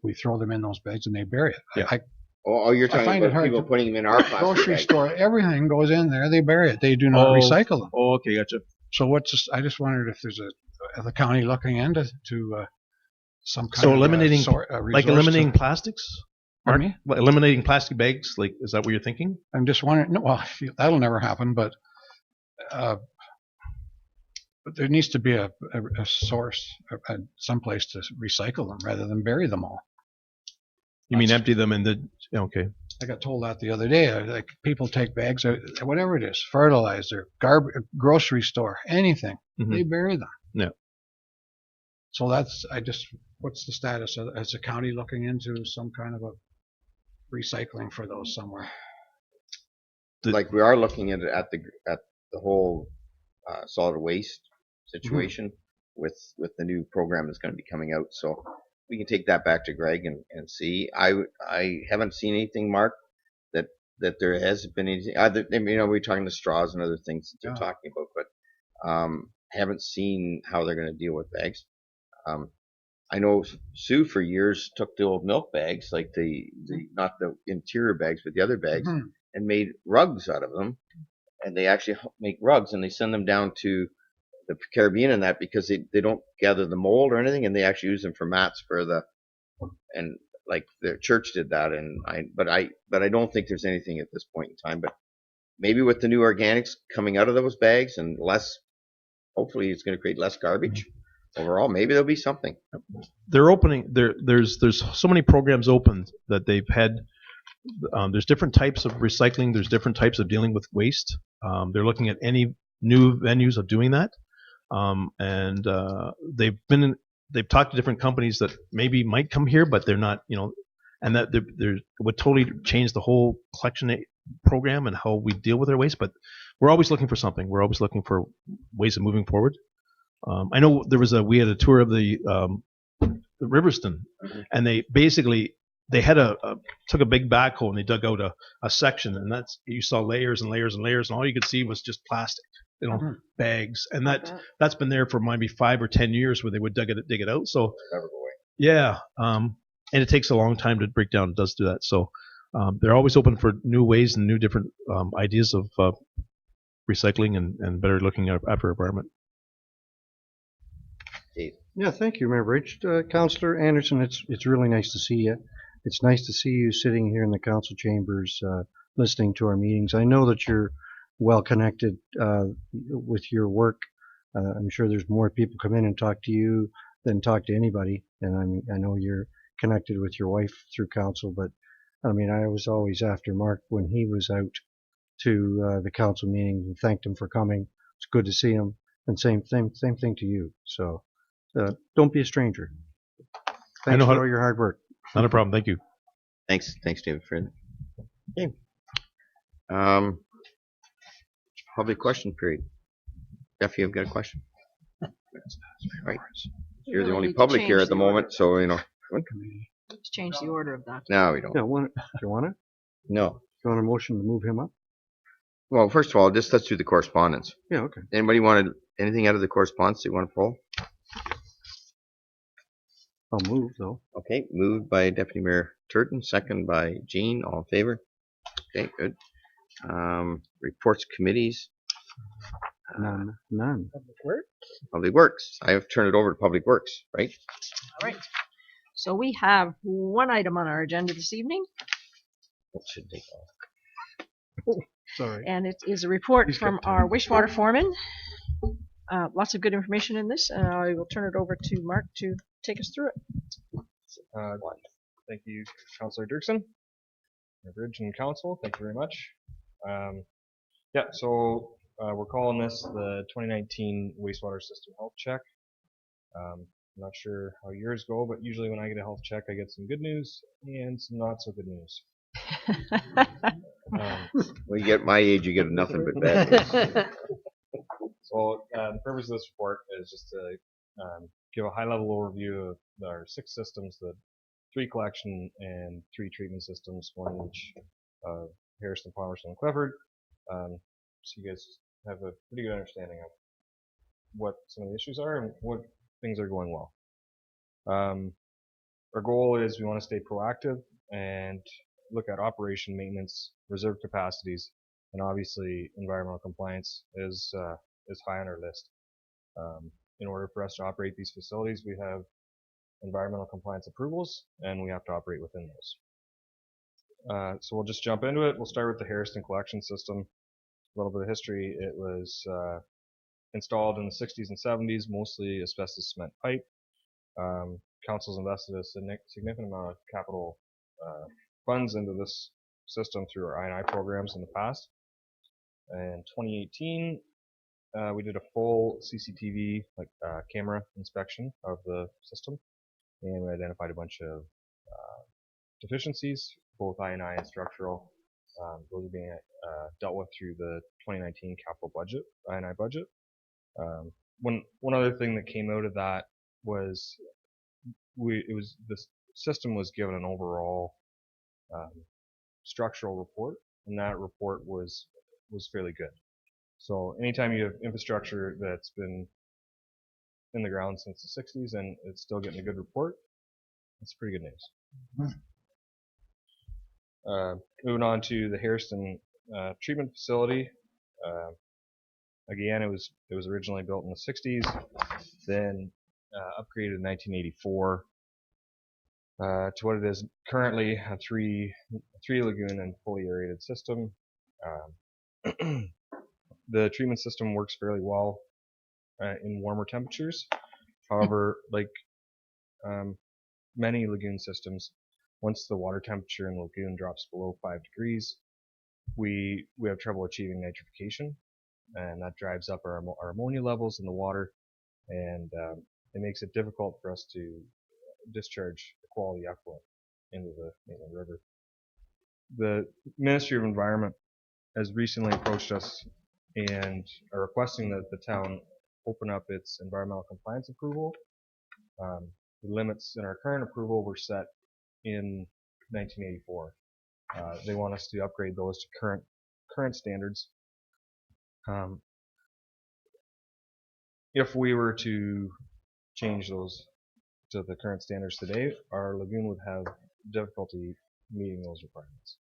We throw them in those bags and they bury it. Yeah. You're talking about people putting them in our plastic grocery bag. store, everything goes in there. They bury it. They do not recycle them. Oh, okay, gotcha. So I just wondered if there's the county looking into some kind of eliminating eliminating plastics. Pardon me? Eliminating plastic bags. Like, is that what you're thinking? I'm just wondering. No, well, that'll never happen. But there needs to be a source, some place to recycle them rather than bury them all. You mean empty them in the? Okay. I got told that the other day. Like people take bags, whatever it is, fertilizer, grocery store, anything, they bury them. Yeah. So what's the status? Is the county looking into some kind of a recycling for those somewhere? Like we are looking at the whole solid waste situation with the new program that's going to be coming out. So we can take that back to Greg and see. I haven't seen anything, Mark, that there has been anything. We're talking the straws and other things that they're talking about, but haven't seen how they're going to deal with bags. I know Sue for years took the old milk bags, like the not the interior bags, but the other bags, and made rugs out of them. And they actually make rugs, and they send them down to the Caribbean and that because they don't gather the mold or anything, and they actually use them for mats and like the church did that, and but I don't think there's anything at this point in time. But maybe with the new organics coming out of those bags and less, hopefully it's going to create less garbage overall. Maybe there'll be something. They're opening there's so many programs open that they've had. There's different types of recycling. There's different types of dealing with waste. They're looking at any new venues of doing that, and they've talked to different companies that maybe might come here, but they're not, and that they're would totally change the whole collection program and how we deal with our waste. But we're always looking for something. We're always looking for ways of moving forward. I know we had a tour of the Riverston, and they basically took a big backhoe and they dug out a section, and you saw layers and layers and layers, and all you could see was just plastic, bags, and that's been there for maybe 5 or 10 years where they would dig it out. So yeah, and it takes a long time to break down. It does do that. So they're always open for new ways and new different ideas of recycling and better looking after our environment. Yeah, thank you, Mayor Bridge. Councillor Anderson, it's really nice to see you. It's nice to see you sitting here in the council chambers listening to our meetings. I know that you're well connected with your work. I'm sure there's more people come in and talk to you than talk to anybody. And I know you're connected with your wife through council, but I mean, I was always after Mark when he was out to the council meetings and thanked him for coming. It's good to see him, and same thing to you. So don't be a stranger. Thanks for all your hard work. Not a problem. Thank you. Thanks, David, for it. Okay. Public question period. Jeff, you've got a question? Right. You're the only public here at the moment, so Let's change the order of that. No, we don't. Do you want it? No. You want a motion to move him up? Well, first of all, let's do the correspondence. Yeah, okay. Anybody wanted anything out of the correspondence they want to pull? I'll move, though. Okay, moved by Deputy Mayor Turton, second by Jean. All in favor? Okay, good. Reports, committees. None. Public Works. I have turned it over to Public Works, right? All right. So we have one item on our agenda this evening, That should take Sorry. and it is a report from our wastewater foreman. Lots of good information in this, and I will turn it over to Mark to take us through it. Thank you, Councillor Dirksen, Bridge and Council. Thank you very much. So we're calling this the 2019 wastewater system health check. I'm not sure how yours go, but usually when I get a health check, I get some good news and some not so good news. When you get my age, you get nothing but bad news. So the purpose of this report is just to give a high-level overview of our 6 systems, the 3 collection and 3 treatment systems, one each of Harrison, Palmerston, and Clifford. So you guys have a pretty good understanding of what some of the issues are and what things are going well. Our goal is we want to stay proactive and look at operation, maintenance, reserve capacities, and obviously environmental compliance is high on our list. In order for us to operate these facilities, we have environmental compliance approvals, and we have to operate within those. So we'll just jump into it. We'll start with the Harrison collection system. A little bit of history. It was installed in the 60s and 70s, mostly asbestos cement pipe. Council's invested a significant amount of capital funds into this system through our I&I programs in the past. In 2018, we did a full CCTV camera inspection of the system, and we identified a bunch of deficiencies, both I&I and structural. Those are being dealt with through the 2019 capital budget, I&I budget. One other thing that came out of that was this system was given an overall structural report, and that report was fairly good. So anytime you have infrastructure that's been in the ground since the 60s and it's still getting a good report, that's pretty good news. Moving on to the Harrison treatment facility. Again, it was originally built in the 60s, then upgraded in 1984. to what it is currently, a three lagoon and fully aerated system. The treatment system works fairly well in warmer temperatures. However, like many lagoon systems, once the water temperature in the lagoon drops below 5 degrees, we have trouble achieving nitrification, and that drives up our ammonia levels in the water, and it makes it difficult for us to discharge the quality effluent into the Maitland River. The Ministry of Environment has recently approached us and are requesting that the town open up its environmental compliance approval. The limits in our current approval were set in 1984. They want us to upgrade those to current standards. If we were to change those to the current standards today, our lagoon would have difficulty meeting those requirements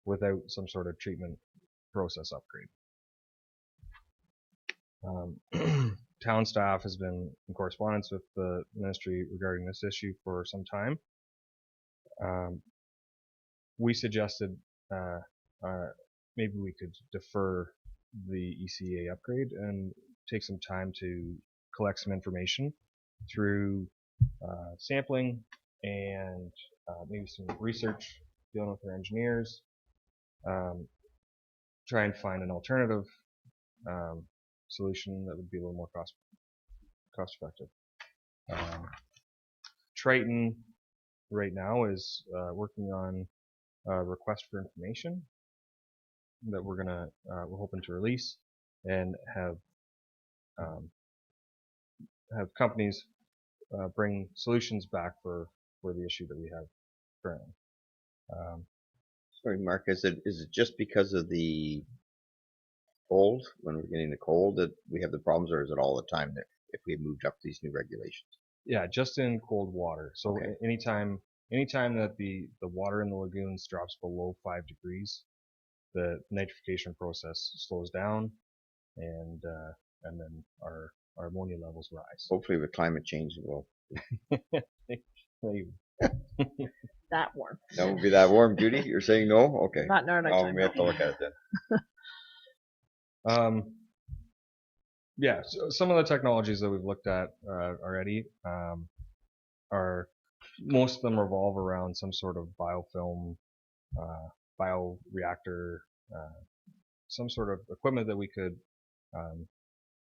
without some sort of treatment process upgrade. Town staff has been in correspondence with the ministry regarding this issue for some time. We suggested maybe we could defer the ECA upgrade and take some time to collect some information through sampling and maybe some research dealing with our engineers, try and find an alternative solution that would be a little more cost effective. Triton right now is working on a request for information that we're hoping to release and have companies bring solutions back for the issue that we have currently. Sorry, Mark, is it just because of the cold, when we're getting the cold, that we have the problems, or is it all the time that if we moved up these new regulations? Yeah, just in cold water. So okay. anytime that the water in the lagoons drops below 5 degrees, the nitrification process slows down, and then our ammonia levels rise. Hopefully with climate change it will. That warm. That won't be that warm, Judy? You're saying no? Okay. Not in our lifetime. We have to look at it then. Yeah, so some of the technologies that we've looked at already are, most of them revolve around some sort of biofilm, bioreactor, some sort of equipment that we could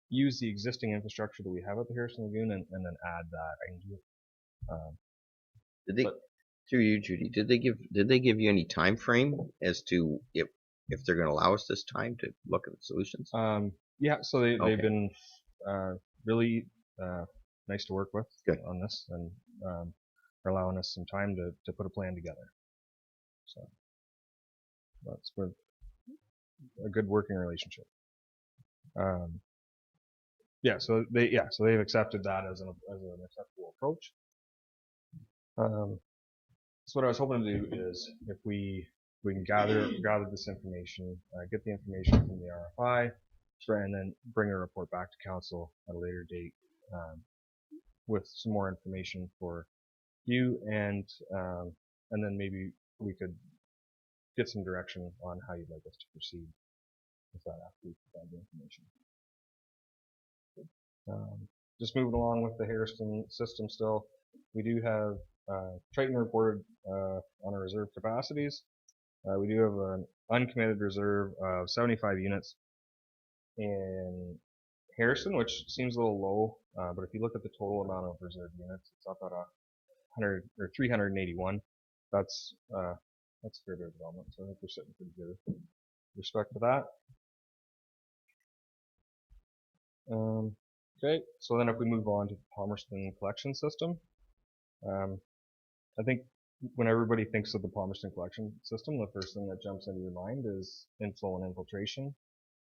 use the existing infrastructure that we have at the Harrison Lagoon and then add that into it. Through you, Judy, did they give you any time frame as to if they're going to allow us this time to look at the solutions? Yeah, so they've been really nice to work with on this, and are allowing us some time to put a plan together. So that's been a good working relationship. So they've accepted that as an acceptable approach. So what I was hoping to do is, if we can gather this information, get the information from the RFI, and then bring a report back to council at a later date with some more information for you, and then maybe we could get some direction on how you'd like us to proceed with that after we provide the information. Just moving along with the Harrison system still, we do have Triton reported on our reserve capacities. We do have an uncommitted reserve of 75 units in Harrison, which seems a little low, but if you look at the total amount of reserve units, it's up at 381. That's a fair bit of development, so I think we're sitting pretty good with respect to that. Okay, so then if we move on to the Palmerston collection system, I think when everybody thinks of the Palmerston collection system, the first thing that jumps into your mind is inflow and infiltration,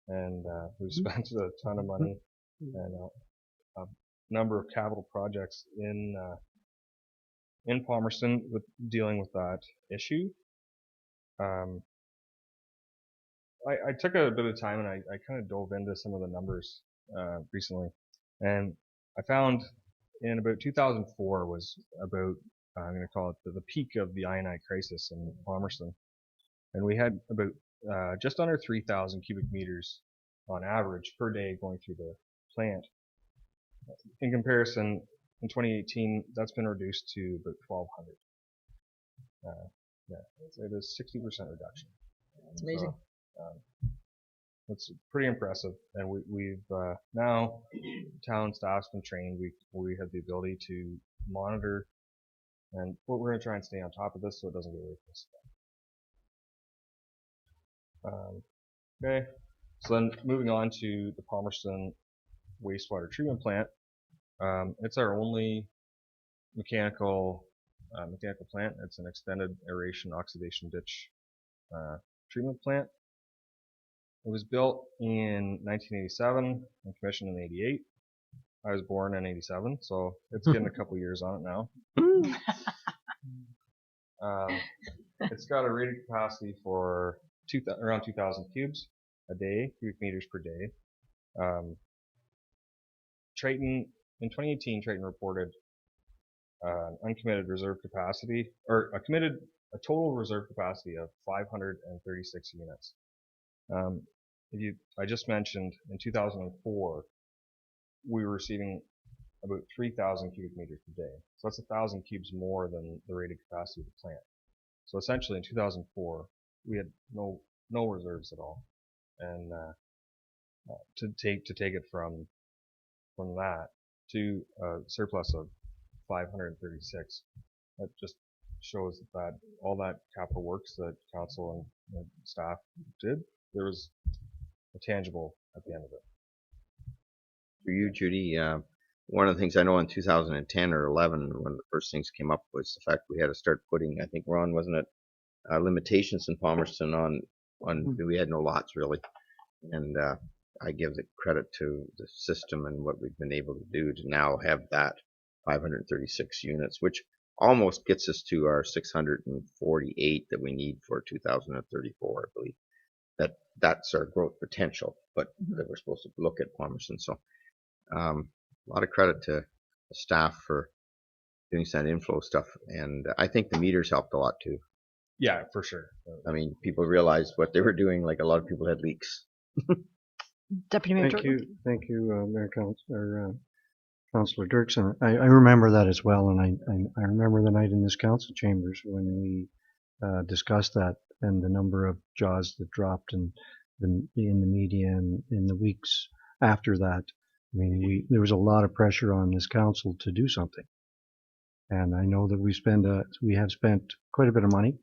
and we've spent a ton of money and a number of capital projects in Palmerston with dealing with that issue. I took a bit of time and I kind of dove into some of the numbers recently, and I found in about 2004 was about I'm going to call it the peak of the I&I crisis in Palmerston. And we had about just under 3,000 cubic meters on average per day going through the plant. In comparison, in 2018, that's been reduced to about 1,200. Yeah, it is 60% reduction. It's amazing. So, it's pretty impressive, and we've now town staff's been trained. We have the ability to monitor, and we're going to try and stay on top of this so it doesn't get away from us. Okay, so then moving on to the Palmerston wastewater treatment plant. It's our only mechanical plant. It's an extended aeration oxidation ditch treatment plant. It was built in 1987 and commissioned in 88. I was born in 87, so it's getting a couple years on it now. It's got a rated capacity for around 2,000 cubes a day, cubic meters per day. Triton, in 2018, Triton reported an uncommitted reserve capacity, or a total reserve capacity of 536 units. I just mentioned in 2004, we were receiving about 3,000 cubic meters per day. So that's 1,000 cubes more than the rated capacity of the plant. So essentially in 2004, we had no reserves at all. And to take it from that to a surplus of 536, that just shows that all that capital works that council and staff did, there was a tangible at the end of it. For you, Judy, one of the things I know in 2010 or 11, one of the first things came up was the fact we had to start putting, I think, Ron, wasn't it, limitations in Palmerston on we had no lots really, and I give the credit to the system and what we've been able to do to now have that 536 units, which almost gets us to our 648 that we need for 2034, I believe. That's our growth potential, but that we're supposed to look at Palmerston. So a lot of credit to the staff for doing some inflow stuff, and I think the meters helped a lot too. Yeah, for sure. I mean, people realized what they were doing. Like a lot of people had leaks. Deputy Mayor. Thank you, Mayor Councillor Dirksen. I remember that as well, and I remember the night in this council chambers when we discussed that and the number of jaws that dropped in the media and in the weeks after that. I mean, there was a lot of pressure on this council to do something, and I know that we have spent quite a bit of money.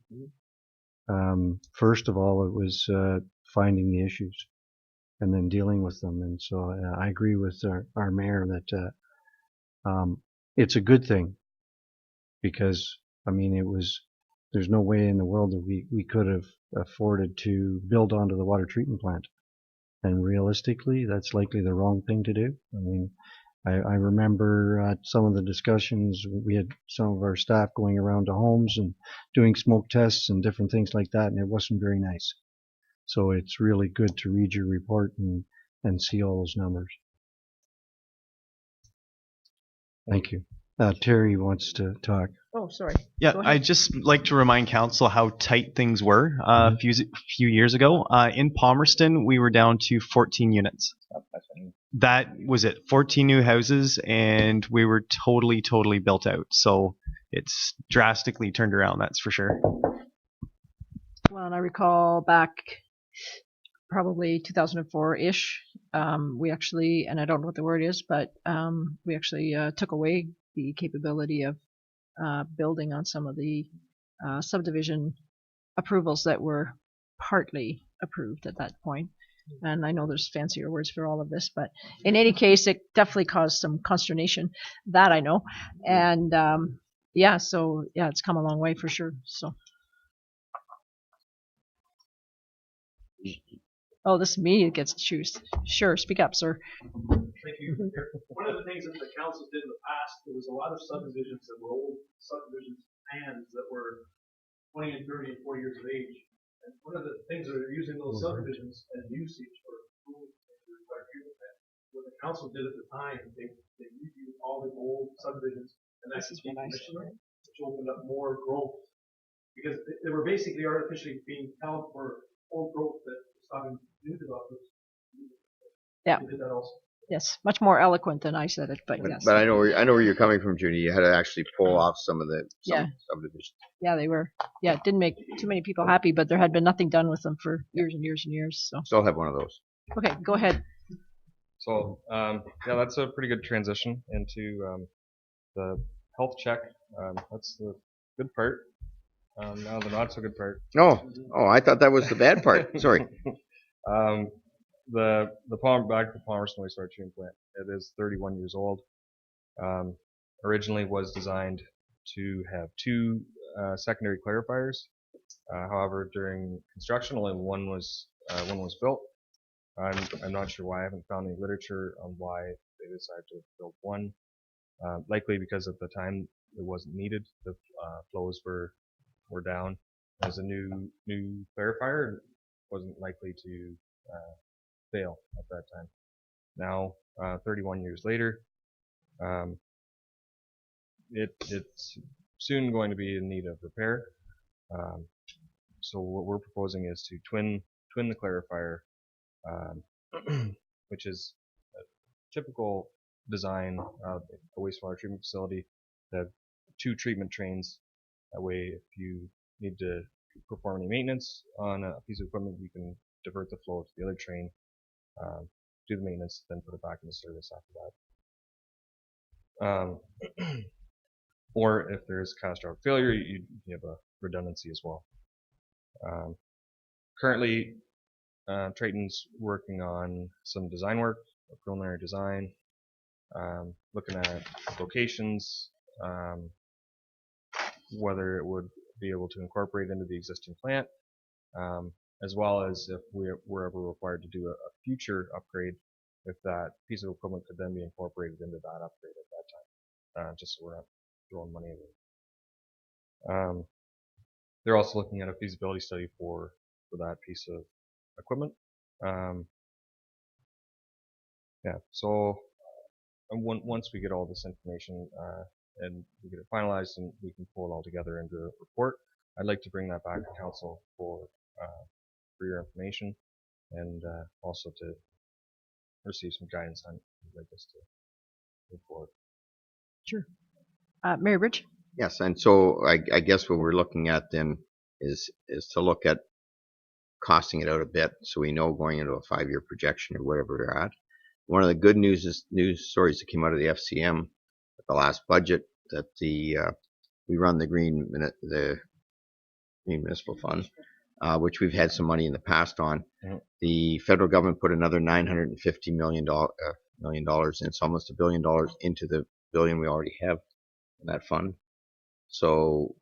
First of all, it was finding the issues and then dealing with them, and so I agree with our mayor that it's a good thing, because I mean there's no way in the world that we could have afforded to build onto the water treatment plant, and realistically that's likely the wrong thing to do. I mean, I remember some of the discussions. We had some of our staff going around to homes and doing smoke tests and different things like that, and it wasn't very nice. So it's really good to read your report and see all those numbers. Thank you. Terry wants to talk. Oh, sorry. Yeah, I'd just like to remind council how tight things were a few years ago. In Palmerston, we were down to 14 units. That was it. 14 new houses, and we were totally built out. So it's drastically turned around, that's for sure. Well, and I recall back probably 2004-ish, we actually, and I don't know what the word is, but we actually took away the capability of building on some of the subdivision approvals that were partly approved at that point. And I know there's fancier words for all of this, but in any case, it definitely caused some consternation. That I know. And yeah, so yeah, it's come a long way for sure. So. Oh, this is me who gets to choose. Sure, speak up, sir. Thank you. One of the things that the council did in the past, there was a lot of subdivisions that were old subdivisions plans that were 20 and 30 and 40 years of age. And one of the things that they're using those subdivisions as usage for food and what the council did at the time, they reviewed all the old subdivisions, and that's decommissioned them. which opened up more growth. Because they were basically artificially being held for old growth that was stopping new developers. Yeah. They did that also. Yes, much more eloquent than I said it, but yes. But I know where you're coming from, Judy. You had to actually pull off some subdivisions. Yeah, they were. Yeah, it didn't make too many people happy, but there had been nothing done with them for years and years and years. So. Still have one of those. Okay, go ahead. So yeah, that's a pretty good transition into the health check. That's the good part. Now the not so good part. Oh, I thought that was the bad part. Sorry. Back to the Palmerston wastewater treatment plant. It is 31 years old. Originally was designed to have two secondary clarifiers. However, during construction, only one was built. I'm not sure why. I haven't found any literature on why they decided to build one. Likely because at the time it wasn't needed. The flows were down. As a new clarifier, it wasn't likely to fail at that time. Now, 31 years later, it's soon going to be in need of repair. So what we're proposing is to twin the clarifier, which is a typical design of a wastewater treatment facility. They have two treatment trains. That way, if you need to perform any maintenance on a piece of equipment, you can divert the flow to the other train, do the maintenance, then put it back into service after that. Or if there's catastrophic failure, you have a redundancy as well. Currently, Triton's working on some design work, a preliminary design, looking at locations, whether it would be able to incorporate into the existing plant, as well as if we're ever required to do a future upgrade, if that piece of equipment could then be incorporated into that upgrade at that time, just so we're not throwing money away. They're also looking at a feasibility study for that piece of equipment. Yeah, so once we get all this information and we get it finalized and we can pull it all together into a report, I'd like to bring that back to council for your information and also to receive some guidance on like this to move forward. Sure. Mary Bridge? Yes, and so I guess what we're looking at then is to look at costing it out a bit so we know going into a 5-year projection or whatever we're at. One of the good news stories that came out of the FCM at the last budget that we run the Green Municipal Fund, which we've had some money in the past on. Mm-hmm. The federal government put another $950 million in, it's almost $1 billion into the billion we already have in that fund. So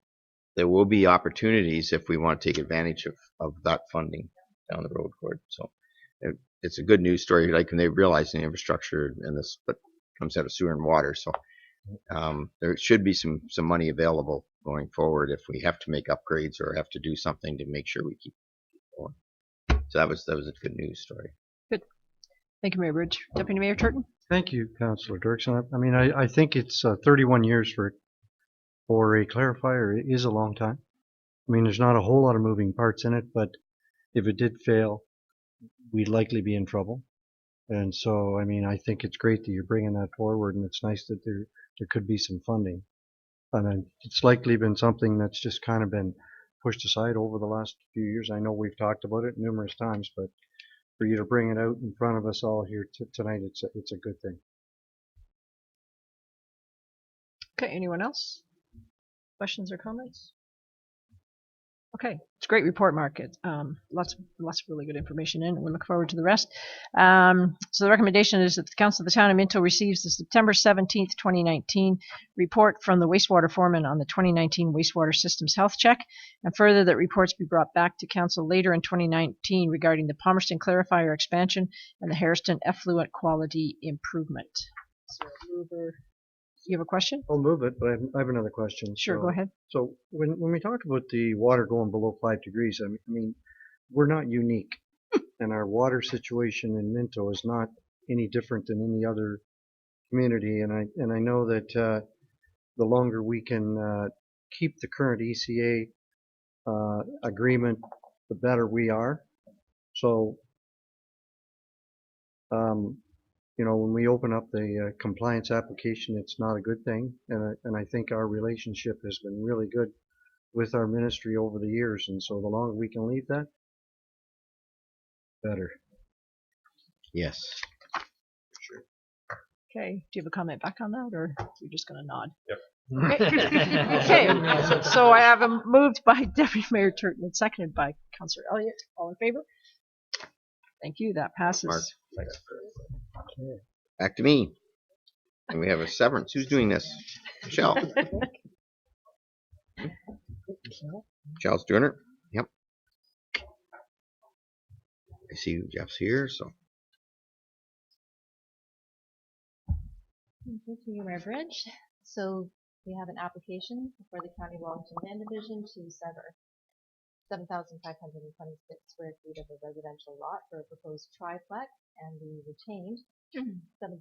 there will be opportunities if we want to take advantage of that funding down the road for it. So it's a good news story, like when they realize the infrastructure and this, but comes out of sewer and water. So there should be some money available going forward if we have to make upgrades or have to do something to make sure we keep going. So that was a good news story. Good. Thank you, Mayor Bridge. Deputy Mayor Turton? Thank you, Councillor Dirksen. I mean, I think it's 31 years for a clarifier. It is a long time. I mean, there's not a whole lot of moving parts in it, but if it did fail, we'd likely be in trouble. And so, I mean, I think it's great that you're bringing that forward, and it's nice that there could be some funding. And it's likely been something that's just kind of been pushed aside over the last few years. I know we've talked about it numerous times, but for you to bring it out in front of us all here tonight, it's a good thing. Okay, anyone else? Questions or comments? Okay, it's a great report, Mark. Lots of really good information in it. We look forward to the rest. So the recommendation is that the Council of the Town of Minto receives the September 17th, 2019 report from the wastewater foreman on the 2019 wastewater systems health check, and further that reports be brought back to Council later in 2019 regarding the Palmerston clarifier expansion and the Harriston effluent quality improvement. So, you have a question? I'll move it, but I have another question. Sure, go ahead. So when we talk about the water going below 5 degrees, I mean, we're not unique, and our water situation in Minto is not any different than any other community. And I know that the longer we can keep the current ECA agreement, the better we are. So, when we open up the compliance application, it's not a good thing. And I think our relationship has been really good with our ministry over the years. And so the longer we can leave that, better. Yes. Okay, do you have a comment back on that, or you're just going to nod? Yep. Okay, so I have a moved by Deputy Mayor Turton and seconded by Councillor Elliott. All in favor? Thank you, that passes. Mark. Back to me. And we have a severance. Who's doing this? Michelle. Michelle's doing it. Yep. I see Jeff's here, so. Thank you, Mayor Bridge. So we have an application for the County Wellington Land Division to sever 7,526 square feet of a residential lot for a proposed triplex, and the retained 7,029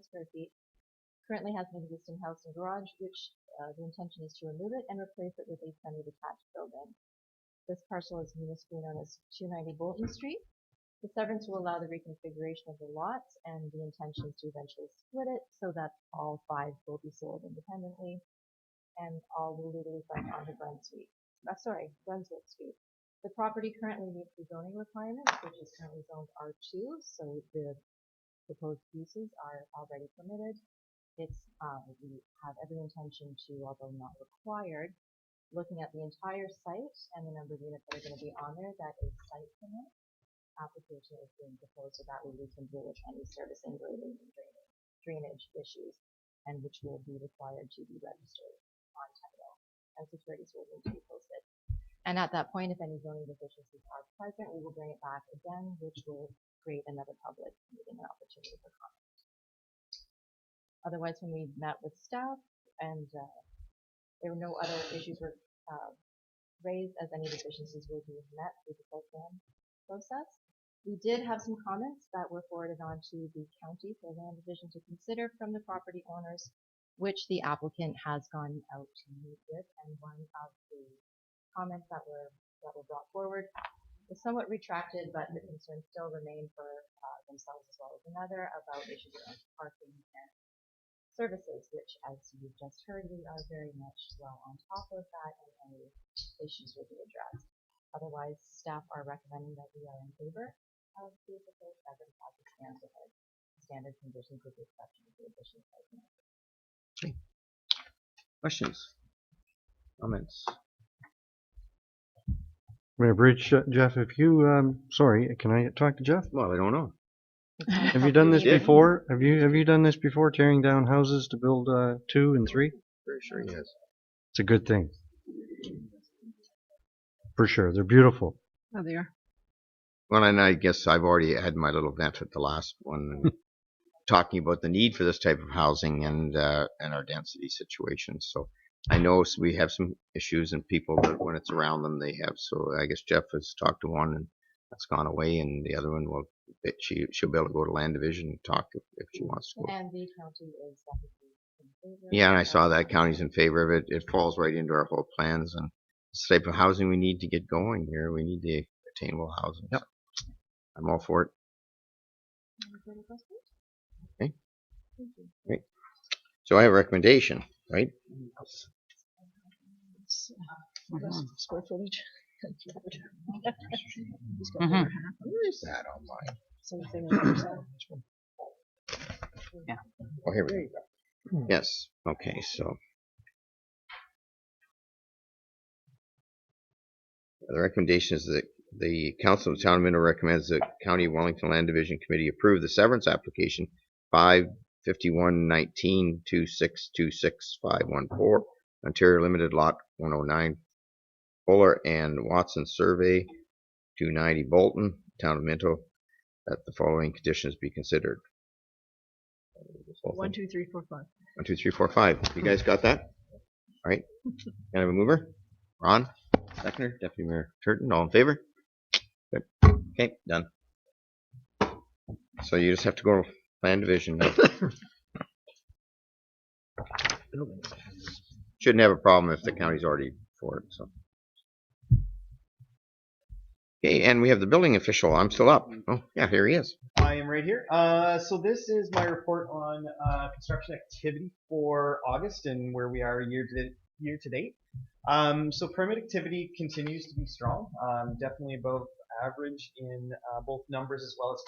square feet currently has an existing house and garage, which the intention is to remove it and replace it with a semi-detached building. This parcel is municipally known as 290 Bolton Street. The severance will allow the reconfiguration of the lots, and the intention is to eventually split it so that all 5 will be sold independently, and all will legally front onto Brunswick Street. The property currently meets the zoning requirements, which is currently zoned R2, so the proposed uses are already permitted. We have every intention to, although not required, looking at the entire site and the number of units that are going to be on there, that is site permit. Application is being proposed so that way we can deal with any servicing, grading, and drainage issues, and which will be required to be registered on title, and securities will need to be posted. And at that point, if any zoning deficiencies are present, we will bring it back again, which will create another public meeting and opportunity for comment. Otherwise, when we met with staff and there were no other issues were raised, as any deficiencies will be met through the site plan process. We did have some comments that were forwarded on to the county for land division to consider from the property owners, which the applicant has gone out to meet with, and one of the comments that were brought forward was somewhat retracted, but the concerns still remain for themselves as well as another about issues around parking and services, which, as you've just heard, we are very much well on top of that, and any issues will be addressed. Otherwise, staff are recommending that we are in favor of the proposed severance as it stands with our standard conditions with the exception of the additional site plan. Okay. Questions? Comments? Mayor Bridge, Jeff, if you, sorry, can I talk to Jeff? Well, I don't know. Have you done this before? Have you done this before, tearing down houses to build 2 and 3? Very sure he has. It's a good thing. For sure, they're beautiful. Oh, they are. Well, and I guess I've already had my little vent at the last one, talking about the need for this type of housing and our density situations. So I know we have some issues and people that when it's around them they have. So I guess Jeff has talked to one and that's gone away, and the other one will she'll be able to go to land division and talk if she wants to go. And the county is definitely in favor. Yeah, and I saw that county's in favor of it. It falls right into our whole plans, and it's the type of housing we need to get going here. We need the attainable housing. Yep. I'm all for it. Any further questions? Okay. Thank you. Great. So I have a recommendation, right? Square footage. Where is that on mine? Same thing on the other side. Yeah. Oh, here we go. Yes. Okay. So the recommendation is that the Council of the Town of Minto recommends that County of Wellington Land Division Committee approve the severance application 5511926265514 Ontario Limited Lot 109 Fuller and Watson Survey 290 Bolton, Town of Minto, that the following conditions be considered. 1, 2, 3, 4, 5. 1, 2, 3, 4, 5. You guys got that? All right. Can I have a mover? Ron? Seconder? Deputy Mayor Turton? All in favor? Good. Okay, done. So you just have to go land division now. shouldn't have a problem if the county's already for it, so. Okay, and we have the building official. I'm still up. Oh, yeah, here he is. I am right here. So this is my report on construction activity for August and where we are year to date. So permit activity continues to be strong, definitely above average in both numbers as well as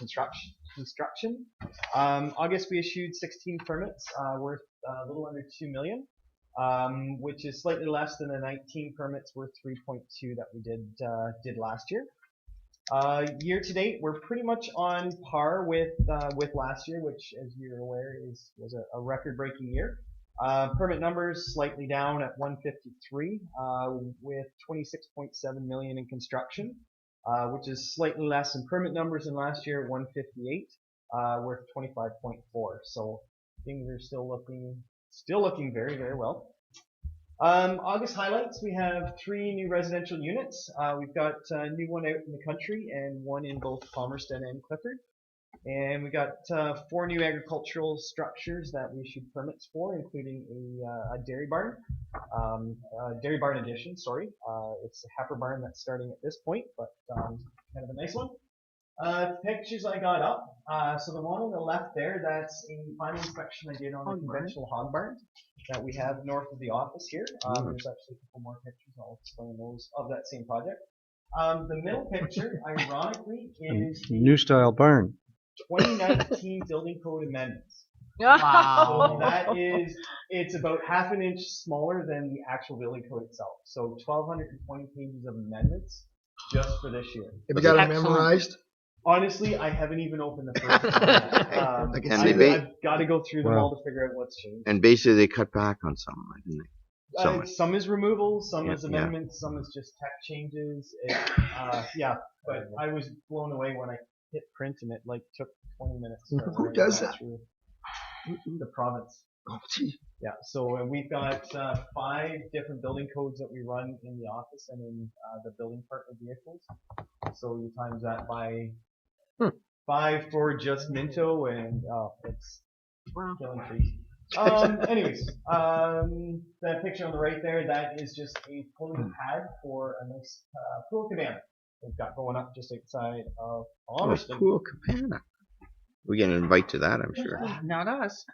construction. August we issued 16 permits worth a little under 2 million, which is slightly less than the 19 permits worth 3.2 that we did last year. Year to date, we're pretty much on par with last year, which, as you're aware, was a record-breaking year. Permit numbers slightly down at 153, with 26.7 million in construction, which is slightly less in permit numbers than last year at 158, worth 25.4. So things are still looking very, very well. August highlights, we have 3 new residential units. We've got a new one out in the country and one in both Palmerston and Clifford. And we got 4 new agricultural structures that we issued permits for, including a dairy barn, dairy barn addition, sorry. It's a heifer barn that's starting at this point, but kind of a nice one. Pictures I got up. So the one on the left there, that's a final inspection I did on the conventional hog barn that we have north of the office here. There's actually a couple more pictures. I'll explain those of that same project. The middle picture, ironically, is New style barn. 2019 building code amendments. Wow. So that is, it's about half an inch smaller than the actual building code itself. So 1,220 pages of amendments just for this year. Have you got it memorized? Honestly, I haven't even opened the first one. I've got to go through them all to figure out what's changed. And basically they cut back on some, didn't they? Some is removal, some is amendments, some is just tech changes. Yeah, but I was blown away when I hit print and it took 20 minutes. Who does that? The province. Oh, gee. Yeah, so we've got 5 different building codes that we run in the office and in the building partner vehicles. So you times that by 5 for just Minto, and it's killing trees. Anyways, that picture on the right there, that is just a pulling pad for a nice pool cabana we've got going up just outside of Palmerston. Pool cabana. We get an invite to that, I'm sure. Not us.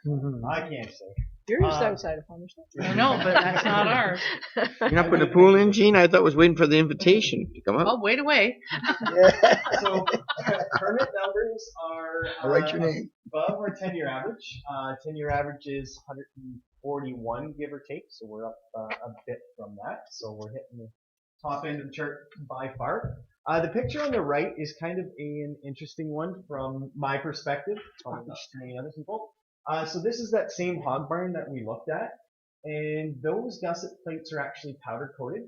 I can't say. Yours is outside of Palmerston. I know, but that's not ours. You're not putting a pool in, Gene? I thought I was waiting for the invitation to come up. Oh, wait away. So permit numbers are I'll write your name. above our 10-year average. 10-year average is 141, give or take. So we're up a bit from that. So we're hitting the top end of the chart by far. The picture on the right is kind of an interesting one from my perspective, probably not to many other people. So this is that same hog barn that we looked at, and those gusset plates are actually powder coated.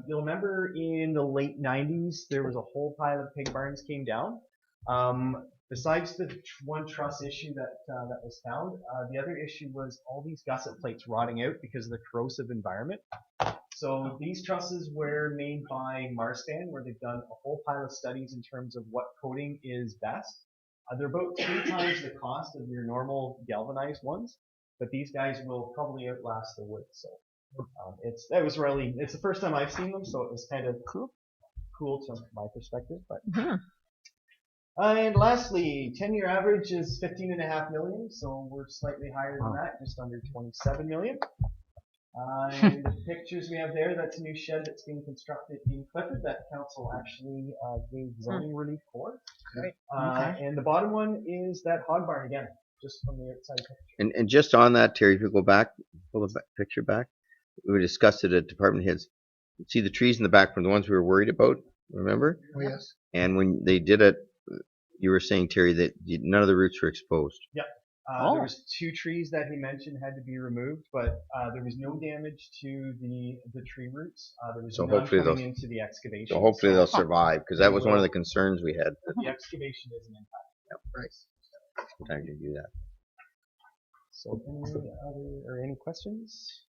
You'll remember in the late 90s, there was a whole pile of pig barns came down. Besides the one truss issue that was found, the other issue was all these gusset plates rotting out because of the corrosive environment. So these trusses were made by Marstan, where they've done a whole pile of studies in terms of what coating is best. They're about 3 times the cost of your normal galvanized ones, but these guys will probably outlast the wood. So it's the first time I've seen them, so it was kind of cool from my perspective. But and lastly, 10-year average is 15.5 million, so we're slightly higher than that, just under 27 million. And the pictures we have there, that's a new shed that's being constructed in Clifford that council actually gave zoning relief for. And the bottom one is that hog barn again, just from the outside picture. And just on that, Terry, if you go back, pull the picture back, we discussed it at department heads. See the trees in the back from the ones we were worried about, remember? Oh, yes. And when they did it, you were saying, Terry, that none of the roots were exposed. Yep. There was 2 trees that he mentioned had to be removed, but there was no damage to the tree roots. There was none coming into the excavation. So hopefully they'll survive, because that was one of the concerns we had. The excavation isn't impacted. Yep, right. Sometimes you do that. So any questions?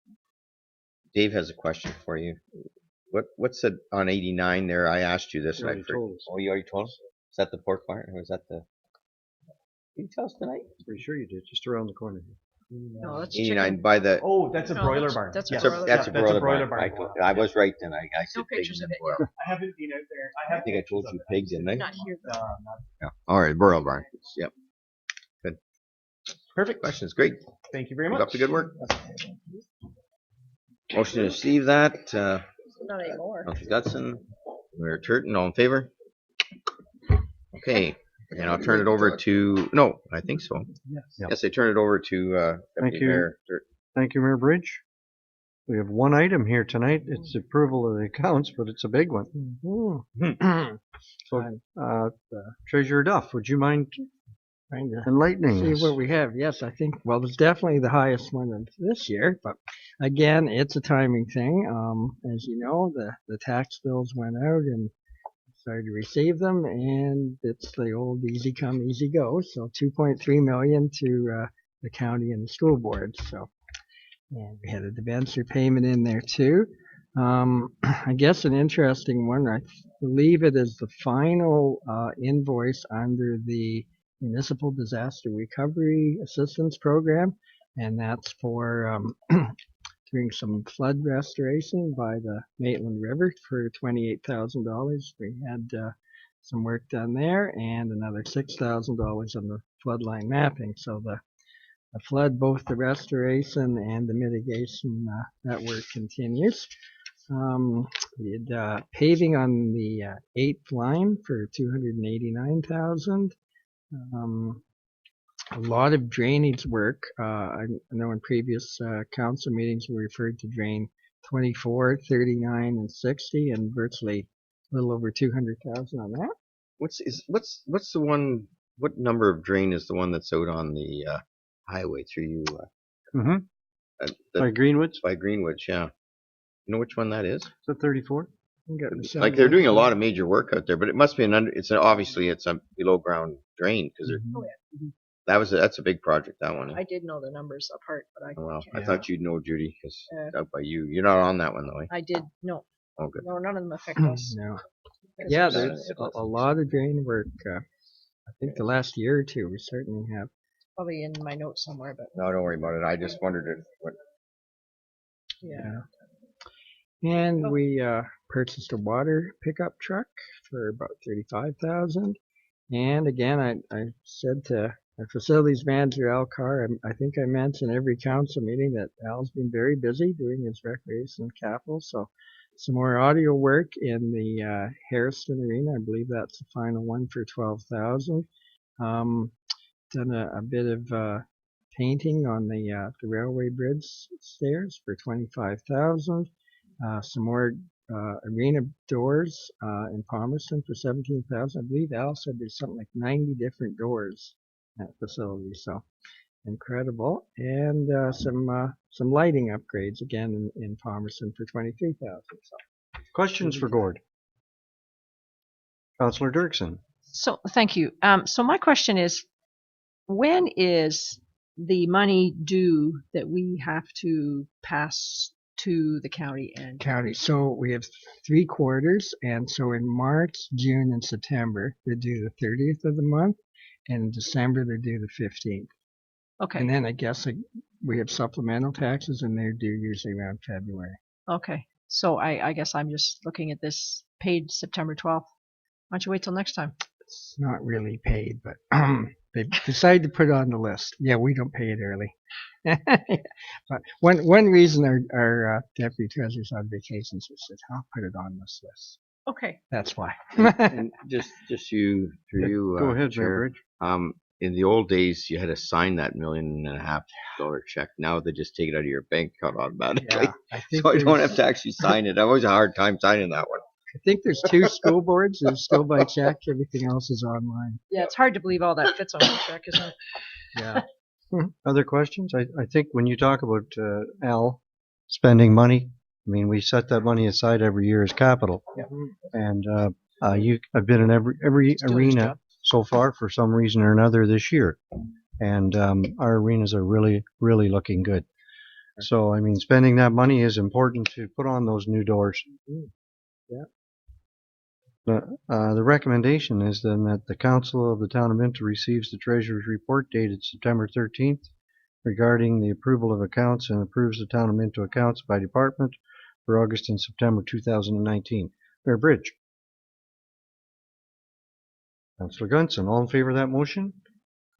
Dave has a question for you. What's it on 89 there? I asked you this. You already told us. Oh, you already told us? Is that the pork barn, or is that the... Did you tell us tonight? Pretty sure you did, just around the corner here. No, that's 89 chicken. by the. Oh, that's a No, broiler that's- barn. that's a Yes. broiler That's a Yeah, broiler barn. I was right then. I said No pig pictures and of then it broiler. I haven't been out there. I I think I told you pig, didn't I? Not here though. Yeah. All right, broiler barn. Yep. Good. Perfect questions. Great. Thank you very Keep much. up the good work. Motion to receive that. Not anymore. Councilor Gutson, Mayor Turton, all in favor? Okay, and I'll turn it over to, no, I think so. Yes, I turn it over to Thank Deputy you. Mayor Turton. Thank you, Mayor Bridge. We have one item here tonight. It's approval of the accounts, but it's a big one. So, Treasurer Duff, would you mind Trying to enlightening see us? what we have. Yes, I think, well, it's definitely the highest one of this year, but again, it's a timing thing. As you know, the tax bills went out and started to receive them, and it's the old easy come, easy go. So 2.3 million to the county and the school board. So, and we had a debenture payment in there too. I guess an interesting one. I believe it is the final invoice under the Municipal Disaster Recovery Assistance Program, and that's for doing some flood restoration by the Maitland River for $28,000. We had some work done there, and another $6,000 on the floodline mapping. So the flood, both the restoration and the mitigation, that work continues. We had paving on the 8th line for $289,000. A lot of drainage work. I know in previous council meetings we referred to drain 24, 39, and 60, and virtually a little over 200,000 on that. What's the one? What number of drain is the one that's out on the highway through you? By Greenwoods? By Greenwoods, yeah. You know which one that is? Is that 34? Like they're doing a lot of major work out there, but it must be obviously it's a below ground drain because Oh yeah. that's a big project, that one. I did know the numbers apart, but I. Well, I can't- thought you'd know, Judy, because out by you. You're not on that one though. Eh? I did no. Oh, good. No, none of them affect us. No. Because Yeah, we're there's not- a lot of drain work. I think the last year or two we certainly have. Probably in my notes somewhere, but No, don't worry about it. I just wondered what. yeah. And we purchased a water pickup truck for about 35,000. And again, I said to our facilities manager Al Carr, I think I mentioned every council meeting that Al's been very busy doing his recreation capital. So some more audio work in the Harrison Arena. I believe that's the final one for 12,000. Done a bit of painting on the railway bridge stairs for 25,000. Some more arena doors in Palmerston for 17,000. I believe Al said there's something like 90 different doors at the facility, so incredible. And some lighting upgrades again in Palmerston for 23,000. So. Questions for Gord? Councillor Dirksen. So thank you. So my question is, when is the money due that we have to pass to the county and county? So we have 3 quarters, and so in March, June, and September they're due the 30th of the month, and in December they're due the 15th. Okay. And then I guess we have supplemental taxes, and they're due usually around February. Okay. So I guess I'm just looking at this paid September 12th. Why don't you wait till next time? It's not really paid, but they decided to put it on the list. Yeah, we don't pay it early. But one reason our deputy treasurer's on vacation, so said, I'll put it on this list. Okay. That's why. And just you, through you, Go ahead, Chair. Mayor Bridge. In the old days, you had to sign that $1.5 million check. Now they just take it out of your bank account automatically. Yeah, I think So I don't there's- have to actually sign it. I always had a hard time signing that one. I think there's 2 school boards that are still by check. Everything else is online. Yeah, it's hard to believe all that fits on one check, isn't it? Yeah. Other questions? I think when you talk about Al spending money, I mean, we set that money aside every year as capital. Yeah. And I've been in every doing his arena job. so far for some reason or another this year. And our arenas are really, really looking good. So, I mean, spending that money is important to put on those new doors. Yeah. The recommendation is then that the Council of the Town of Minto receives the Treasurer's report dated September 13th, regarding the approval of accounts and approves the town of Minto accounts by department for August and September 2019. Mayor Bridge. Councillor Gunson, all in favor of that motion?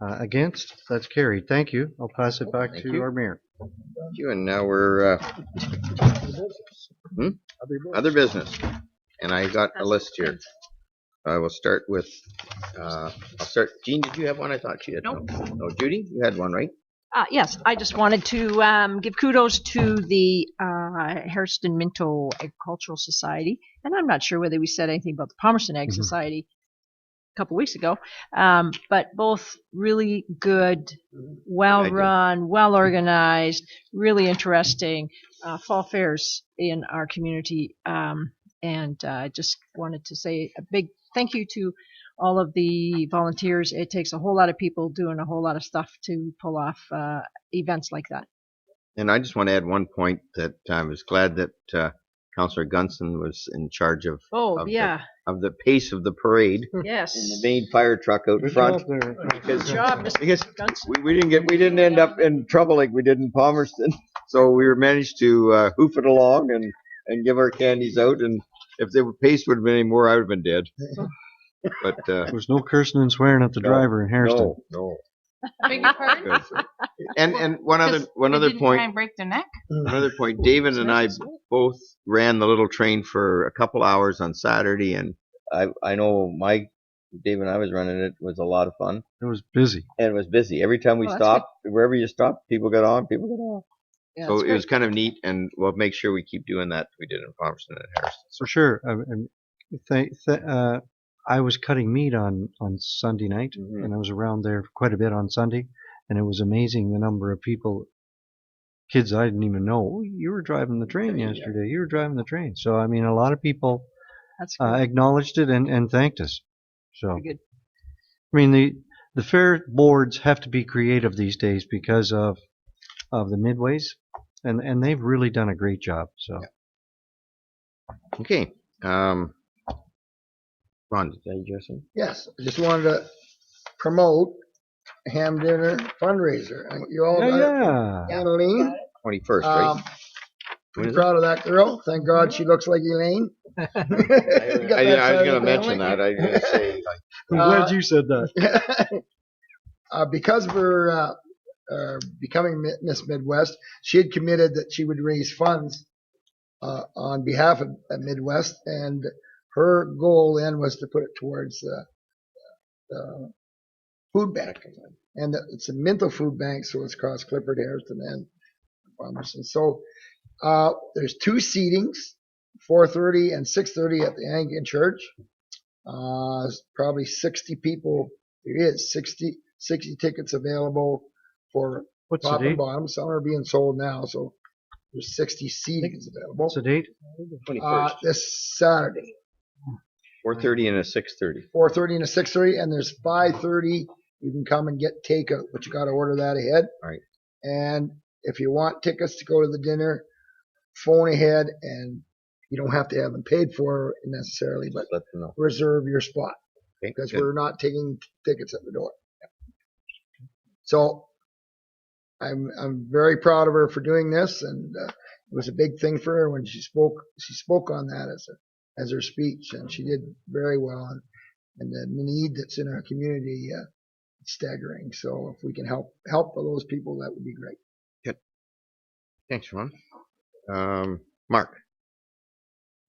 Against? That's carried. Thank you. I'll pass it back to our mayor. Thank you. And now we're other business. And I got a list here. I will start with, Jean, did you have one? I thought you had. Nope. No, Judy, you had one, right? Yes, I just wanted to give kudos to the Hairston Minto Agricultural Society, and I'm not sure whether we said anything about the Palmerston Ag Society a couple weeks ago, but both really good, well-run, well-organized, really interesting fall fairs in our community, and I just wanted to say a big thank you to all of the volunteers. It takes a whole lot of people doing a whole lot of stuff to pull off events like that. And I just want to add one point that I was glad that Councillor Gunson was in charge of the pace of the parade. Yes. And the main fire truck out Good front. job there. Good job, Mr. Gunson. we didn't end up in trouble like we did in Palmerston. So we managed to hoof it along and give our candies out. And if the pace would have been any more, I would have been dead. But there was no cursing and swearing at the driver in Hairston. No. Beg your pardon? And one other point. Try and break their neck? Another point. David and I both ran the little train for a couple hours on Saturday, and I know David and I was running it was a lot of fun. It was busy. And it was busy. Every time we stopped, wherever you stopped, people got on, people got off. Yeah, so it was kind of neat, and we'll make sure we keep doing that. We did in Palmerston and Harrison. For sure. I was cutting meat on Sunday night, and I was around there quite a bit on Sunday, and it was amazing the number of people, kids I didn't even know. Oh, you were driving the train yesterday. You were driving the train. So I mean, a lot of people acknowledged it and thanked us. So good. I mean, the fair boards have to be creative these days because of the midways, and they've really done a great job. So okay. Ron, did I address him? Yes, I just wanted to promote ham dinner fundraiser. You all got it? Annalene? 21st, right? Pretty proud of that girl. Thank God she looks like Elaine. I was going to mention that. I was going to say. I'm glad you said that. Because of her becoming Miss Midwest, she had committed that she would raise funds on behalf of Midwest, and her goal then was to put it towards the food bank. And it's a Minto food bank, so it's across Clifford, Hairston, and Palmerston. So there's two seatings, 4:30 and 6:30 at the Anglican Church. Probably 60 people. There is 60 tickets available for top and bottom. Some are being sold now, so there's 60 seatings available. What's the date? 21st. This Saturday. 4:30 and a 6:30. 4:30 and a 6:30, and there's 5:30. You can come and get takeout, but you got to order that ahead. All right. And if you want tickets to go to the dinner, phone ahead, and you don't have to have them paid for necessarily, but let them know. Reserve your spot because we're not taking tickets at the door. So I'm very proud of her for doing this, and it was a big thing for her when she spoke. She spoke on that as her speech, and she did very well. And the need that's in our community, it's staggering. So if we can help those people, that would be great. Good. Thanks, Ron. Mark.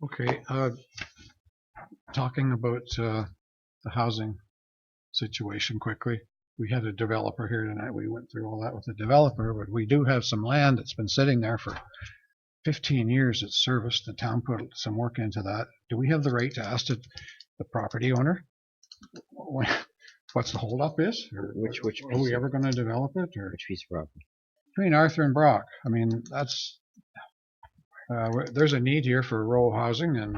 Okay. Talking about the housing situation quickly. We had a developer here tonight. We went through all that with the developer, but we do have some land that's been sitting there for 15 years. It's serviced. The town put some work into that. Do we have the right to ask the property owner what's the holdup is? Or which are we ever going to develop it? Or which piece of property? Between Arthur and Brock. I mean, that's there's a need here for rural housing and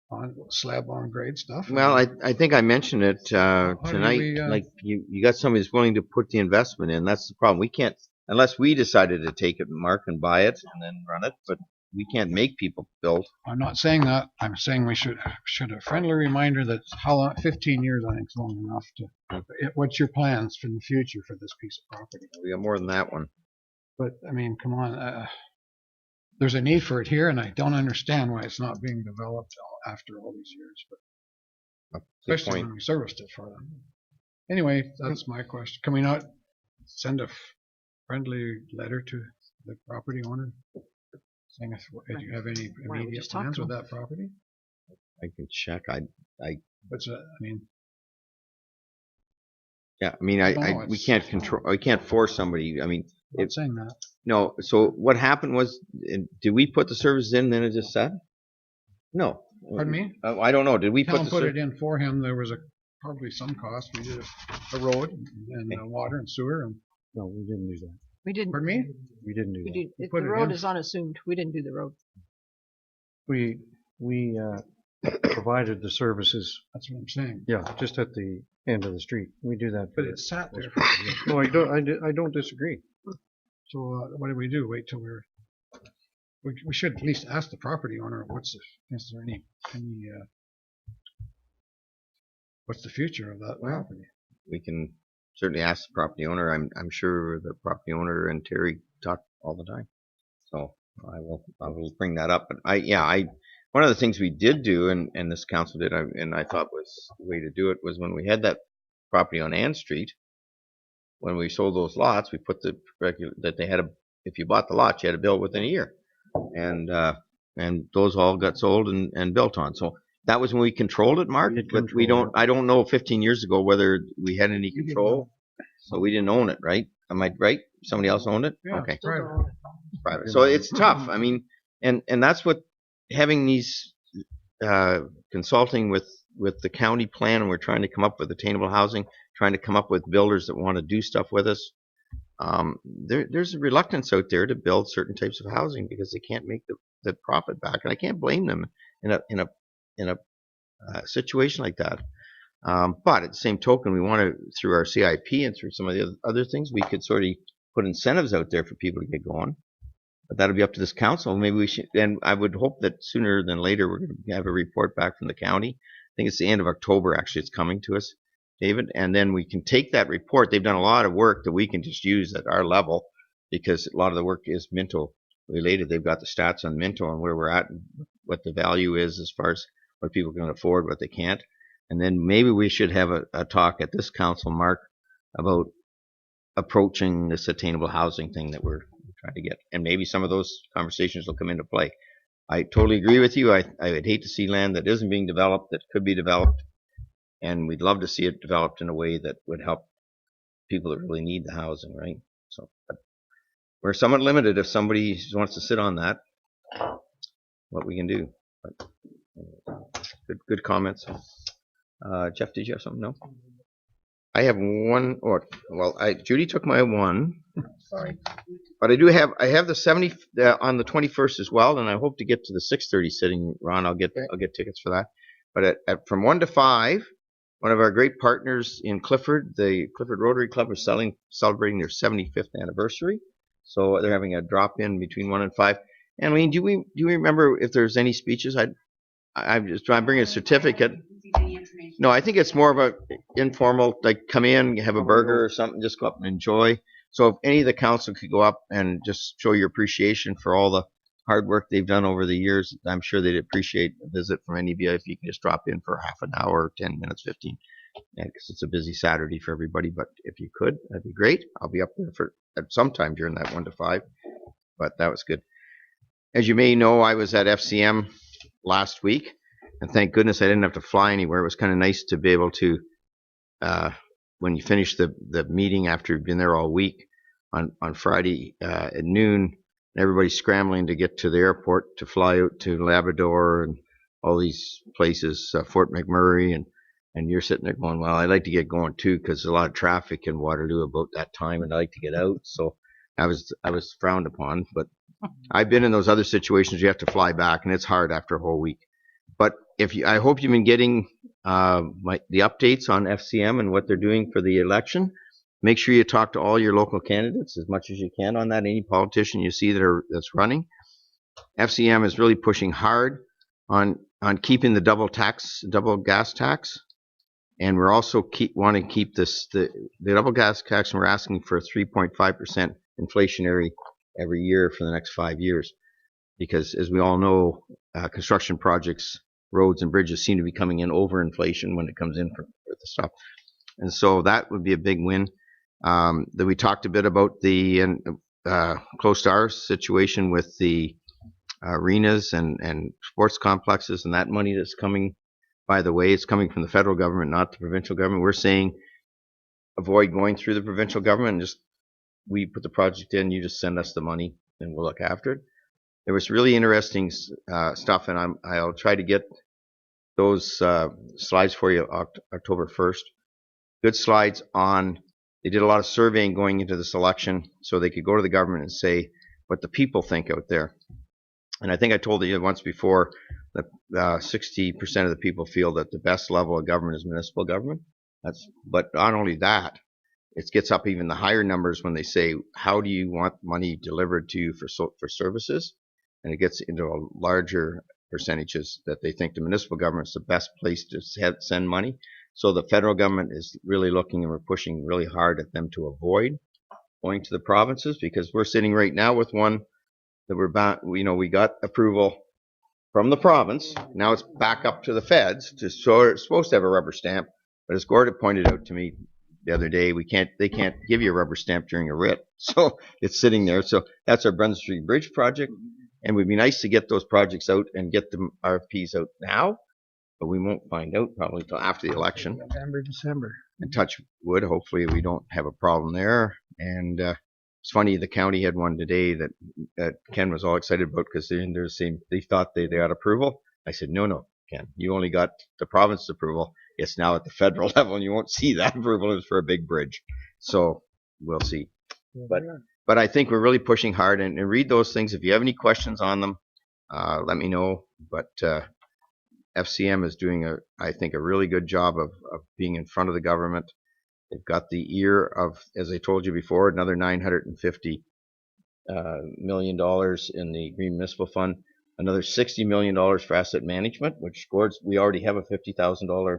on slab on grade stuff. Well, I think I mentioned it tonight. Like you got somebody that's willing to put the investment in. That's the problem. We can't unless we decided to take it, Mark, and buy it and then run it. But we can't make people build. I'm not saying that. I'm saying we should a friendly reminder that how long, 15 years I think is long enough to. What's your plans for the future for this piece of property? We got more than that one. But I mean, come on. There's a need for it here, and I don't understand why it's not being developed after all these years. But especially when we serviced it for them. Anyway, that's my question. Can we not send a friendly letter to the property owner saying if you have any immediate plans with that property? I can check. I mean, yeah. I mean, we can't control. We can't force somebody. I mean, I'm not saying that. No. So what happened was, did we put the services in? Then it just said, no. Pardon me? I don't know. Did we put it in for him? There was probably some cost. We did a road and water and sewer. And no, we didn't do that. We didn't. Pardon me? We didn't do that. The road is unassumed. We didn't do the road. We provided the services. That's what I'm saying. Yeah, just at the end of the street. We do that. But it sat there. No, I don't disagree. So what do we do? Wait till we should at least ask the property owner is there any what's the future of that property? We can certainly ask the property owner. I'm sure the property owner and Terry talk all the time. So I will bring that up. But one of the things we did do, and this council did, and I thought was the way to do it, was when we had that property on Ann Street, when we sold those lots, we put that they had if you bought the lot, you had to build within a year, and those all got sold and built on. So that was when we controlled it, Mark. But I don't know 15 years ago whether we had any control. So we didn't own it, right? Am I right? Somebody else owned it? Yeah, okay. Private. So it's tough. I mean, and that's what having these consulting with the county plan, and we're trying to come up with attainable housing, trying to come up with builders that want to do stuff with us. There's a reluctance out there to build certain types of housing because they can't make the profit back, and I can't blame them in a situation like that. But at the same token, we want to, through our CIP and through some of the other things, we could sort of put incentives out there for people to get going. But that'll be up to this council. Maybe we should, and I would hope that sooner than later we're going to have a report back from the county. I think it's the end of October, actually, it's coming to us, David. And then we can take that report. They've done a lot of work that we can just use at our level because a lot of the work is Minto related. They've got the stats on Minto and where we're at and what the value is as far as what people can afford, what they can't. And then maybe we should have a talk at this council, Mark, about approaching this attainable housing thing that we're trying to get. And maybe some of those conversations will come into play. I totally agree with you. I would hate to see land that isn't being developed, that could be developed. And we'd love to see it developed in a way that would help people that really need the housing, right? So but we're somewhat limited if somebody wants to sit on that, what we can do. But good comments. Jeff, did you have something? No? I have one, Judy took my one. Sorry. But I have the 70 on the 21st as well, and I hope to get to the 6:30 sitting, Ron. I'll get tickets for that. But from 1 to 5, one of our great partners in Clifford, the Clifford Rotary Club, is celebrating their 75th anniversary. So they're having a drop-in between 1 and 5. And Lee, do you remember if there's any speeches? I'm just trying to bring a certificate. No, I think it's more of a informal, like come in, have a burger or something, just go up and enjoy. So if any of the council could go up and just show your appreciation for all the hard work they've done over the years, I'm sure they'd appreciate a visit from any of you if you can just drop in for half an hour, 10 minutes, 15. Because it's a busy Saturday for everybody, but if you could, that'd be great. I'll be up there at some time during that 1 to 5, but that was good. As you may know, I was at FCM last week, and thank goodness I didn't have to fly anywhere. It was kind of nice to be able to, when you finish the meeting after you've been there all week, on Friday at noon, everybody's scrambling to get to the airport to fly out to Labrador and all these places, Fort McMurray, and you're sitting there going, well, I'd like to get going too because there's a lot of traffic in Waterloo about that time, and I like to get out. So I was frowned upon, but I've been in those other situations you have to fly back, and it's hard after a whole week. But I hope you've been getting the updates on FCM and what they're doing for the election. Make sure you talk to all your local candidates as much as you can on that. Any politician you see that's running, FCM is really pushing hard on keeping the double gas tax. And we're also want to keep the double gas tax, and we're asking for 3.5% inflationary every year for the next 5 years. Because as we all know, construction projects, roads and bridges seem to be coming in over inflation when it comes in for the stuff. And so that would be a big win. That we talked a bit about the close to our situation with the arenas and sports complexes and that money that's coming. By the way, it's coming from the federal government, not the provincial government. We're saying avoid going through the provincial government and just we put the project in, you just send us the money and we'll look after it. There was really interesting stuff, and I'll try to get those slides for you October 1st. Good slides on, they did a lot of surveying going into this election so they could go to the government and say what the people think out there. And I think I told you once before that 60% of the people feel that the best level of government is municipal government. But not only that, it gets up even the higher numbers when they say, how do you want money delivered to you for services? And it gets into a larger percentages that they think the municipal government is the best place to send money. So the federal government is really looking, and we're pushing really hard at them to avoid going to the provinces, because we're sitting right now with one that we're bound, we got approval from the province. Now it's back up to the feds so it's supposed to have a rubber stamp. But as Gordon pointed out to me the other day, they can't give you a rubber stamp during a writ. So it's sitting there. So that's our Brunswick Street Bridge project. And it would be nice to get those projects out and get the RFPs out now, but we won't find out probably until after the election. November, December. And touch wood, hopefully we don't have a problem there. And it's funny, the county had one today that Ken was all excited about because they thought they got approval. I said, no, Ken, you only got the province approval. It's now at the federal level, and you won't see that approval is for a big bridge. So we'll see. But I think we're really pushing hard, and read those things. If you have any questions on them, let me know. But FCM is doing, I think, a really good job of being in front of the government. They've got the ear of, as I told you before, another $950 million in the Green Municipal Fund, another $60 million for asset management, which we already have a $50,000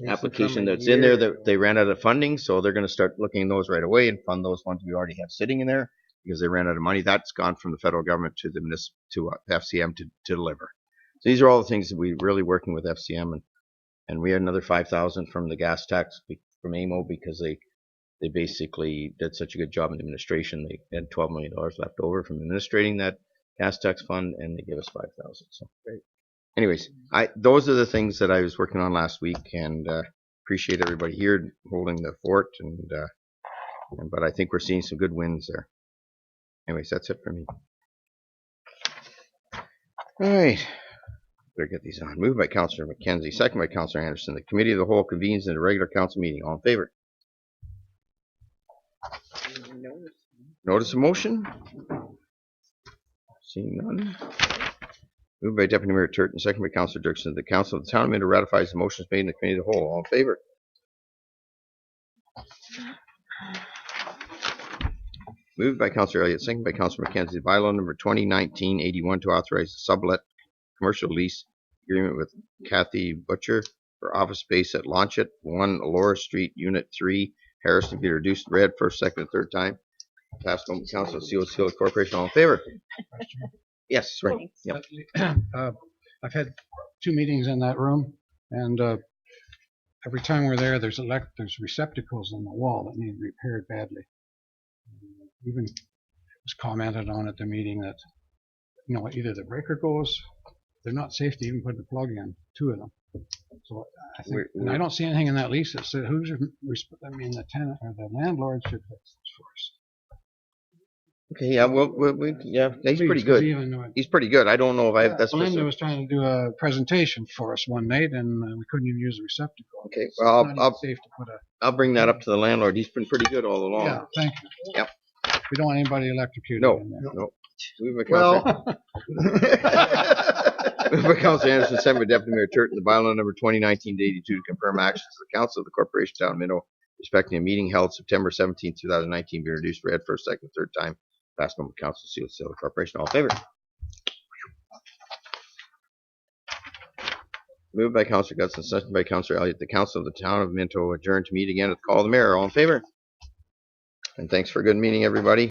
application that's in there that they ran out of funding, so they're going to start looking at those right away and fund those ones we already have sitting in there because they ran out of money. That's gone from the federal government to the FCM to deliver. So these are all the things that we're really working with FCM, and we had another $5,000 from the gas tax from AMO because they basically did such a good job in administration. They had $12 million left over from administrating that gas tax fund, and they gave us $5,000. So great. Anyways, those are the things that I was working on last week, and appreciate everybody here holding the fort. But I think we're seeing some good wins there. Anyways, that's it for me. All right, better get these on. Moved by Councillor McKenzie, second by Councillor Anderson. The Committee of the Whole convenes in a regular council meeting. All in favor? Notice of motion? Seeing none. Moved by Deputy Mayor Turton, second by Councillor Dirksen. The Council of the Town of Minto ratifies the motions made in the Committee of the Whole. All in favor? Moved by Councillor Elliott, second by Councillor McKenzie. Bylaw number 2019-81 to authorize the sublet commercial lease agreement with Kathy Butcher for office space at Launchet, 1 Elora Street, Unit 3, Harrison, be reduced read first, second, and third time. Passed on Council of Seal Corporation. All in favor? Yes, right. Yep. I've had 2 meetings in that room, and every time we're there, there's receptacles in the wall that need repaired badly. Even was commented on at the meeting that either the breaker goes, they're not safe to even put the plug in, 2 of them. So I think, and I don't see anything in that lease that says the tenant or the landlord should fix this for us. Okay, yeah, he's pretty good. He's pretty good. I don't know if that's. Linda was trying to do a presentation for us one night, and we couldn't even use the receptacle. Okay, well, I'll bring that up to the landlord. He's been pretty good all along. Yeah, thank you. Yep. We don't want anybody electrocuted. No. Well. Moved by Councillor Anderson, second by Deputy Mayor Turton. The bylaw number 2019-82 to confirm actions of the Council of the Corporation of Town of Minto respecting a meeting held September 17, 2019, be reduced read first, second, third time. Passed on by Council of Seal Corporation. All in favor? Moved by Councillor Gutson, seconded by Councillor Elliott. The council of the town of Minto adjourned to meet again at the call of the mayor. All in favor? And thanks for a good meeting, everybody.